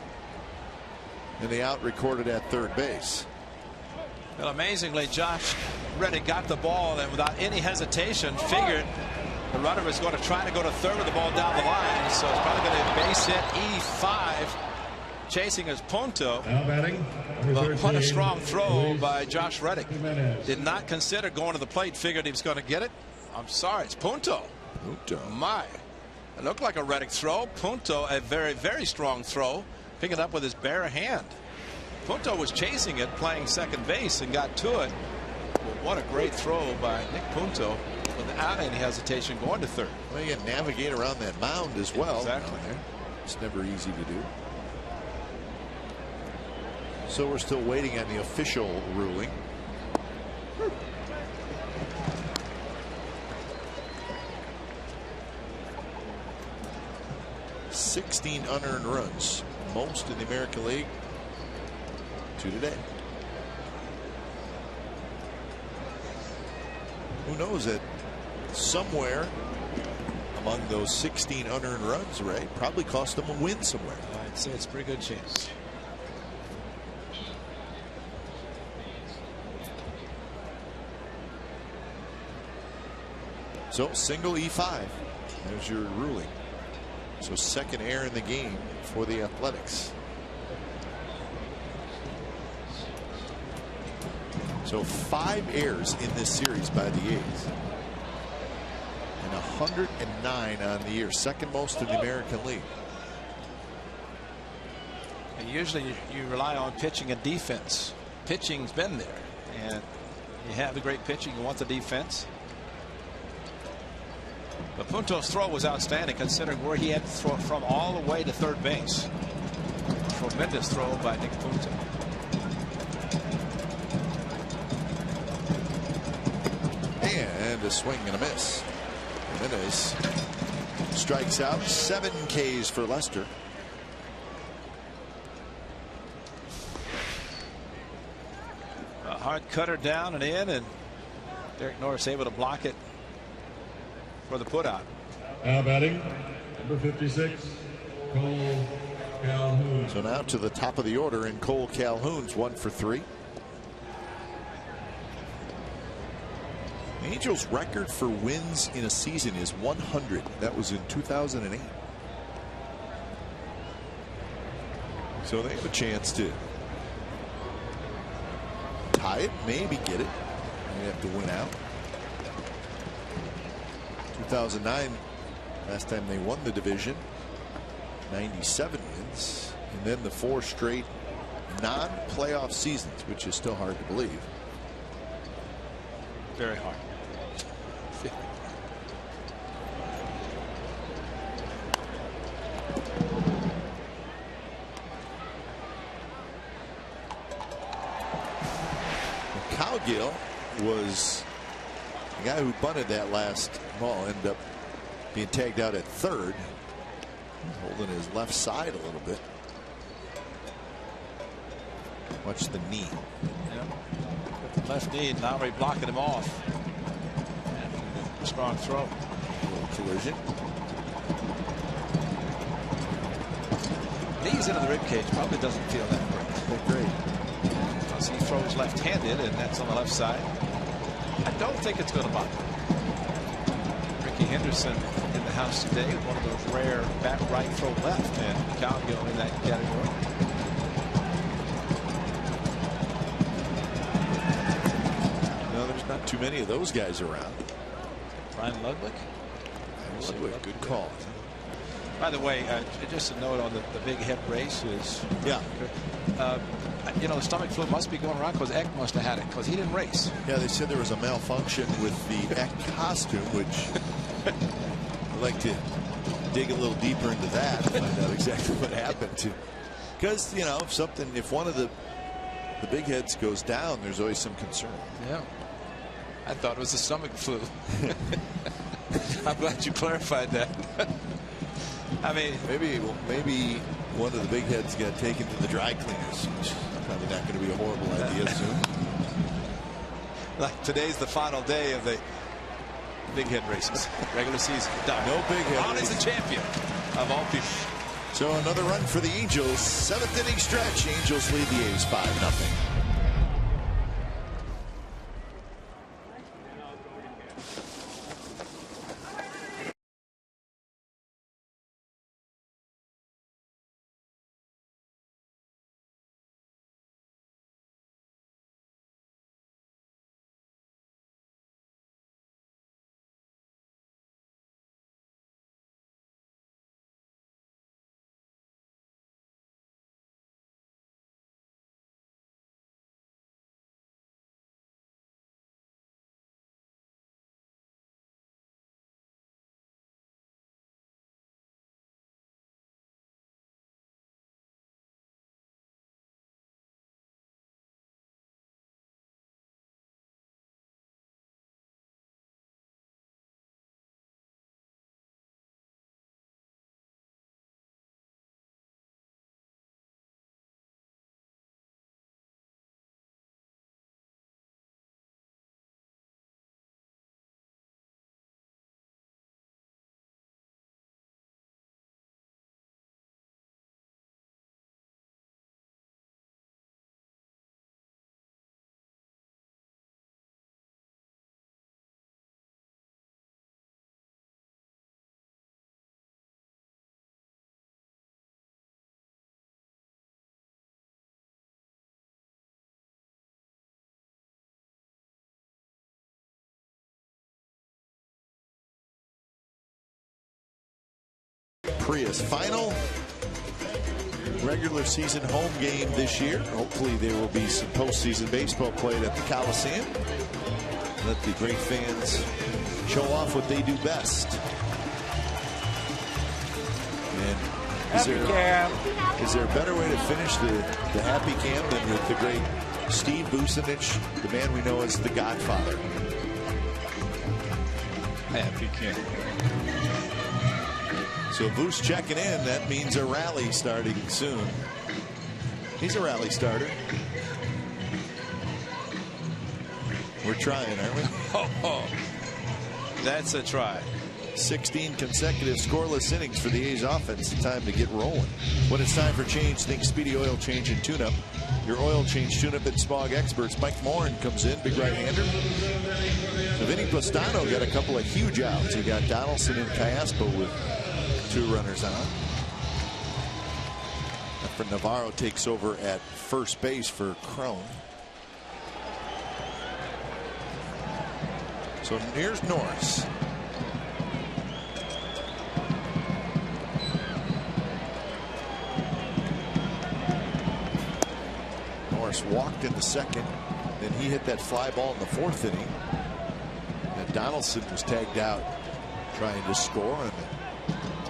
And the out recorded at third base. Well, amazingly, Josh Reddick got the ball and without any hesitation figured the runner was going to try to go to third with the ball down the line. So it's probably going to be a base hit. E5 chasing his Punto. Now batting. But what a strong throw by Josh Reddick. Did not consider going to the plate. Figured he was going to get it. I'm sorry, it's Punto. My. It looked like a Reddick throw. Punto, a very, very strong throw. Picking it up with his bare hand. Punto was chasing it, playing second base, and got to it. Well, what a great throw by Nick Punto without any hesitation going to third. Well, you can navigate around that mound as well. Exactly. It's never easy to do. So we're still waiting on the official ruling. $16 unearned runs, most in the American League. 2 today. Who knows that somewhere among those 16 unearned runs, Ray, probably cost them a win somewhere. I'd say it's a pretty good chance. So single E5. There's your ruling. So second error in the game for the Athletics. So 5 errors in this series by the A's. And 109 on the year. Second most in the American League. And usually you rely on pitching and defense. Pitching's been there. And you have the great pitching. You want the defense. But Punto's throw was outstanding considering where he had to throw from all the way to third base. Tremendous throw by Nick Punto. And a swing and a miss. Jimenez strikes out. 7 Ks for Lester. A hard cutter down and in, and Derek Norris able to block it for the putout. Now batting, number 56, Cole Calhoun. So now to the top of the order in Cole Calhoun's 1 for 3. The Angels' record for wins in a season is 100. That was in 2008. So they have a chance to tie it, maybe get it. They have to win out. 2009, last time they won the division, 97 wins, and then the 4 straight non-playoff seasons, which is still hard to believe. Very hard. Cowgill was the guy who bunted that last ball, ended up being tagged out at third, holding his left side a little bit. Watch the knee. Yep. Left knee, now already blocking him off. Strong throw. A little collision. Knees into the rib cage, probably doesn't feel that great. Because he throws left-handed, and that's on the left side. I don't think it's going to bother him. Ricky Henderson in the house today, one of those rare bat right throw left, and Cowgill in that category. No, there's not too many of those guys around. Ryan Ludwig. Ludwig, good call. By the way, just a note on the big head race is, you know, the stomach flu must be going around because Eck must have had it because he didn't race. Yeah, they said there was a malfunction with the Eck costume, which I'd like to dig a little deeper into that, find out exactly what happened to. Because, you know, if one of the big heads goes down, there's always some concern. Yeah. I thought it was the stomach flu. I'm glad you clarified that. I mean, maybe one of the big heads got taken to the dry cleaners, which is probably not going to be a horrible idea soon. Like today's the final day of the big head races. Regular season done. No big head. Ron is the champion of all people. So another run for the Angels. 7th inning stretch. Angels lead the A's 5-0. Prius. Final regular season home game this year. Hopefully there will be some postseason baseball played at the Coliseum. Let the great fans show off what they do best. And is there a better way to finish the happy cam than with the great Steve Vucinich, the man we know as the Godfather? Happy cam. So Vuce checking in. That means a rally starting soon. He's a rally starter. We're trying, aren't we? Oh, that's a try. 16 consecutive scoreless innings for the A's offense. Time to get rolling. When it's time for change, think Speedy Oil Change and Tune-Up. Your oil change tune-up and smog experts. Mike Morin comes in, big right-hander. So Vinny Plastano got a couple of huge outs. He got Donaldson and Callaspo with 2 runners on. After Navarro takes over at first base for Crone. So here's Norris. Norris walked into second. Then he hit that fly ball in the 4th inning. And Donaldson was tagged out trying to score on a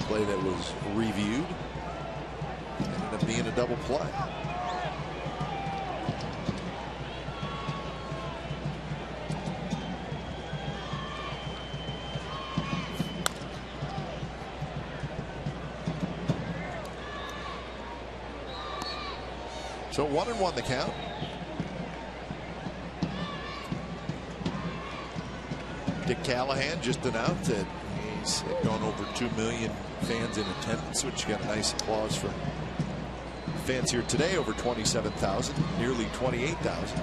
play that was reviewed. It ended up being a double play. So 1-1 the count. Dick Callahan just announced that he's gone over 2 million fans in attendance, which got a nice applause from fans here today. Over 27,000, nearly 28,000.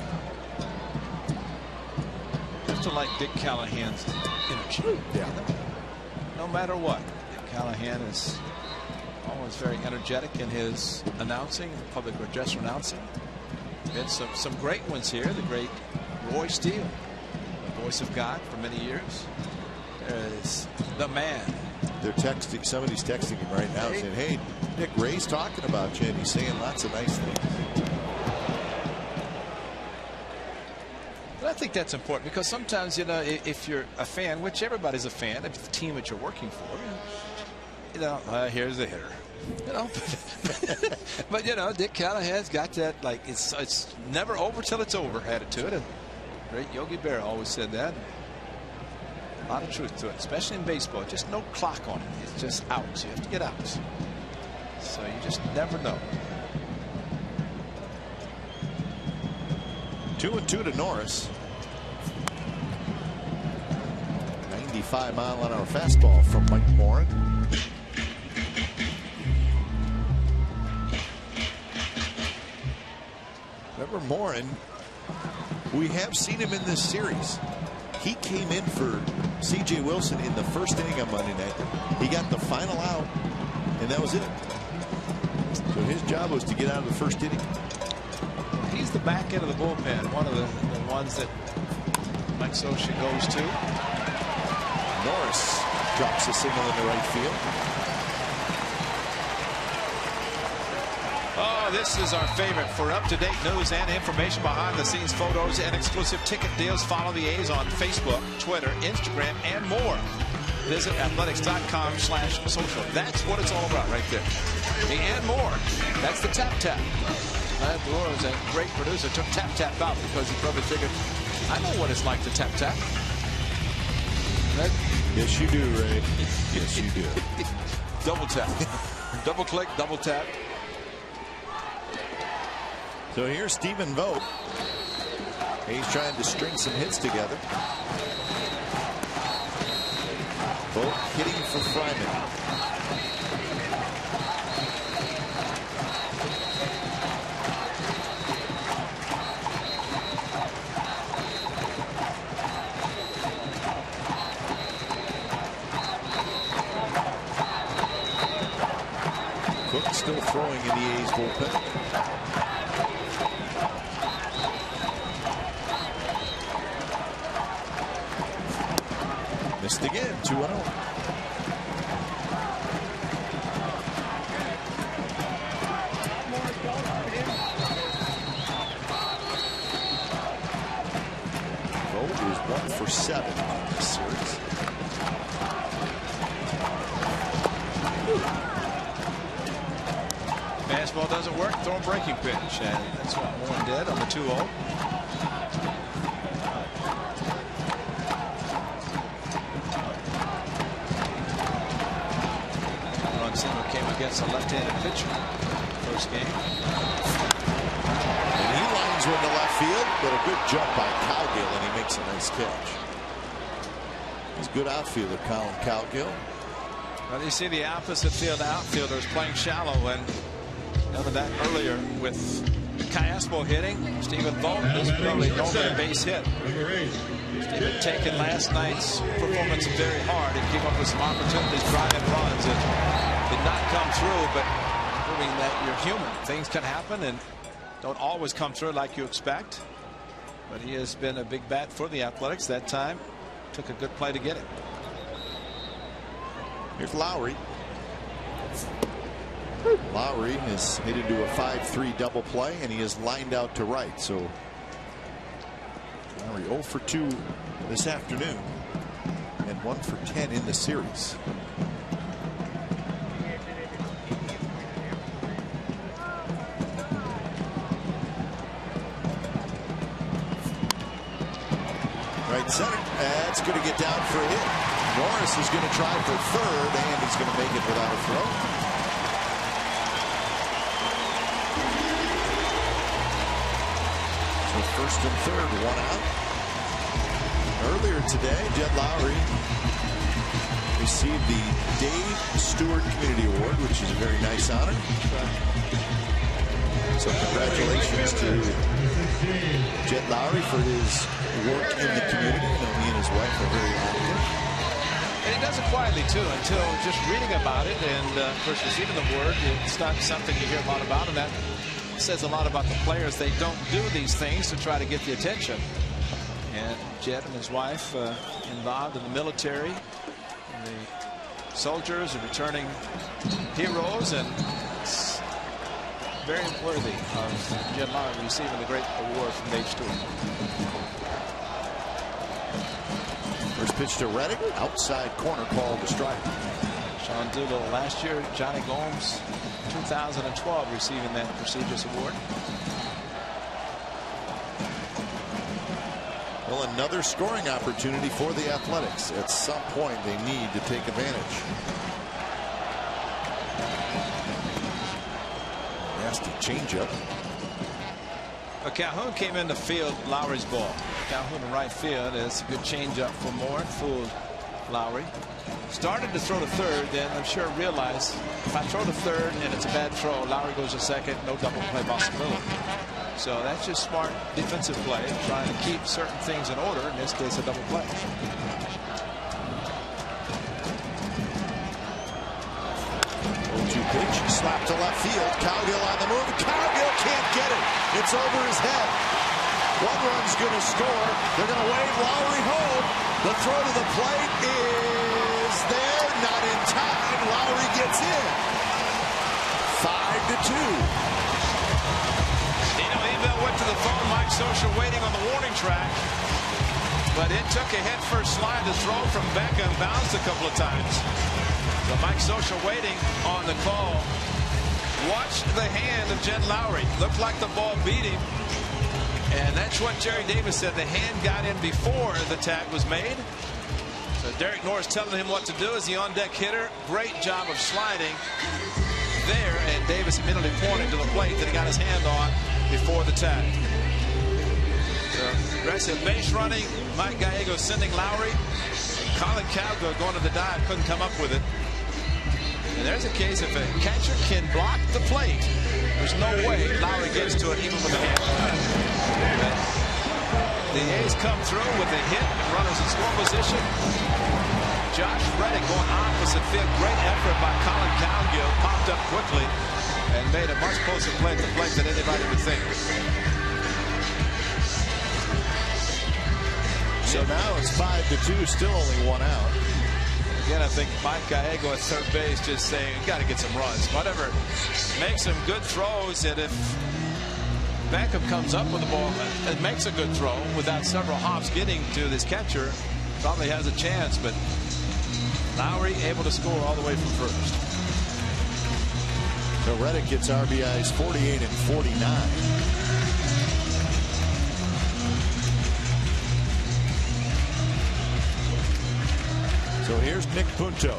Just to like Dick Callahan's energy. Yeah. No matter what, Dick Callahan is always very energetic in his announcing, public address announcing. Been some great ones here. The great Roy Steele, the voice of God for many years. There's the man. They're texting. Somebody's texting him right now saying, "Hey, Nick, Ray's talking about you," and he's saying lots of nice things. But I think that's important because sometimes, you know, if you're a fan, which everybody's a fan of the team that you're working for, you know, here's the hitter. You know, but you know, Dick Callahan's got that, like, it's never over till it's over attitude. And great Yogi Berra always said that. A lot of truth to it, especially in baseball. Just no clock on it. It's just outs. You have to get outs. So you just never know. 2-2 to Norris. 95-mile-an-hour fastball from Mike Morin. Remember Morin, we have seen him in this series. He came in for C.J. Wilson in the first inning on Monday night. He got the final out, and that was it. So his job was to get out of the first inning. He's the back end of the bullpen, one of the ones that Mike Scioscia goes to. Norris drops a single into right field. Oh, this is our favorite. For up-to-date news and information, behind-the-scenes photos, and exclusive ticket deals, follow the A's on Facebook, Twitter, Instagram, and more. Visit athletics.com/social. That's what it's all about right there. The and more. That's the tap-tap. Matt Brewer is a great producer. Took tap-tap out because he probably figured, I know what it's like to tap-tap. Yes, you do, Ray. Yes, you do. Double tap. Double click, double tap. So here's Stephen Vogt. He's trying to string some hits together. Vogt hitting for Fryman. Cook still throwing in the A's bullpen. Missed again, 2-0. for 7 in this series. Fastball doesn't work, throw a breaking pitch, and that's what Warren did on the 2-0. Run single came against a left-handed pitcher first game. And he lines one to left field, but a good jump by Cowgill, and he makes a nice catch. He's a good outfielder, Colin Cowgill. Well, you see the opposite field outfielders playing shallow, and noted that earlier with Caspo hitting. Stephen Vogt is probably only a base hit. Stephen taking last night's performance very hard and came up with some opportunities, driving runs, and did not come through, but proving that you're human. Things can happen and don't always come through like you expect. But he has been a big bat for the Athletics. That time took a good play to get it. Here's Lowry. Lowry has hit into a 5-3 double play, and he is lined out to right. So Lowry 0 for 2 this afternoon and 1 for 10 in the series. Right center. That's going to get down for a hit. Norris is going to try for third, and he's going to make it without a throw. First and third, 1 out. Earlier today, Jed Lowry received the Dave Stewart Community Award, which is a very nice honor. So congratulations to Jed Lowry for his work in the community. I know he and his wife are very active. And he does it quietly, too, until just reading about it and, of course, receiving the award. It's not something you hear a lot about, and that says a lot about the players. They don't do these things to try to get the attention. And Jed and his wife involved in the military, and the soldiers are returning heroes, and it's very worthy of Jed Lowry receiving the great award from Dave Stewart. First pitch to Reddick, outside corner, called to strike. Sean Doolittle last year, Johnny Gomes 2012 receiving that prestigious award. Well, another scoring opportunity for the Athletics. At some point they need to take advantage. Nasty changeup. Calhoun came in the field Lowry's ball. Calhoun in right field. It's a good changeup for Moore. Fooled Lowry. Started to throw to third, then I'm sure realized if I throw to third and it's a bad throw, Lowry goes to second, no double play possibility. So that's just smart defensive play, trying to keep certain things in order, in this case a double play. 0-2 pitch, slap to left field, Cowgill on the move, Cowgill can't get it, it's over his head. One run's going to score, they're going to wave Lowry home, the throw to the plate is there, not in time. Lowry gets in. 5-2. Dino Evil went to the phone. Mike Scioscia waiting on the warning track, but it took a head first slide to throw from Becca and bounced a couple of times. So Mike Scioscia waiting on the call. Watch the hand of Jed Lowry. Looked like the ball beat him, and that's what Jerry Davis said. The hand got in before the tag was made. So Derek Norris telling him what to do as the on-deck hitter. Great job of sliding there, and Davis immediately pointed to the plate that he got his hand on before the tag. So aggressive base running. Mike Gallego sending Lowry. Colin Cowgill going to the dive, couldn't come up with it. And there's a case if a catcher can block the plate, there's no way Lowry gets to it even with a hand. The A's come through with a hit, runners in score position. Josh Reddick going opposite field. Great effort by Colin Cowgill. Popped up quickly and made a much closer play to the plate than anybody would think. So now it's 5-2, still only 1 out. Again, I think Mike Gallego at third base just saying, you got to get some runs. Whatever makes some good throws, and if Beckham comes up with the ball and makes a good throw without several hops getting to this catcher. Probably has a chance, but Lowry able to score all the way from first. So Reddick gets RBIs 48 and 49. So here's Nick Punto.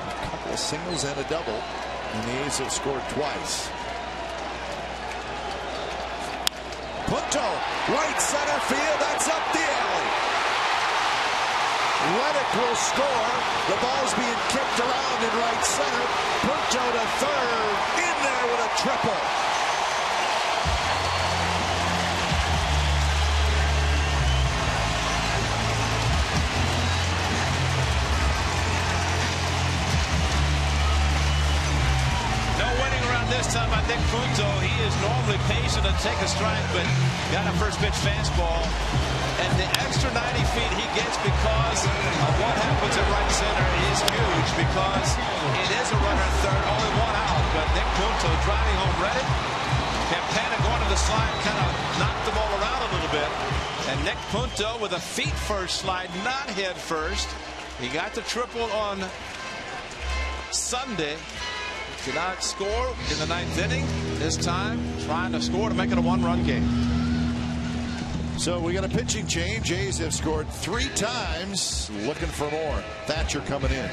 A couple of singles and a double, and the A's have scored twice. Punto, right center field, that's up the alley. Reddick will score. The ball's being kicked around in right center. Punto to third, in there with a triple. This time I think Punto, he is normally patient and take a strike, but got a first pitch fastball, and the extra 90 feet he gets because of what happens at right center is huge, because it is a runner at third, only one out, but Nick Punto driving home Reddick. Campana going to the slide, kind of knocked the ball around a little bit, and Nick Punto with a feet first slide, not head first. He got the triple on Sunday. Did not score in the ninth inning. This time trying to score to make it a one-run game. So we got a pitching change. A's have scored 3 times, looking for more. Thatcher coming in.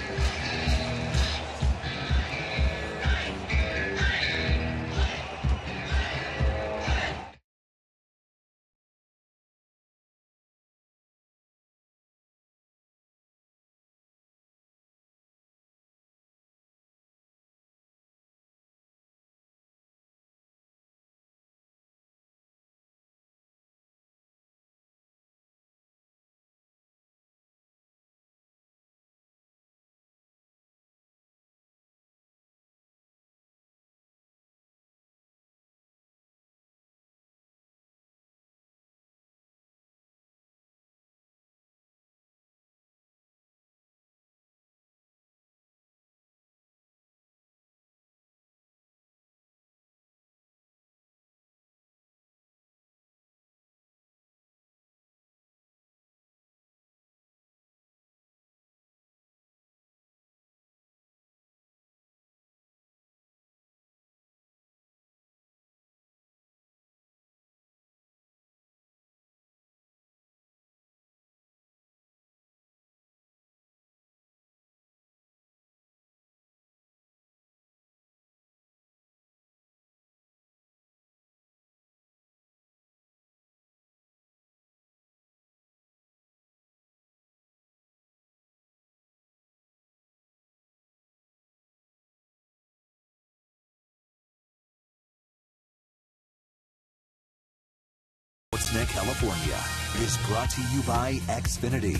Sportsnet California is brought to you by Xfinity,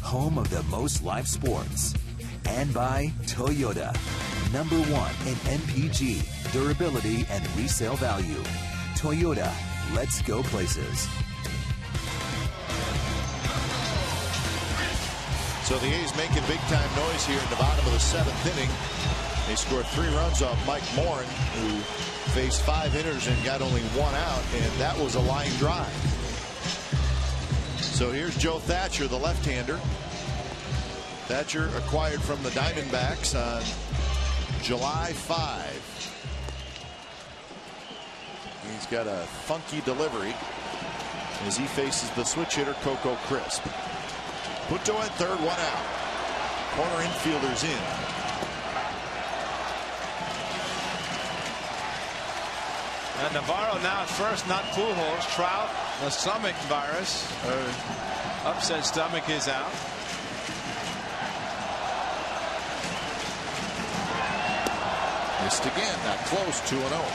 home of the most live sports, and by Toyota, #1 in MPG, durability, and resale value. Toyota, let's go places. So the A's making big-time noise here in the bottom of the 7th inning. They scored 3 runs off Mike Morin, who faced 5 hitters and got only 1 out, and that was a line drive. So here's Joe Thatcher, the left-hander. Thatcher acquired from the Diamondbacks on July 5. He's got a funky delivery as he faces the switch hitter Coco Crisp. Punto at third, 1 out. Corner infielders in. And Navarro now at first, not Pujols. Trout, the stomach virus, or upset stomach, is out. Missed again, not close, 2-0.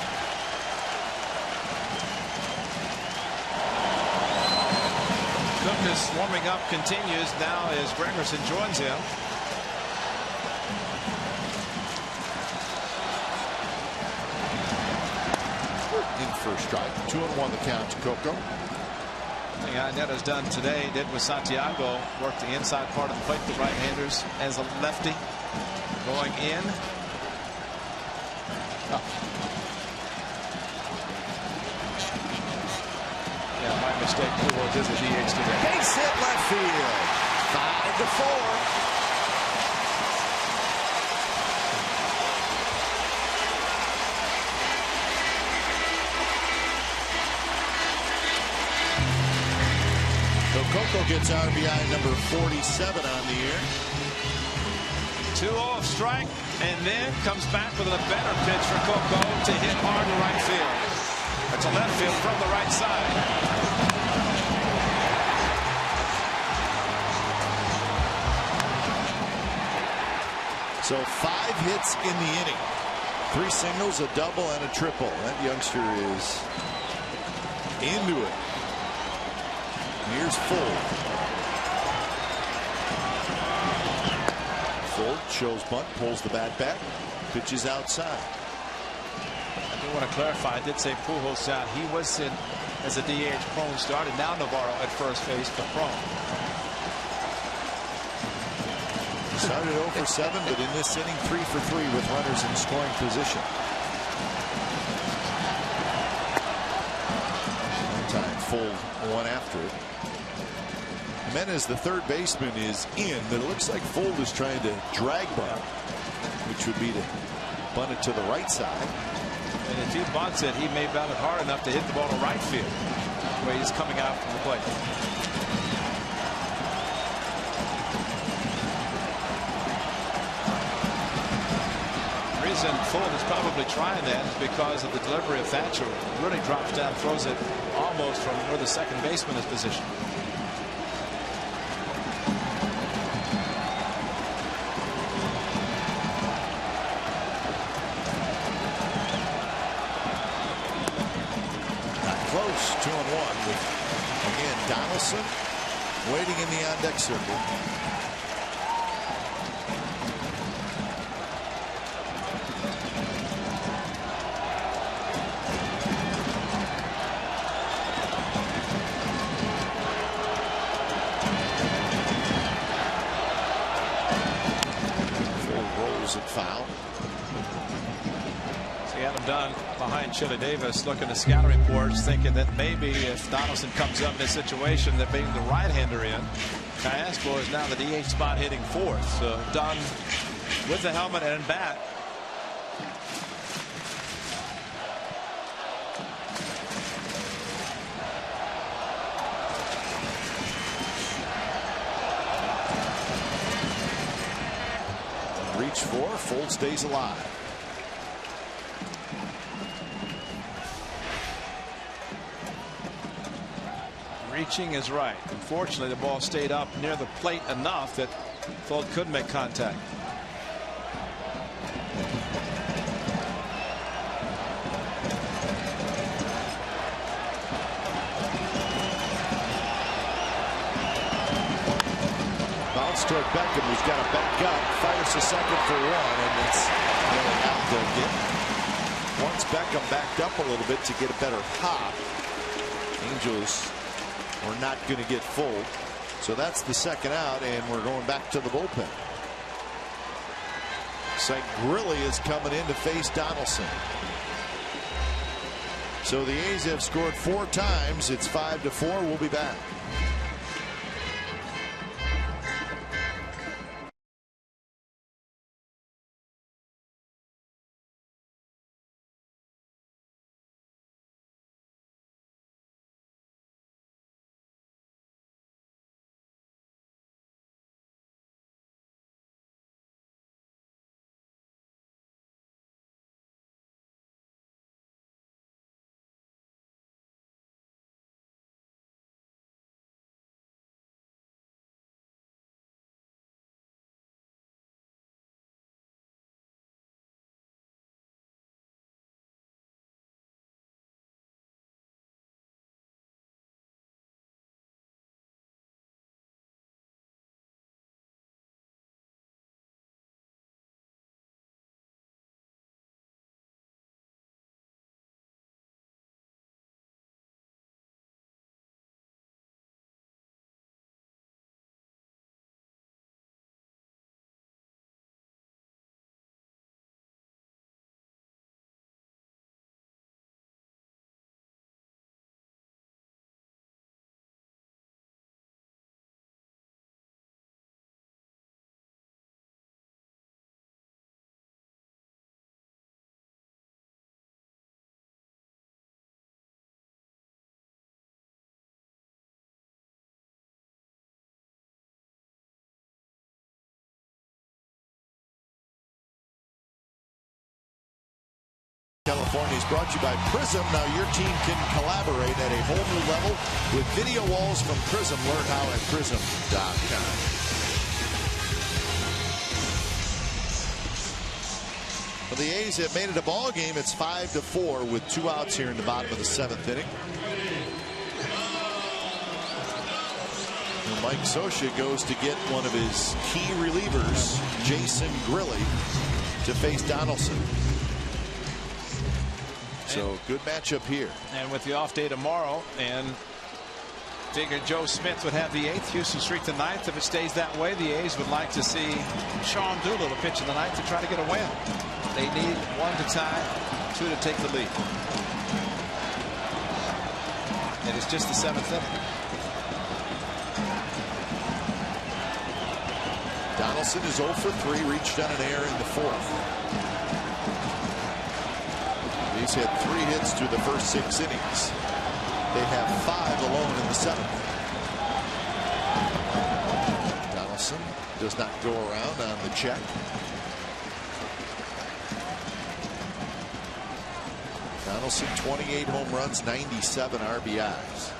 Cook's warming up continues now as Gregerson joins him. In first strike, 2-1 the count to Coco. thing Iannetta's done today, did with Santiago, worked the inside part of the plate, the right-handers as a lefty going in. Oh. Yeah, my mistake. Pujols is a DH today. Base hit left field. 5-4. Coco gets RBI number 47 on the year. 2-0 strike, and then comes back with a better pitch for Coco to hit hard to right field. Or to left field from the right side. So 5 hits in the inning. 3 singles, a double, and a triple. That youngster is into it. Here's Full. Full shows bunt, pulls the bat back, pitches outside. I do want to clarify. I did say Pujols out. He was in as a DH. Cron started. Now Navarro at first base for Cron. Started 0 for 7, but in this inning 3 for 3 with runners in scoring position. Time Full one after it. Jimenez, the third baseman, is in, but it looks like Full is trying to drag bunt, which would be to bunt it to the right side. And if he bunts it, he may bat it hard enough to hit the ball to right field, where he's coming out from the plate. The reason Full is probably trying that is because of the delivery of Thatcher. He really drops down, throws it almost from where the second baseman is positioned. Close, 2-1 with, again, Donaldson waiting in the on-deck circle. Full rolls and foul. Adam Dunn behind Chili Davis looking at scouting reports, thinking that maybe if Donaldson comes up in this situation, that being the right-hander in, Castro is now the DH spot hitting fourth. So Dunn with the helmet and bat. Reach for, Full stays alive. Reaching is right. Unfortunately, the ball stayed up near the plate enough that Full could make contact. Bounce toward Beckham, who's got a back up, fires to second for 1, and it's really out there again. Once Beckham backed up a little bit to get a better hop, Angels we're not going to get Full. So that's the second out, and we're going back to the bullpen. St. Grilly is coming in to face Donaldson. So the A's have scored 4 times. It's 5-4. We'll be back. California is brought to you by Prism. Now your team can collaborate at a whole new level with video walls from Prism. Learn how at prism.com. Well, the A's have made it a ball game. It's 5-4 with 2 outs here in the bottom of the 7th inning. And Mike Scioscia goes to get one of his key relievers, Jason Grilli, to face Donaldson. So good matchup here. And with the off day tomorrow, and figured Joe Smith would have the 8th, Houston Street the 9th. If it stays that way, the A's would like to see Sean Doolittle pitch in the 9th to try to get a win. They need 1 to tie, 2 to take the lead. And it's just the 7th inning. Donaldson is 0 for 3, reached on an error in the 4th. He's had 3 hits through the first 6 innings. They have 5 alone in the 7th. Donaldson does not go around on the check. Donaldson 28 home runs, 97 RBIs.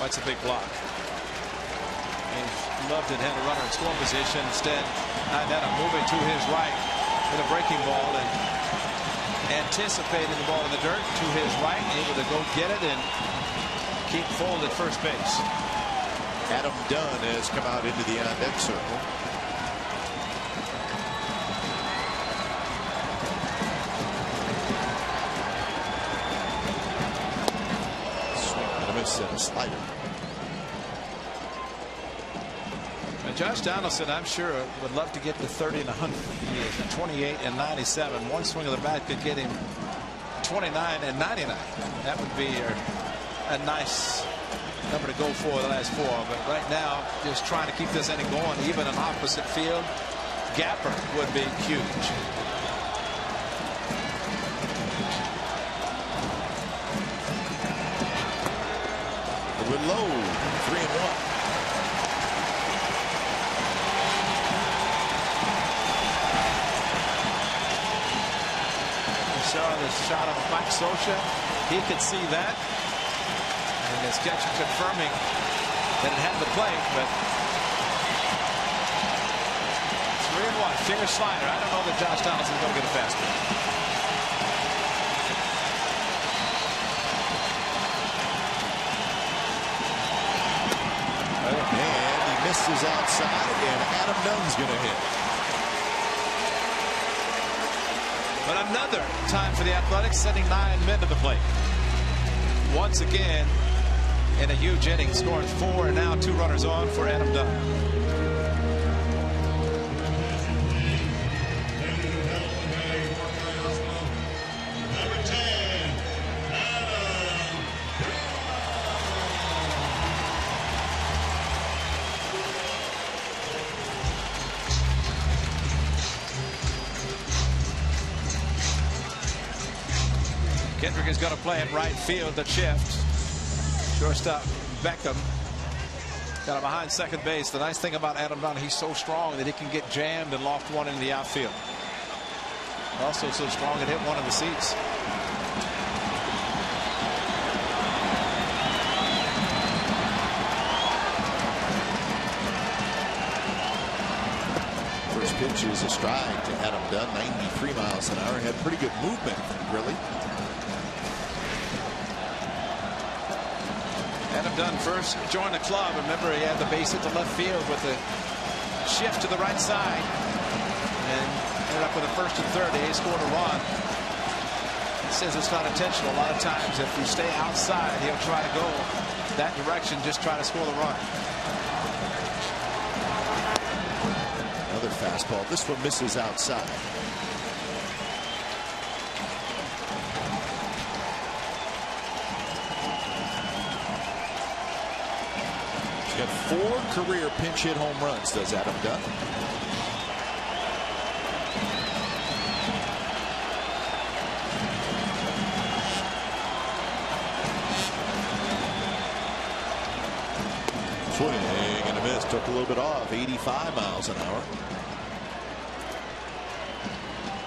That's a big block. He loved it, had a runner in scoring position. Instead, Iannetta moving to his right with a breaking ball and anticipating the ball in the dirt to his right, able to go get it and keep full at first base. Adam Dunn has come out into the on-deck circle. And a slider. Josh Donaldson, I'm sure, would love to get to 30 and 100. He is at 28 and 97. One swing of the bat could get him 29 and 99. That would be a nice number to go for the last 4. But right now, just trying to keep this inning going, even in opposite field, Gapper would be huge. With low, 3-1. We saw the shot of Mike Scioscia. He could see that. And his catcher confirming that it had the plate, but 3-1. Finger slider. I don't know that Josh Donaldson's going to get a fastball. And he misses outside, and Adam Dunn's going to hit. But another time for the Athletics, sending 9 men to the plate. Once again, in a huge inning, scoring 4, and now 2 runners on for Adam Dunn. Kendrick is going to play at right field. The shift. Shortstop Beckham got him behind second base. The nice thing about Adam Dunn, he's so strong that he can get jammed and loft one into the outfield. Also so strong it hit one of the seats. First pitch is a strike to Adam Dunn, 93 miles an hour. Had pretty good movement, really. Adam Dunn first joined the club. Remember, he had the base hit to left field with a shift to the right side, and ended up with a first and third. He scored a run. He says it's not intentional. A lot of times, if you stay outside, he'll try to go that direction, just try to score the run. Another fastball. This one misses outside. He's got 4 career pinch hit home runs, does Adam Dunn. Swing and a miss. Took a little bit off. 85 miles an hour.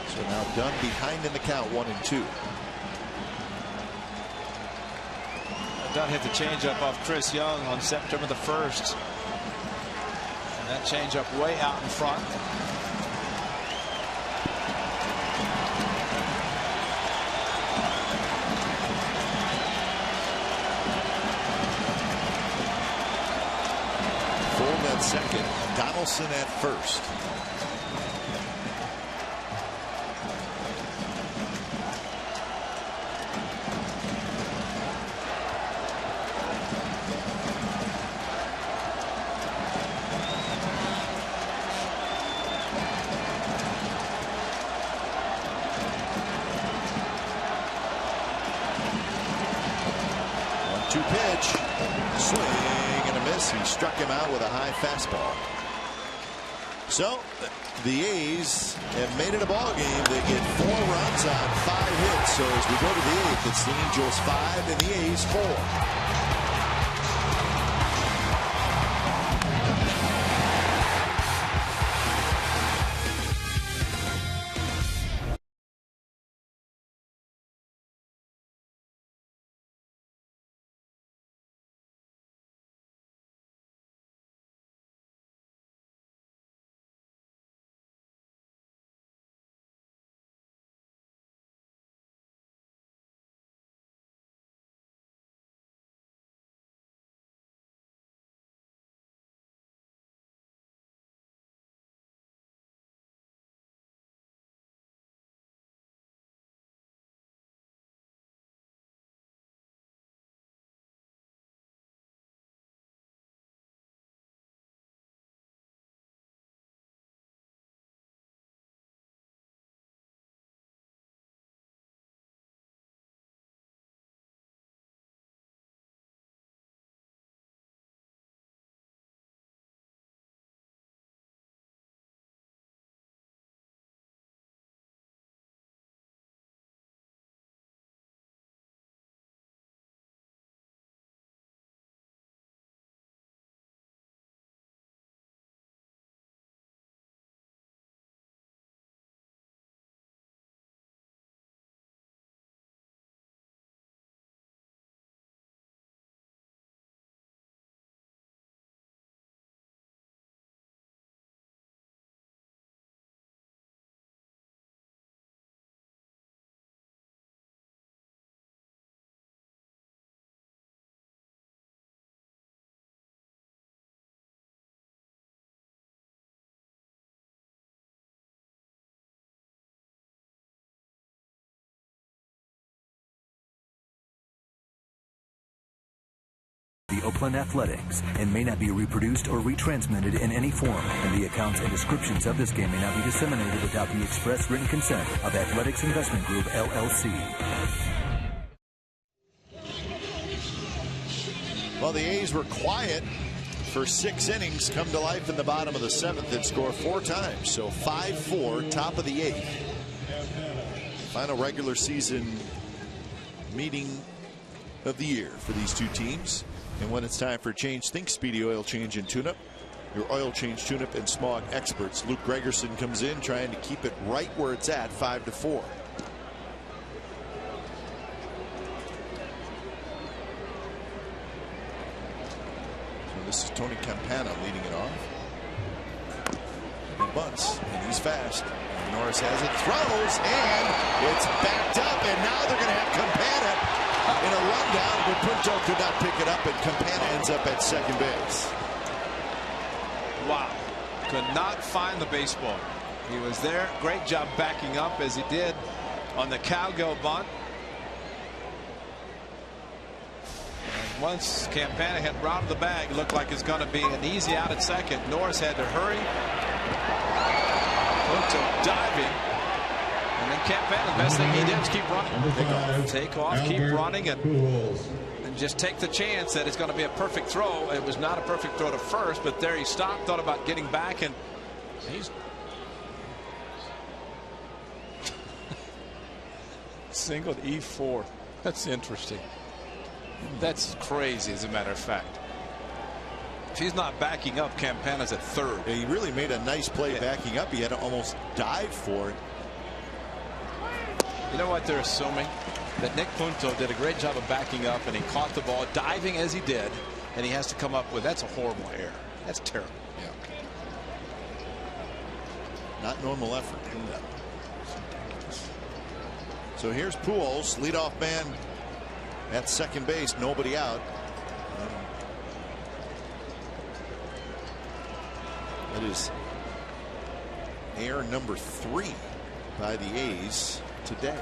So now Dunn behind in the count, 1-2. Dunn hit the changeup off Chris Young on September the 1st. And that changeup way out in front. At second, Donaldson at first. One-two pitch. Swing and a miss. He struck him out with a high fastball. So the A's have made it a ball game. They get 4 runs on 5 hits. So as we go to the 8th, it's the Angels 5 and the A's 4. The Oakland Athletics and may not be reproduced or retransmitted in any form, and the accounts and descriptions of this game may not be disseminated without the express written consent of Athletics Investment Group, LLC. Well, the A's were quiet for 6 innings, come to life in the bottom of the 7th and score 4 times. So 5-4, top of the 8th. Final regular season meeting of the year for these two teams. And when it's time for a change, think Speedy Oil Change and Tune-Up. Your oil change, tune-up, and smog experts. Luke Gregerson comes in trying to keep it right where it's at, 5-4. So this is Tony Campana leading it off. And bunts, and he's fast. And Norris has it, throws, and it's backed up, and now they're going to have Campana in a rundown, but Punto could not pick it up, and Campana ends up at second base. Wow. Could not find the baseball. He was there. Great job backing up as he did on the cowgirl bunt. And once Campana had rounded the bag, it looked like it's going to be an easy out at second. Norris had to hurry. Punto diving. And then Campana, the best thing he did was keep running. Take off, keep running. And just take the chance that it's going to be a perfect throw. It was not a perfect throw to first, but there he stopped, thought about getting back, and he's singled E4. That's interesting. That's crazy, as a matter of fact. If he's not backing up, Campana's at third. Yeah, he really made a nice play backing up. He had to almost dive for it. You know what they're assuming? That Nick Punto did a great job of backing up, and he caught the ball diving as he did, and he has to come up with, that's a horrible error. That's terrible. Yeah. Not normal effort. No. So here's Pujols, leadoff man at second base, nobody out. That is error number 3 by the A's today.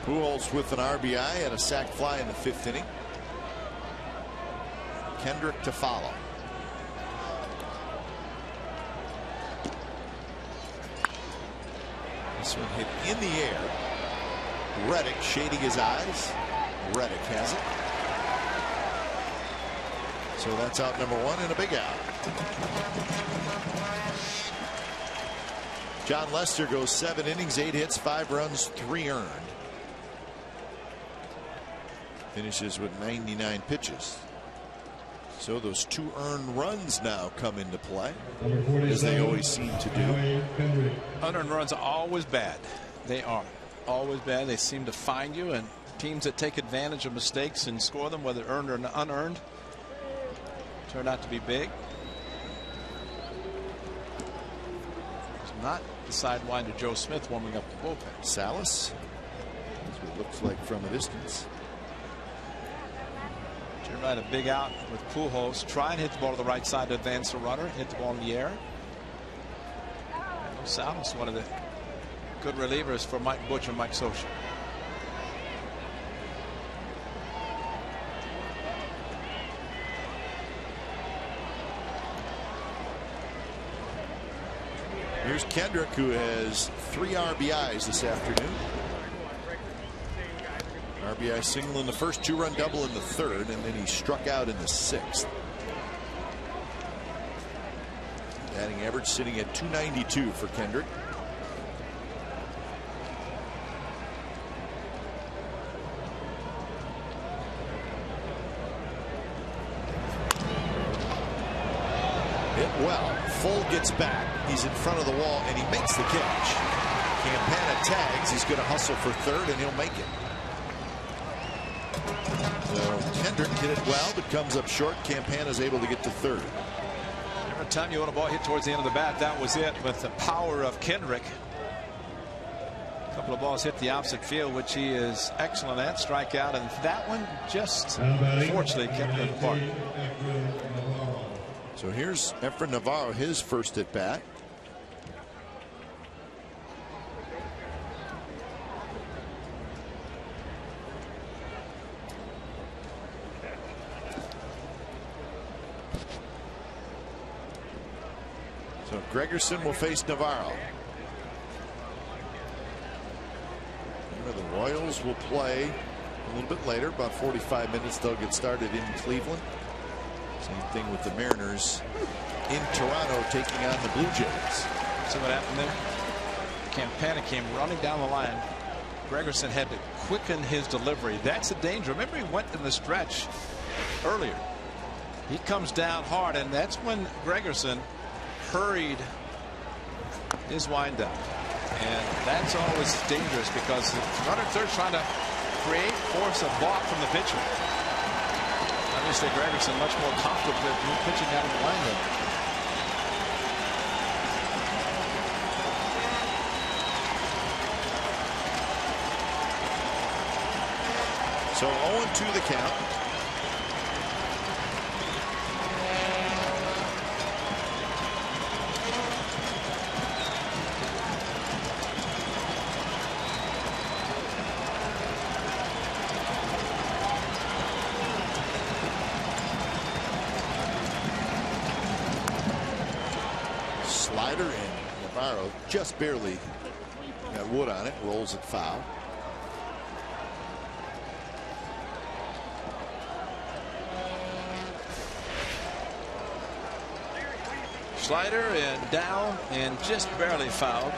Pujols with an RBI and a sac fly in the 5th inning. Kendrick to follow. This one hit in the air. Reddick shading his eyes. Reddick has it. So that's out number 1 and a big out. John Lester goes 7 innings, 8 hits, 5 runs, 3 earned. Finishes with 99 pitches. So those 2 earned runs now come into play, as they always seem to do. Unearned runs are always bad. They are always bad. They seem to find you, and teams that take advantage of mistakes and score them, whether earned or unearned, turn out to be big. It's not the sidewinder Joe Smith warming up the bullpen. Salas, that's what it looks like from a distance. Turn right, a big out with Pujols. Try and hit the ball to the right side to advance the runner. Hit the ball in the air. Salas, one of the good relievers for Mike Butch and Mike Scioscia. Here's Kendrick, who has 3 RBIs this afternoon. RBI single in the first, 2-run double in the 3rd, and then he struck out in the 6th. Batting average sitting at .292 for Kendrick. Hit well. Full gets back. He's in front of the wall, and he makes the catch. Campana tags. He's going to hustle for 3rd, and he'll make it. So Kendrick hit it well, but comes up short. Campana's able to get to 3rd. Every time you want a ball hit towards the end of the bat, that was it. With the power of Kendrick, a couple of balls hit the opposite field, which he is excellent at. Strikeout, and that one just fortunately kept it apart. So here's Efrain Navarro, his first at bat. So Gregerson will face Navarro. Remember, the Royals will play a little bit later, about 45 minutes. They'll get started in Cleveland. Same thing with the Mariners in Toronto taking on the Blue Jays. See what happened there? Campana came running down the line. Gregerson had to quicken his delivery. That's a danger. Remember, he went in the stretch earlier. He comes down hard, and that's when Gregerson hurried his windup. And that's always dangerous because the runner at third trying to force a balk from the pitcher. Obviously, Gregerson much more comfortable pitching out of the windup. So 0-2 the count. Slider and Navarro just barely Got wood on it. Rolls it foul. Slider and down and just barely fouled.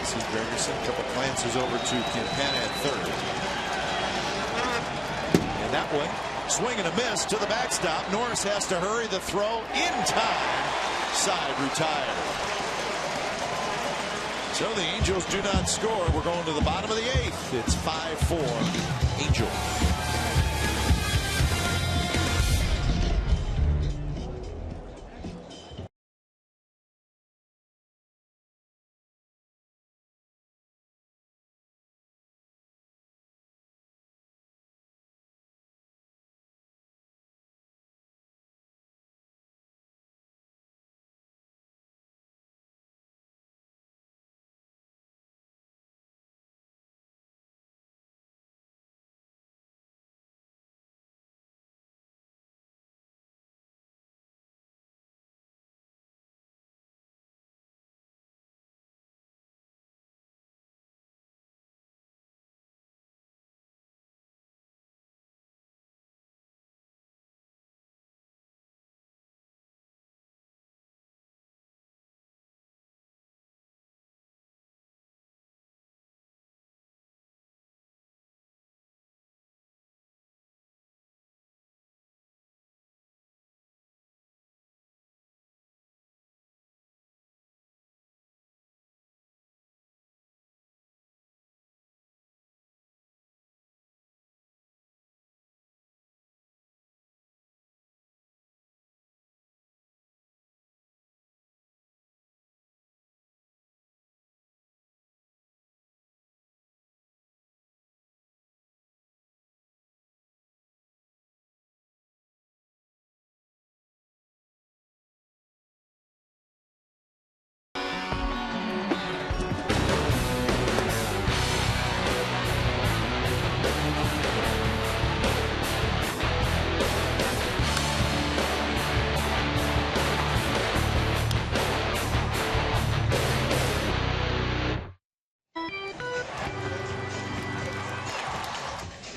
See Gregerson, a couple glances over to Campana at third. And that one, swing and a miss to the backstop. Norris has to hurry the throw in time. Side retired. So the Angels do not score. We're going to the bottom of the 8th. It's 5-4 Angels.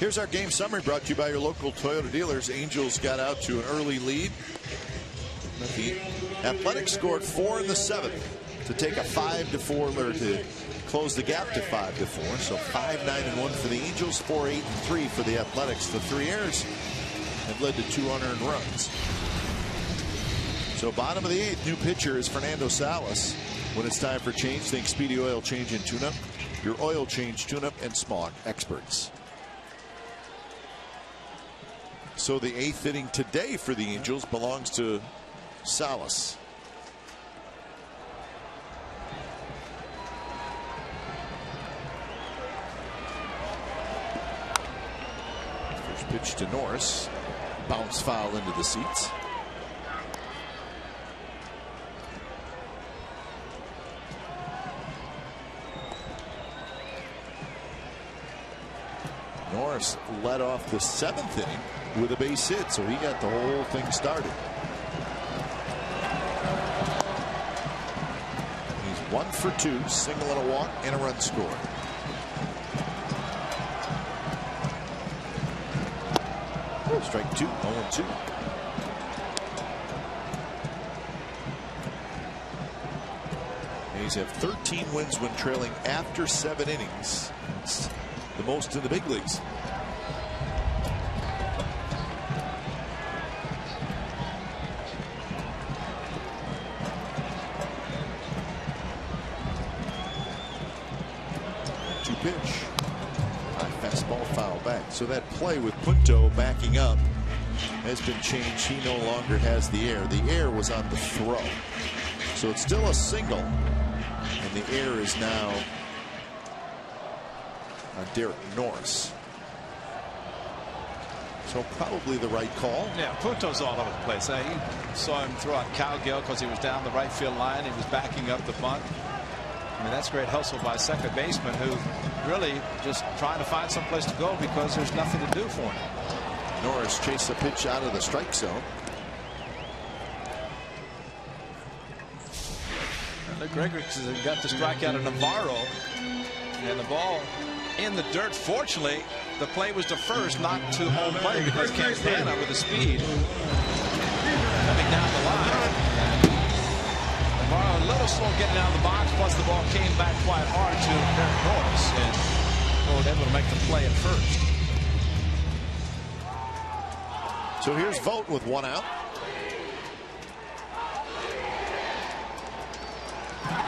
Here's our game summary brought to you by your local Toyota dealers. Angels got out to an early lead. The Athletics scored 4 in the 7th to take a 5-4, or to close the gap to 5-4. So 5-9-1 for the Angels, 4-8-3 for the Athletics. The 3 errors have led to 2 unearned runs. So bottom of the 8th, new pitcher is Fernando Salas. When it's time for change, think Speedy Oil Change and Tune-Up. Your oil change, tune-up, and smog experts. So the 8th inning today for the Angels belongs to Salas. First pitch to Norris. Bounce foul into the seats. Norris led off the 7th inning with a base hit, so he got the whole thing started. He's 1 for 2, single and a walk and a run scored. Strike 2, 0-2. A's have 13 wins when trailing after 7 innings. It's the most in the big leagues. Pitch. High fastball foul back. So that play with Punto backing up has been changed. He no longer has the air. The air was on the throw. So it's still a single. And the air is now on Derek Norris. So probably the right call. Yeah, Punto's all over the place. He saw him throw out Cowgill because he was down the right field line. He was backing up the bunt. I mean, that's great hustle by second baseman, who really just trying to find some place to go because there's nothing to do for him. Norris chased the pitch out of the strike zone. Gregory got the strikeout of Navarro, and the ball in the dirt. Fortunately, the play was to first, not to home plate, because Campana with the speed coming down the line. Navarro a little slow getting out of the box, plus the ball came back quite hard to Eric Norris, and was able to make the play at first. So here's Vogt with one out.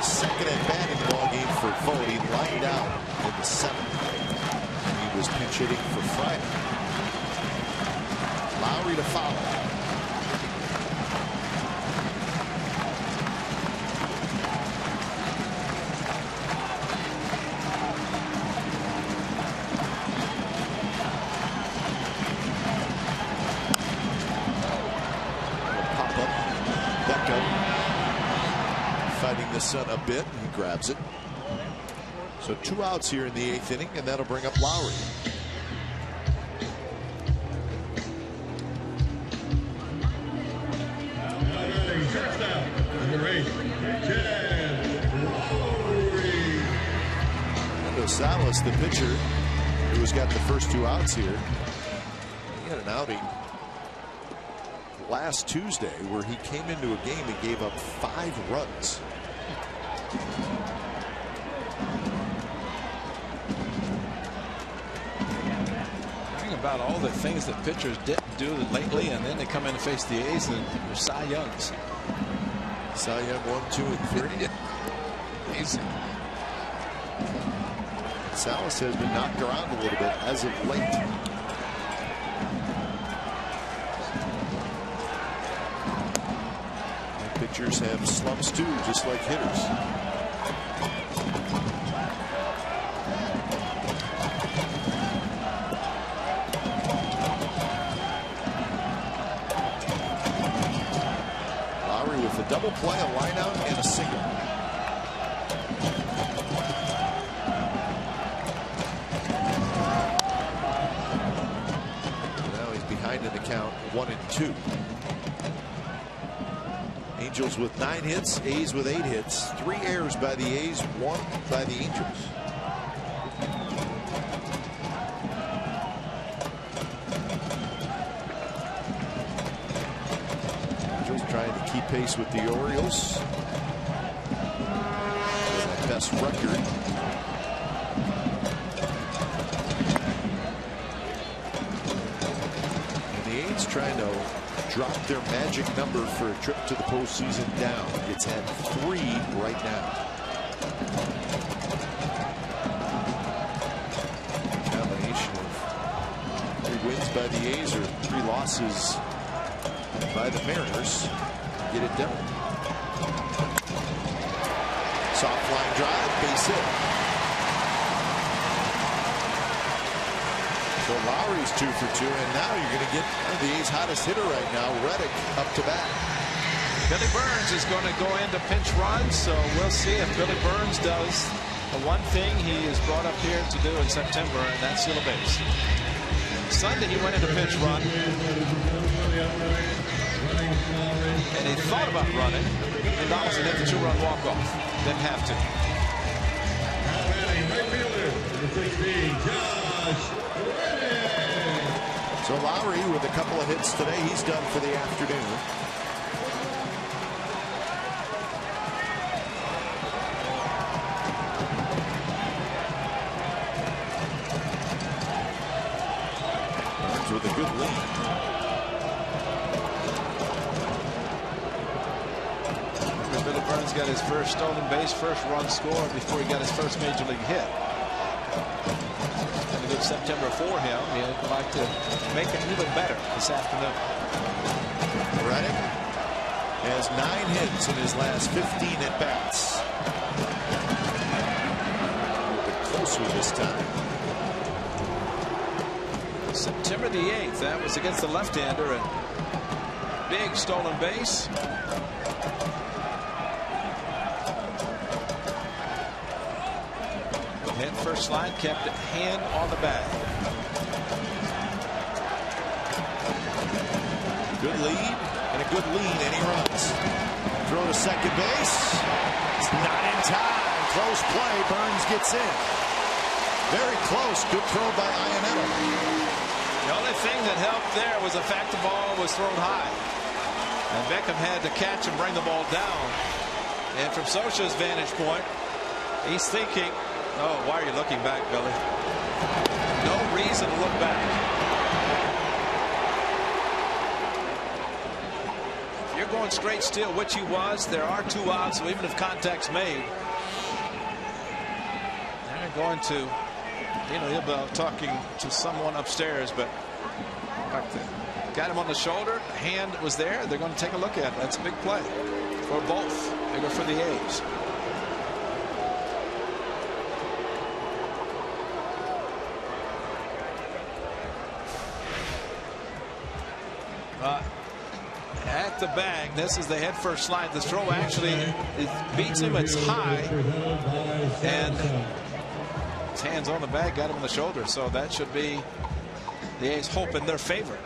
Second at bat in the ball game for Vogt. He lined out in the seventh. He was pinch hitting for Friday. Lowry to follow. The sun a bit. He grabs it. So 2 outs here in the 8th inning, and that'll bring up Lowry. And Salas, the pitcher, who has got the first 2 outs here, he had an outing last Tuesday where he came into a game and gave up 5 runs. Think about all the things that pitchers didn't do lately, and then they come in to face the A's and they're Cy Youngs. Cy Young 1, 2, and 3. Amazing. Salas has been knocked around a little bit as of late. Pitchers have slumps too, just like hitters. Lowry with a double play, a line out, and a single. Now he's behind in the count, 1-2. Angels with 9 hits, A's with 8 hits. 3 errors by the A's, 1 by the Angels. Angels trying to keep pace with the Orioles. Their best record. And the A's trying to drop their magic number for a trip to the postseason down. It's at 3 right now. Combination of 3 wins by the A's or 3 losses by the Mariners. Get it done. Soft line drive, base hit. So Lowry's 2 for 2, and now you're going to get the A's hottest hitter right now, Reddick, up to bat. Billy Burns is going to go into pinch runs, so we'll see if Billy Burns does the one thing he is brought up here to do in September, and that's steal a base. Sunday he went into pinch run, and he thought about running, and Donaldson hit the 2-run walk-off. Didn't have to. So Lowry with a couple of hits today, he's done for the afternoon. Burns with a good lead. Billy Burns got his first stolen base, first run scored before he got his first major league hit. A good September for him. He'd like to make it even better this afternoon. Reddick has 9 hits in his last 15 at bats. A little bit closer this time. September the 8th. That was against the left-hander, and big stolen base. Head first slide, kept it hand on the bag. Good lead and a good lead, and he runs. Throw to second base. It's not in time. Close play. Burns gets in. Very close. Good throw by Iannetta. The only thing that helped there was the fact the ball was thrown high. And Beckham had to catch and bring the ball down. And from Scioscia's vantage point, he's thinking, oh, why are you looking back, Billy? No reason to look back. If you're going straight still, which he was, there are 2 outs, so even if contact's made, they're going to, he'll be talking to someone upstairs, but got him on the shoulder, hand was there, they're going to take a look at it. That's a big play for both. Bigger for the A's. At the bag, this is the head first slide. The throw actually it beats him. It's high, and his hands on the bag got him on the shoulder. So that should be the A's hope in their favor.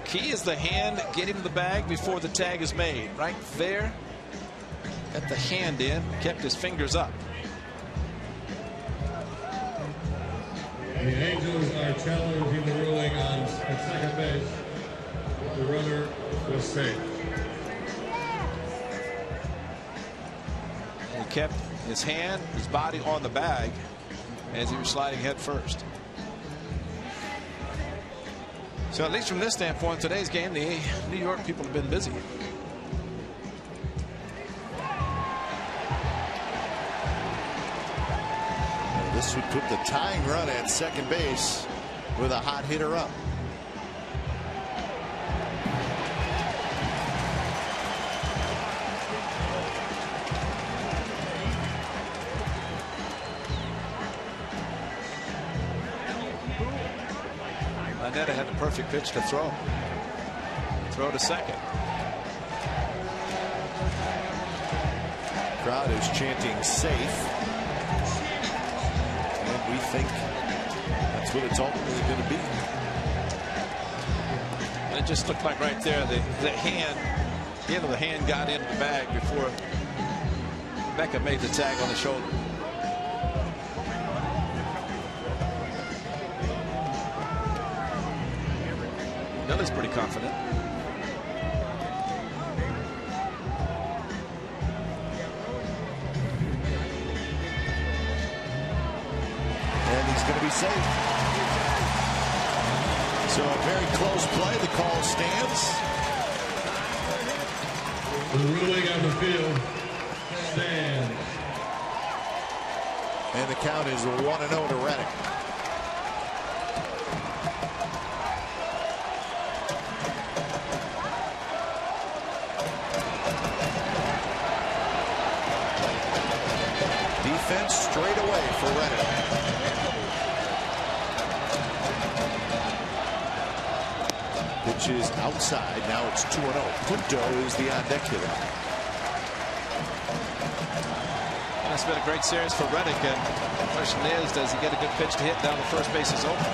Key is the hand getting the bag before the tag is made. Right there. Got the hand in, kept his fingers up. The Angels are challenging the ruling at second base. The runner was safe. He kept his hand, his body on the bag as he was sliding head first. So at least from this standpoint, today's game, the New York people have been busy. This would put the tying run at second base with a hot hitter up. Iannetta had the perfect pitch to throw. Throw to second. Crowd is chanting safe. And we think that's what it's ultimately going to be. It just looked like right there the hand, the end of the hand got into the bag before Beckham made the tag on the shoulder. Billy's pretty confident. And he's going to be safe. So a very close play. The call stands. The ruling on the field stands. And the count is 1-0 to Reddick. Defense straight away for Reddick. Pitch is outside. Now it's 2-0. Punto is the on-deck hitter. And it's been a great series for Reddick. And the question is, does he get a good pitch to hit down the first base is open?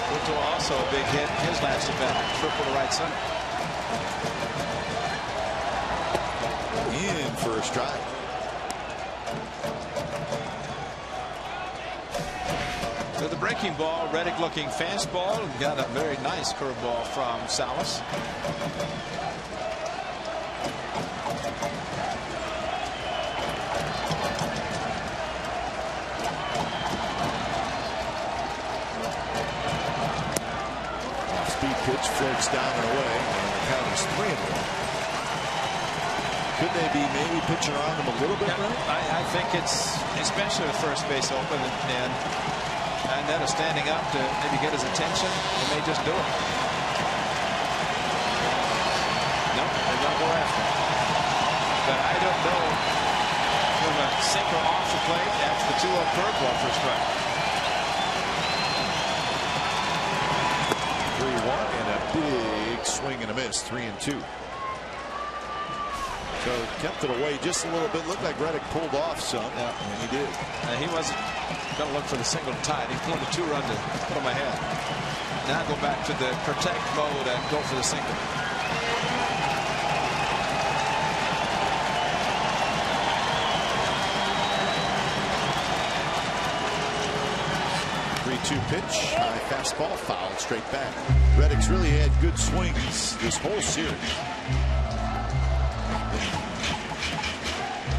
Punto also a big hit in his last event. Triple to right center. In for a strike. To the breaking ball, Reddick looking fastball, and got a very nice curveball from Salas. Speed pitch floats down and away, and the count is 3-1. Could they be maybe pitching around them a little bit? Yeah, I think it's especially with first base open and Iannetta standing up to maybe get his attention. They may just do it. No, they're going to go after him. But I don't know from a sinker off the plate after the 2-0 curveball for a strike. 3-1 and a big swing and a miss. 3-2. So kept it away just a little bit. Looked like Reddick pulled off some, and he did. He wasn't going to look for the single tied. He pulled a 2-run to put him ahead. Now go back to the protect mode and go for the single. 0-2 pitch. High fastball, foul, straight back. Reddick's really had good swings this whole series.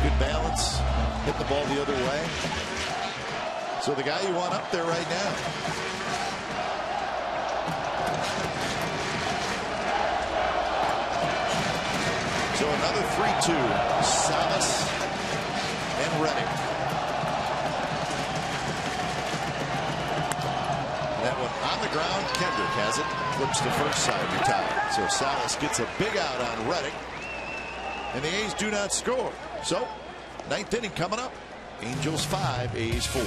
Good balance. Hit the ball the other way. So the guy you want up there right now. So another 3-2. Salas and Reddick. That one on the ground. Kendrick has it. Flips to first side, retired. So Salas gets a big out on Reddick. And the A's do not score. So, ninth inning coming up. Angels 5, A's 4.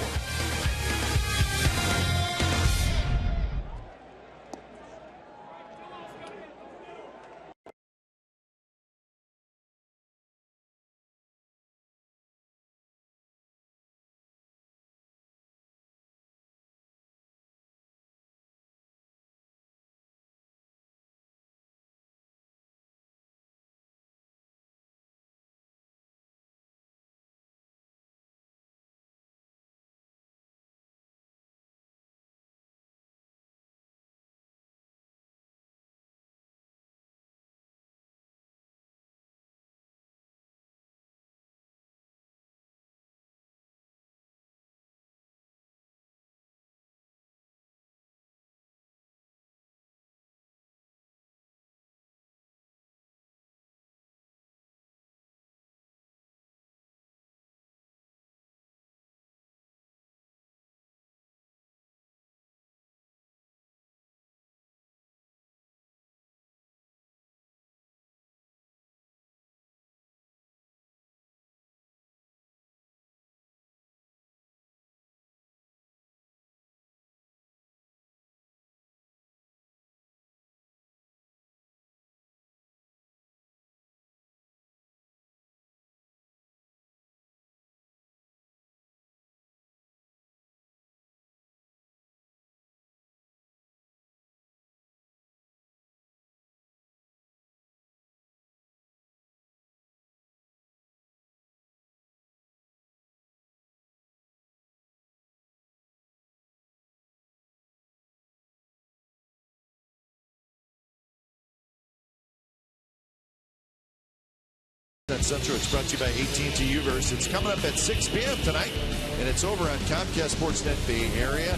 That Central, it's brought to you by AT&T Uverse. It's coming up at 6 p.m. tonight, and it's over on Comcast Sportsnet Bay Area.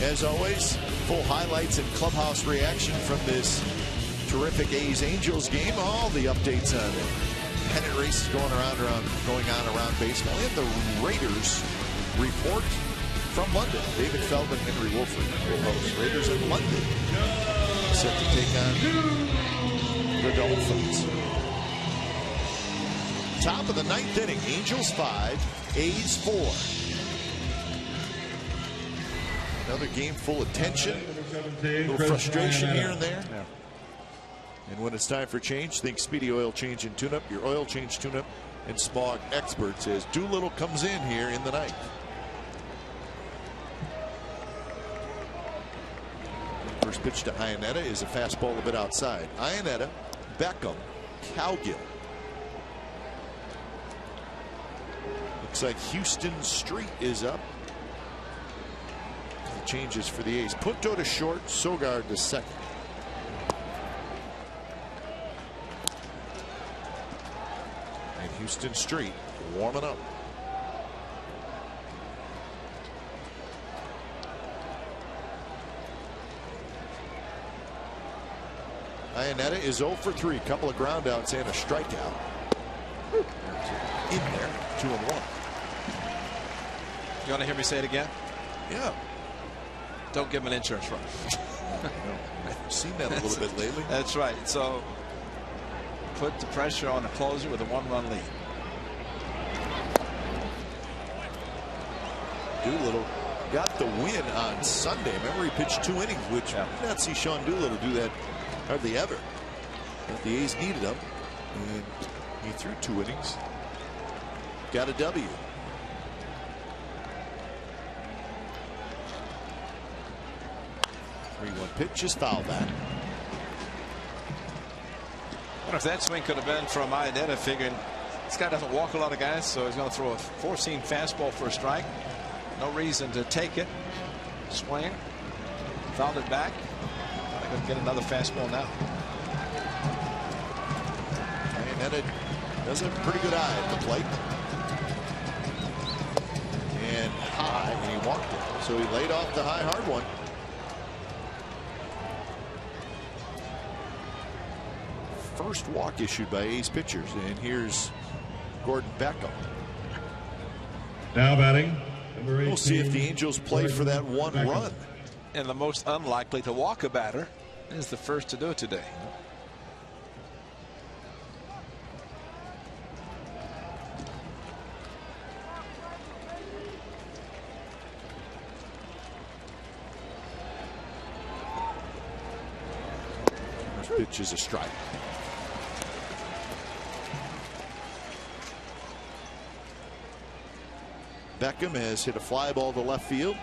As always, full highlights and clubhouse reaction from this terrific A's-Angels game. All the updates on pennant races going on around baseball, and the Raiders report from London. David Feldman, Henry Wolford, co-host. Raiders in London, set to take on the Dolphins. Top of the ninth inning. Angels 5, A's 4. Another game full of tension, a little frustration here and there. Yeah. And when it's time for change, think Speedy Oil Change and Tune-Up, your oil change, tune-up, and smog experts, as Doolittle comes in here in the ninth. First pitch to Iannetta is a fastball a bit outside. Iannetta, Beckham, Cowgill. Looks like Houston Street is up. The changes for the A's. Punto to short, Sogard to second. And Houston Street warming up. Iannetta is 0 for 3. Couple of groundouts and a strikeout. In there, 2-1. You want to hear me say it again? Yeah. Don't give him an insurance run. I've seen that a little bit lately. That's right. So put the pressure on the closer with a 1-run lead. Doolittle got the win on Sunday. Remember, he pitched 2 innings, which we did not see Sean Doolittle do that hardly ever. But the A's needed him, and he threw 2 innings. Got a W. Pitch is foul back. What if that swing could have been from Iannetta, figuring this guy doesn't walk a lot of guys, so he's going to throw a four-seam fastball for a strike. No reason to take it. Swing. Fouled it back. They're going to get another fastball now. And does a pretty good eye at the plate. And high, and he walked it. So he laid off the high, hard one. First walk issued by A's pitchers. And here's Gordon Beckham. Now batting, number 18. We'll see if the Angels play for that one run. And the most unlikely to walk a batter is the first to do it today. Pitch is a strike. Beckham has hit a fly ball to left field.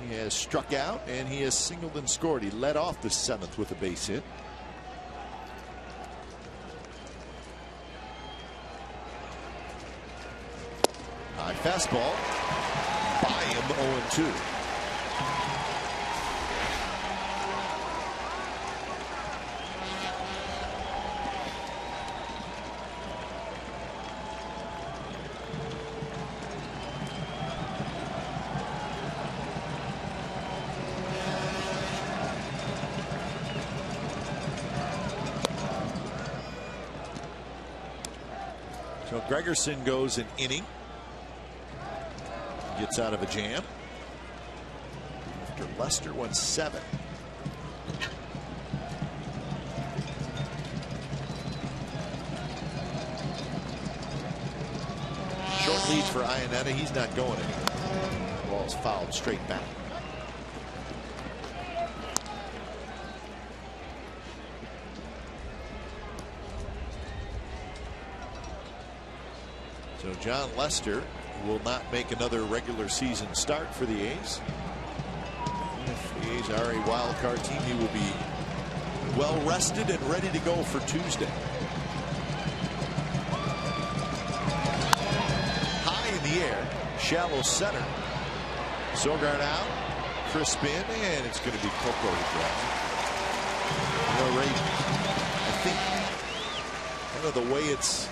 He has struck out and he has singled and scored. He led off the 7th with a base hit. High fastball by him, 0-2. So Gregerson goes an inning. Gets out of a jam. After Lester won 7. Short lead for Iannetta. He's not going anywhere. The ball's fouled straight back. So John Lester will not make another regular season start for the A's. If the A's are a wild card team, he will be well rested and ready to go for Tuesday. High in the air, shallow center. Sogard out, crisp in, and it's going to be Coco to grab. Ray, I think kind of the way it's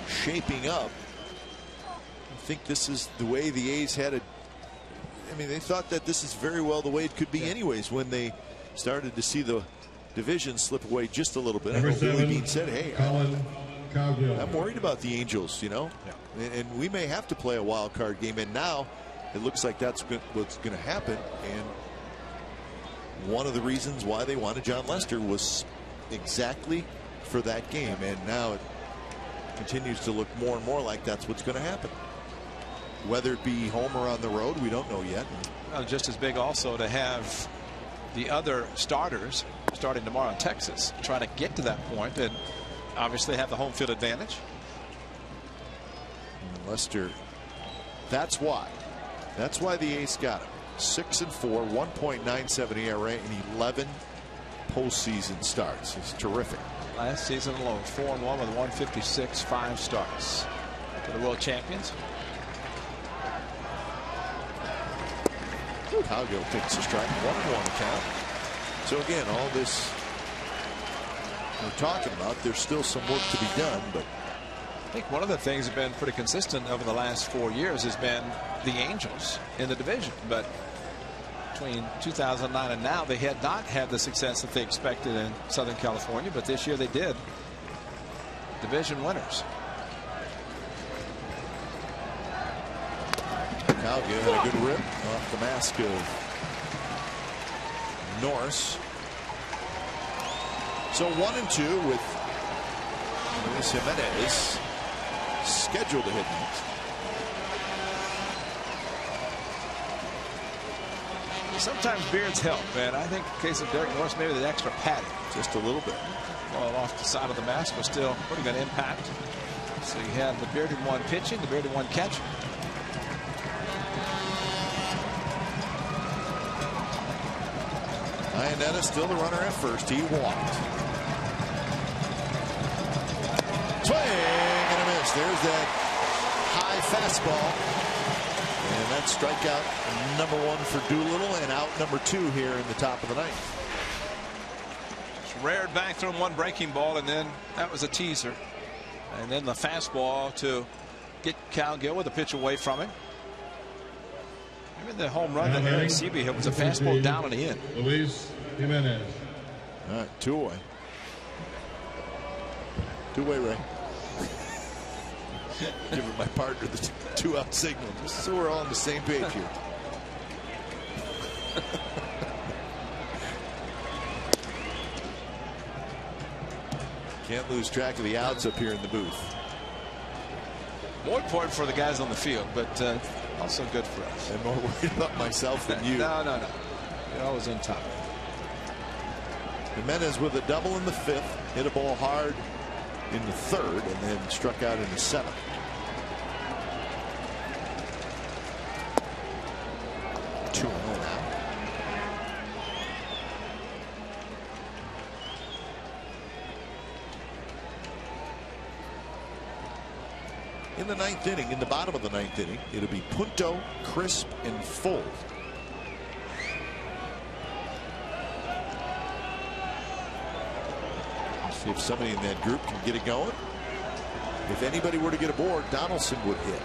shaping up, I think this is the way the A's had it. I mean, they thought that this is very well the way it could be anyways when they started to see the division slip away just a little bit. Number 7, Billy Beane said, hey, Cowgill. I'm worried about the Angels, you know, and we may have to play a wild card game. And now it looks like that's what's going to happen. And one of the reasons why they wanted John Lester was exactly for that game. And now it continues to look more and more like that's what's going to happen. Whether it be home or on the road, we don't know yet. Well, just as big also to have the other starters starting tomorrow in Texas try to get to that point and obviously have the home field advantage. And Lester, that's why the A's got him. 6-4, 1.97 ERA and 11 postseason starts. He's terrific. Last season alone, 4-1 with 156, 5 starts. To the world champions. Cowgill takes a strike, 1-1 count. So again, all this we're talking about, there's still some work to be done, but I think one of the things that's been pretty consistent over the last 4 years has been the Angels in the division. But between 2009 and now, they had not had the success that they expected in Southern California, but this year they did. Division winners. Cowgill had a good rip off the mask of Norris. So 1-2 with Luis Jimenez scheduled to hit next. Sometimes beards help, and I think in the case of Derek Norris, maybe the extra padding. Just a little bit. Well, off the side of the mask was still putting an impact. So you had the bearded one pitching, the bearded one catching. Iannetta still the runner at first. He walked. Swing and a miss. There's that high fastball. And And that's strikeout number 1 for Doolittle, and out number 2 here in the top of the ninth. Reared back, threw him one breaking ball, and then that was a teaser. And then the fastball to get Cal Gill with a pitch away from him. Even the home run that Eric Seavey hit was a fastball down and in. Luis Jimenez. All right, 2 away. 2 away, Ray. Giving my partner the 2-out signal, just so we're all on the same page here. Can't lose track of the outs up here in the booth. More important for the guys on the field, but also good for us. I'm more worried about myself than you. No. You're always on top. Jimenez with a double in the 5th, hit a ball hard in the 3rd, and then struck out in the 7th. Two now. In the 9th inning, in the bottom of the 9th inning, it'll be Punto, Crisp, and Fold. Let's see if somebody in that group can get it going. If anybody were to get aboard, Donaldson would hit.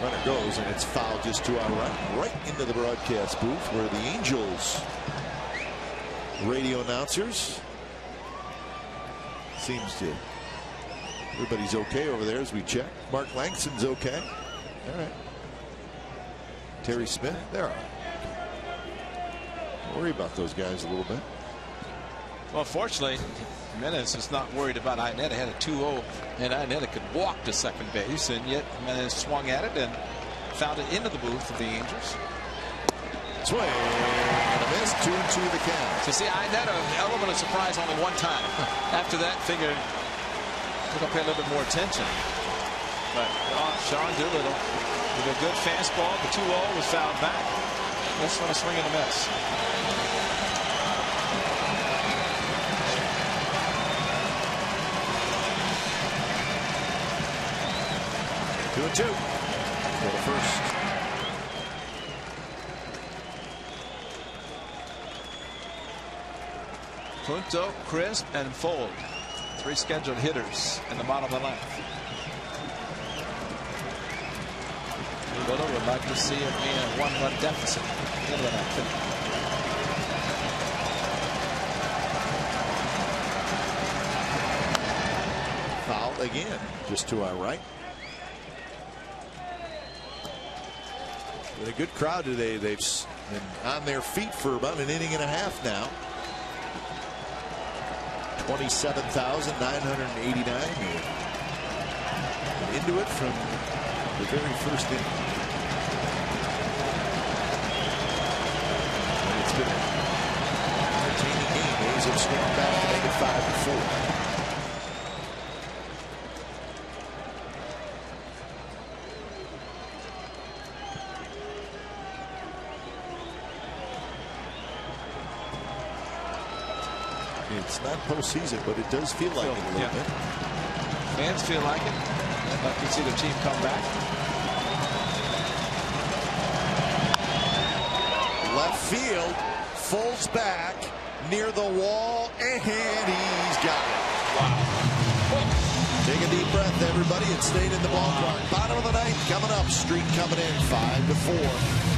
Runner goes, and it's fouled just to our right into the broadcast booth where the Angels radio announcers seems to everybody's okay over there as we check. Mark Langston's okay. All right. Terry Smith, they're all right. Don't worry about those guys a little bit. Well, fortunately, Jimenez is not worried about Ineta. Had a 2-0, and Ineta could walk to second base, and yet Jimenez swung at it and found it into the booth of the Angels. Swing and a miss. 2-2 the count. So see, Ineta, element of surprise only one time. After that, figured we're going to pay a little bit more attention. But Sean Doolittle with a good fastball. The 2-0 was fouled back. This one a swing and a miss. 2-2 for the first. Punto, Crisp, and Fold. 3 scheduled hitters in the bottom of the ninth. Doolittle would like to see it be a 1-run deficit into the ninth inning. Foul again, just to our right. Been a good crowd today. They've been on their feet for about an inning and a half now. 27,989 here. Into it from the very first inning. And it's been an entertaining game. A's have swung back to make it 5-4. It's not postseason, but it does feel like it a little bit. Fans feel like it. I'd like to see the team come back. Left field, Folds back near the wall, and he's got it. Wow. Take a deep breath, everybody. It stayed in the ballpark. Bottom of the ninth coming up. Streak coming in 5-4.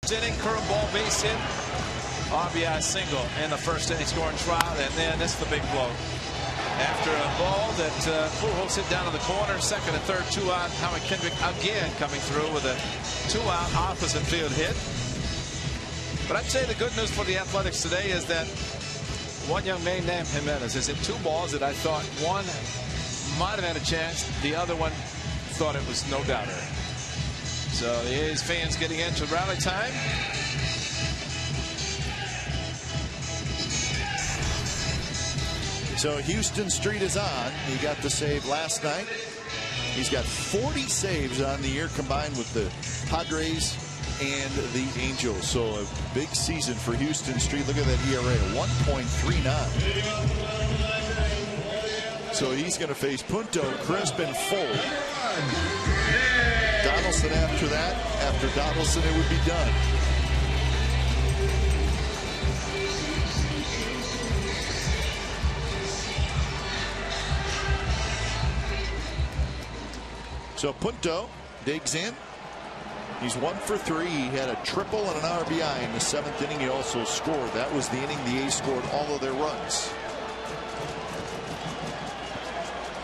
Inning, curveball, base hit, RBI single in the first inning scoring trial, and then this is the big blow. After a ball that Pujols hit down in the corner, second and third, 2 out. Howard Kendrick again coming through with a 2-out opposite field hit. But I'd say the good news for the Athletics today is that one young man named Jimenez has hit 2 balls that I thought one might have had a chance, the other one thought it was no doubter. So the A's fans getting into rally time. So Houston Street is on. He got the save last night. He's got 40 saves on the year combined with the Padres and the Angels. So a big season for Houston Street. Look at that ERA, 1.39. So he's going to face Punto, Crisp, and Full. Donaldson after that. After Donaldson, it would be done. So Punto digs in. He's 1 for 3. He had a triple and an RBI in the 7th inning. He also scored. That was the inning the A's scored all of their runs.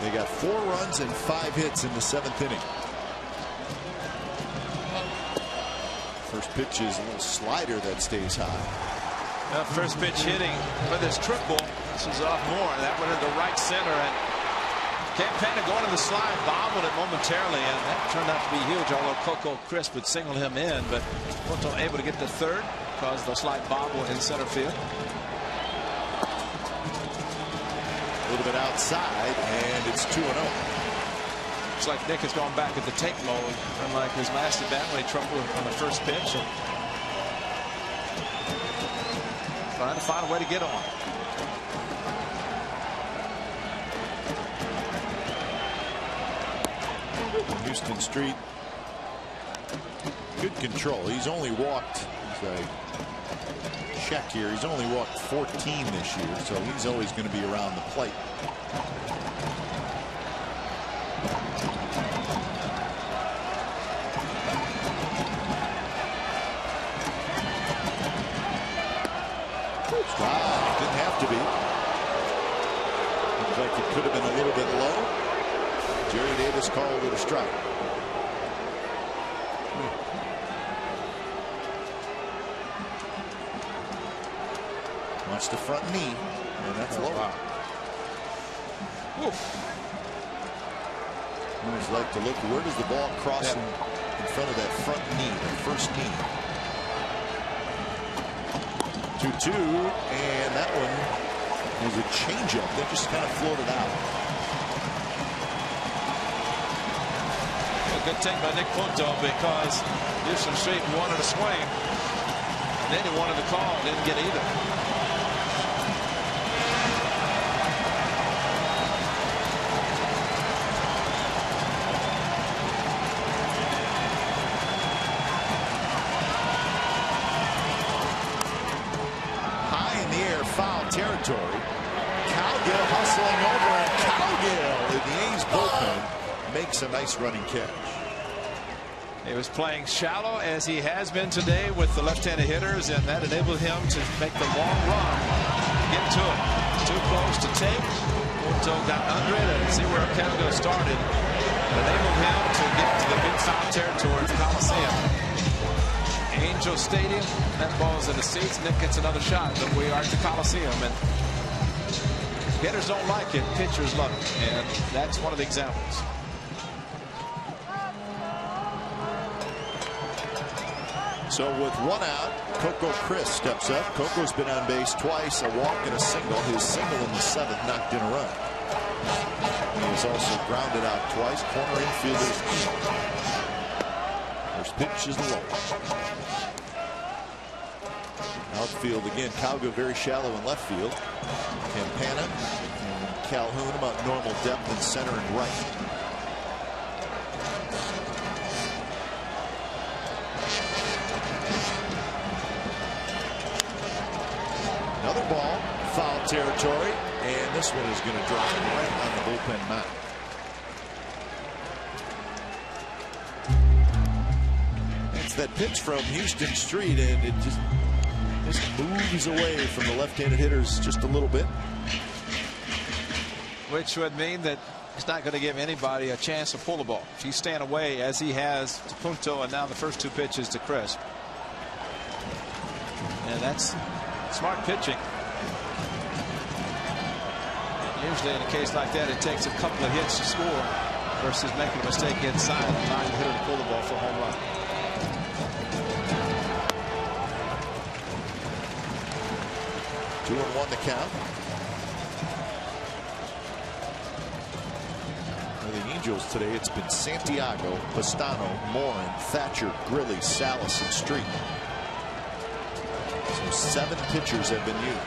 They got 4 runs and 5 hits in the 7th inning. First pitch is a little slider that stays high. First pitch hitting for this triple. This is off Moore. That went into right center, and Campana going to the slide, bobbled it momentarily, and that turned out to be huge, although Coco Crisp would single him in, but Punto able to get to third, caused the slight bobble in center field. A little bit outside, and it's 2-0. Looks like Nick has gone back at the take mode, unlike his last at bat when he troubled on the first pitch. And trying to find a way to get on. Houston Street, good control. He's only walked, check here, he's only walked 14 this year, so he's always going to be around the plate. Wow, didn't have to be. Looks like it could have been a little bit low. Jerry Davis called it a strike. Watch the front knee, and that's low. Wow. I always like to look, where does the ball cross in front of that front knee, the first knee. 2-2, and that one was a changeup that just kind of floated out. Good take by Nick Punto, because Houston Street wanted a swing, and then he wanted the call, didn't get either. High in the air, foul territory. Cowgill hustling over, and Cowgill in the A's bullpen makes a nice running catch. He was playing shallow, as he has been today, with the left-handed hitters, and that enabled him to make the long run, get to it. Too close to take. Punto got under it, and see where Cowgill started. It enabled him to get to the big foul territory of the Coliseum. Angel Stadium, that ball's in the seats. Nick gets another shot, but we are at the Coliseum, and hitters don't like it, pitchers love it, and that's one of the examples. So with 1 out, Coco Crisp steps up. Coco's been on base twice, a walk and a single. His single in the 7th knocked in a run. He has also grounded out twice. Corner infielders. First pitch is low. Outfield again. Cowgill very shallow in left field. Campana and Calhoun about normal depth in center and right. Another ball, foul territory, and this one is going to drop right on the bullpen mound. that pitch from Houston Street, and it just moves away from the left-handed hitters just a little bit. Which would mean that he's not going to give anybody a chance to pull the ball. If he's staying away as he has to Punto and now the first two pitches to Chris. And that's smart pitching. Usually in a case like that, it takes a couple of hits to score versus making a mistake inside and allowing the hitter to pull the ball for a home run. Two and one the count. For the Angels today, it's been Santiago, Pastano, Morin, Thatcher, Grilly, Salas, and Street. So 7 pitchers have been used.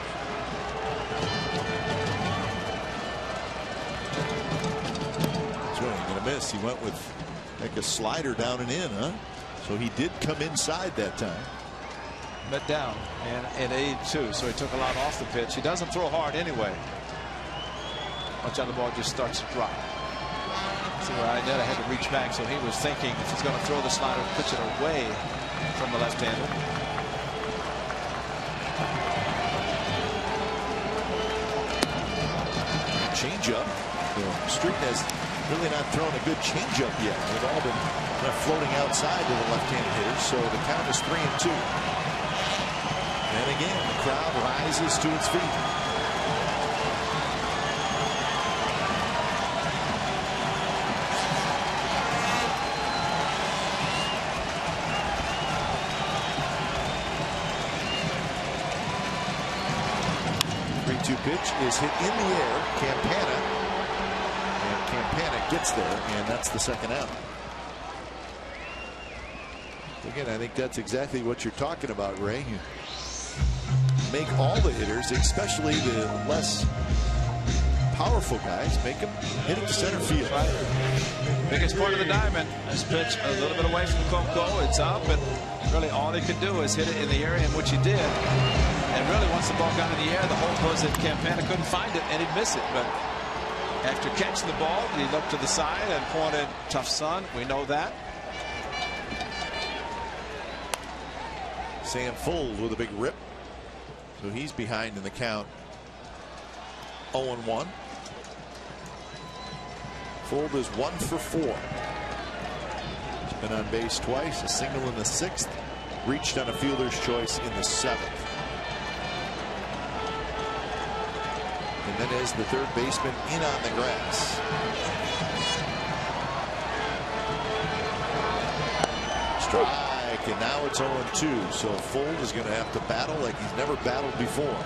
Miss. He went with like a slider down and in, huh? So he did come inside that time. But down and 82, so he took a lot off the pitch. He doesn't throw hard anyway. Watch out, the ball just starts to drop. See where I did. I had to reach back, so he was thinking if he's going to throw the slider, pitch it away from the left-hander. Changeup. Street has really not thrown a good changeup yet. They've all been kind of floating outside to the left-handed hitters, so the count is 3-2. And again, the crowd rises to its feet. The 3-2 pitch is hit in the air. Campana gets there, and that's the second out. Again, I think that's exactly what you're talking about, Ray. You make all the hitters, especially the less powerful guys, make them hit it to center field. Right. Biggest part of the diamond. This pitch a little bit away from Coco. It's up, and really all he could do is hit it in the area in which he did. And really, once the ball got in the air, the hope was that Campana couldn't find it and he'd miss it. But after catching the ball, he looked to the side and pointed, "Tough son." We know that. Sam Fuld with a big rip. So he's behind in the count. 0-1. Fuld is 1 for 4. He's been on base twice, a single in the 6th, reached on a fielder's choice in the 7th. And then is the third baseman in on the grass. Strike, and now it's 0-2. So Fuld is going to have to battle like he's never battled before.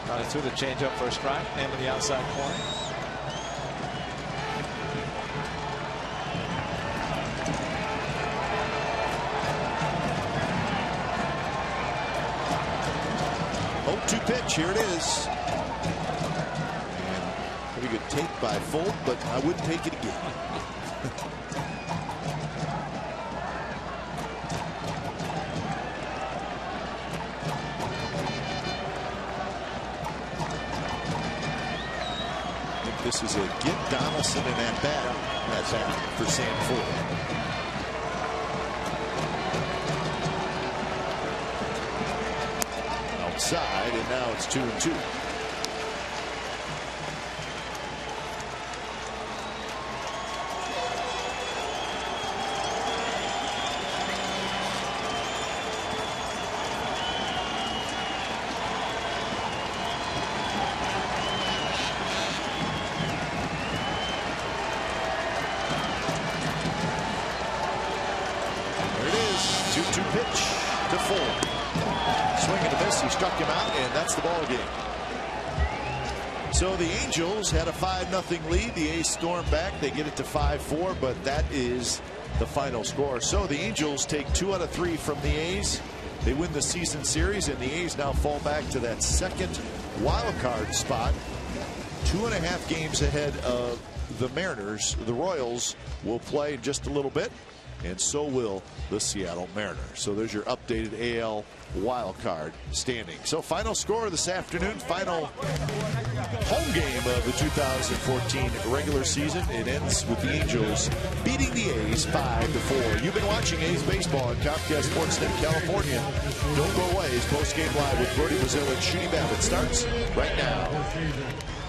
Got it through the changeup for a strike, aim in the outside corner. Pitch, here it is. And pretty good take by Fuld, but I wouldn't take it again. I think this is a get Donaldson in at bat. That's out for Sam Fuld. Side, and now it's 2-2. There it is, 2-2 pitch to Fuld. Swing and a miss. He struck him out, and that's the ball game. So the Angels had a 5-0 lead. The A's stormed back. They get it to 5-4, but that is the final score. So the Angels take 2 out of 3 from the A's. They win the season series, and the A's now fall back to that second wild card spot. 2.5 games ahead of the Mariners. The Royals will play in just a little bit. and so will the Seattle Mariners. So there's your updated AL wild card standing. So final score this afternoon, final home game of the 2014 regular season. It ends with the Angels beating the A's 5-4. You've been watching A's baseball on Comcast Sportsnet California. Don't go away. It's post-game live with Brody Brazil and Shooty Babbitt starts right now.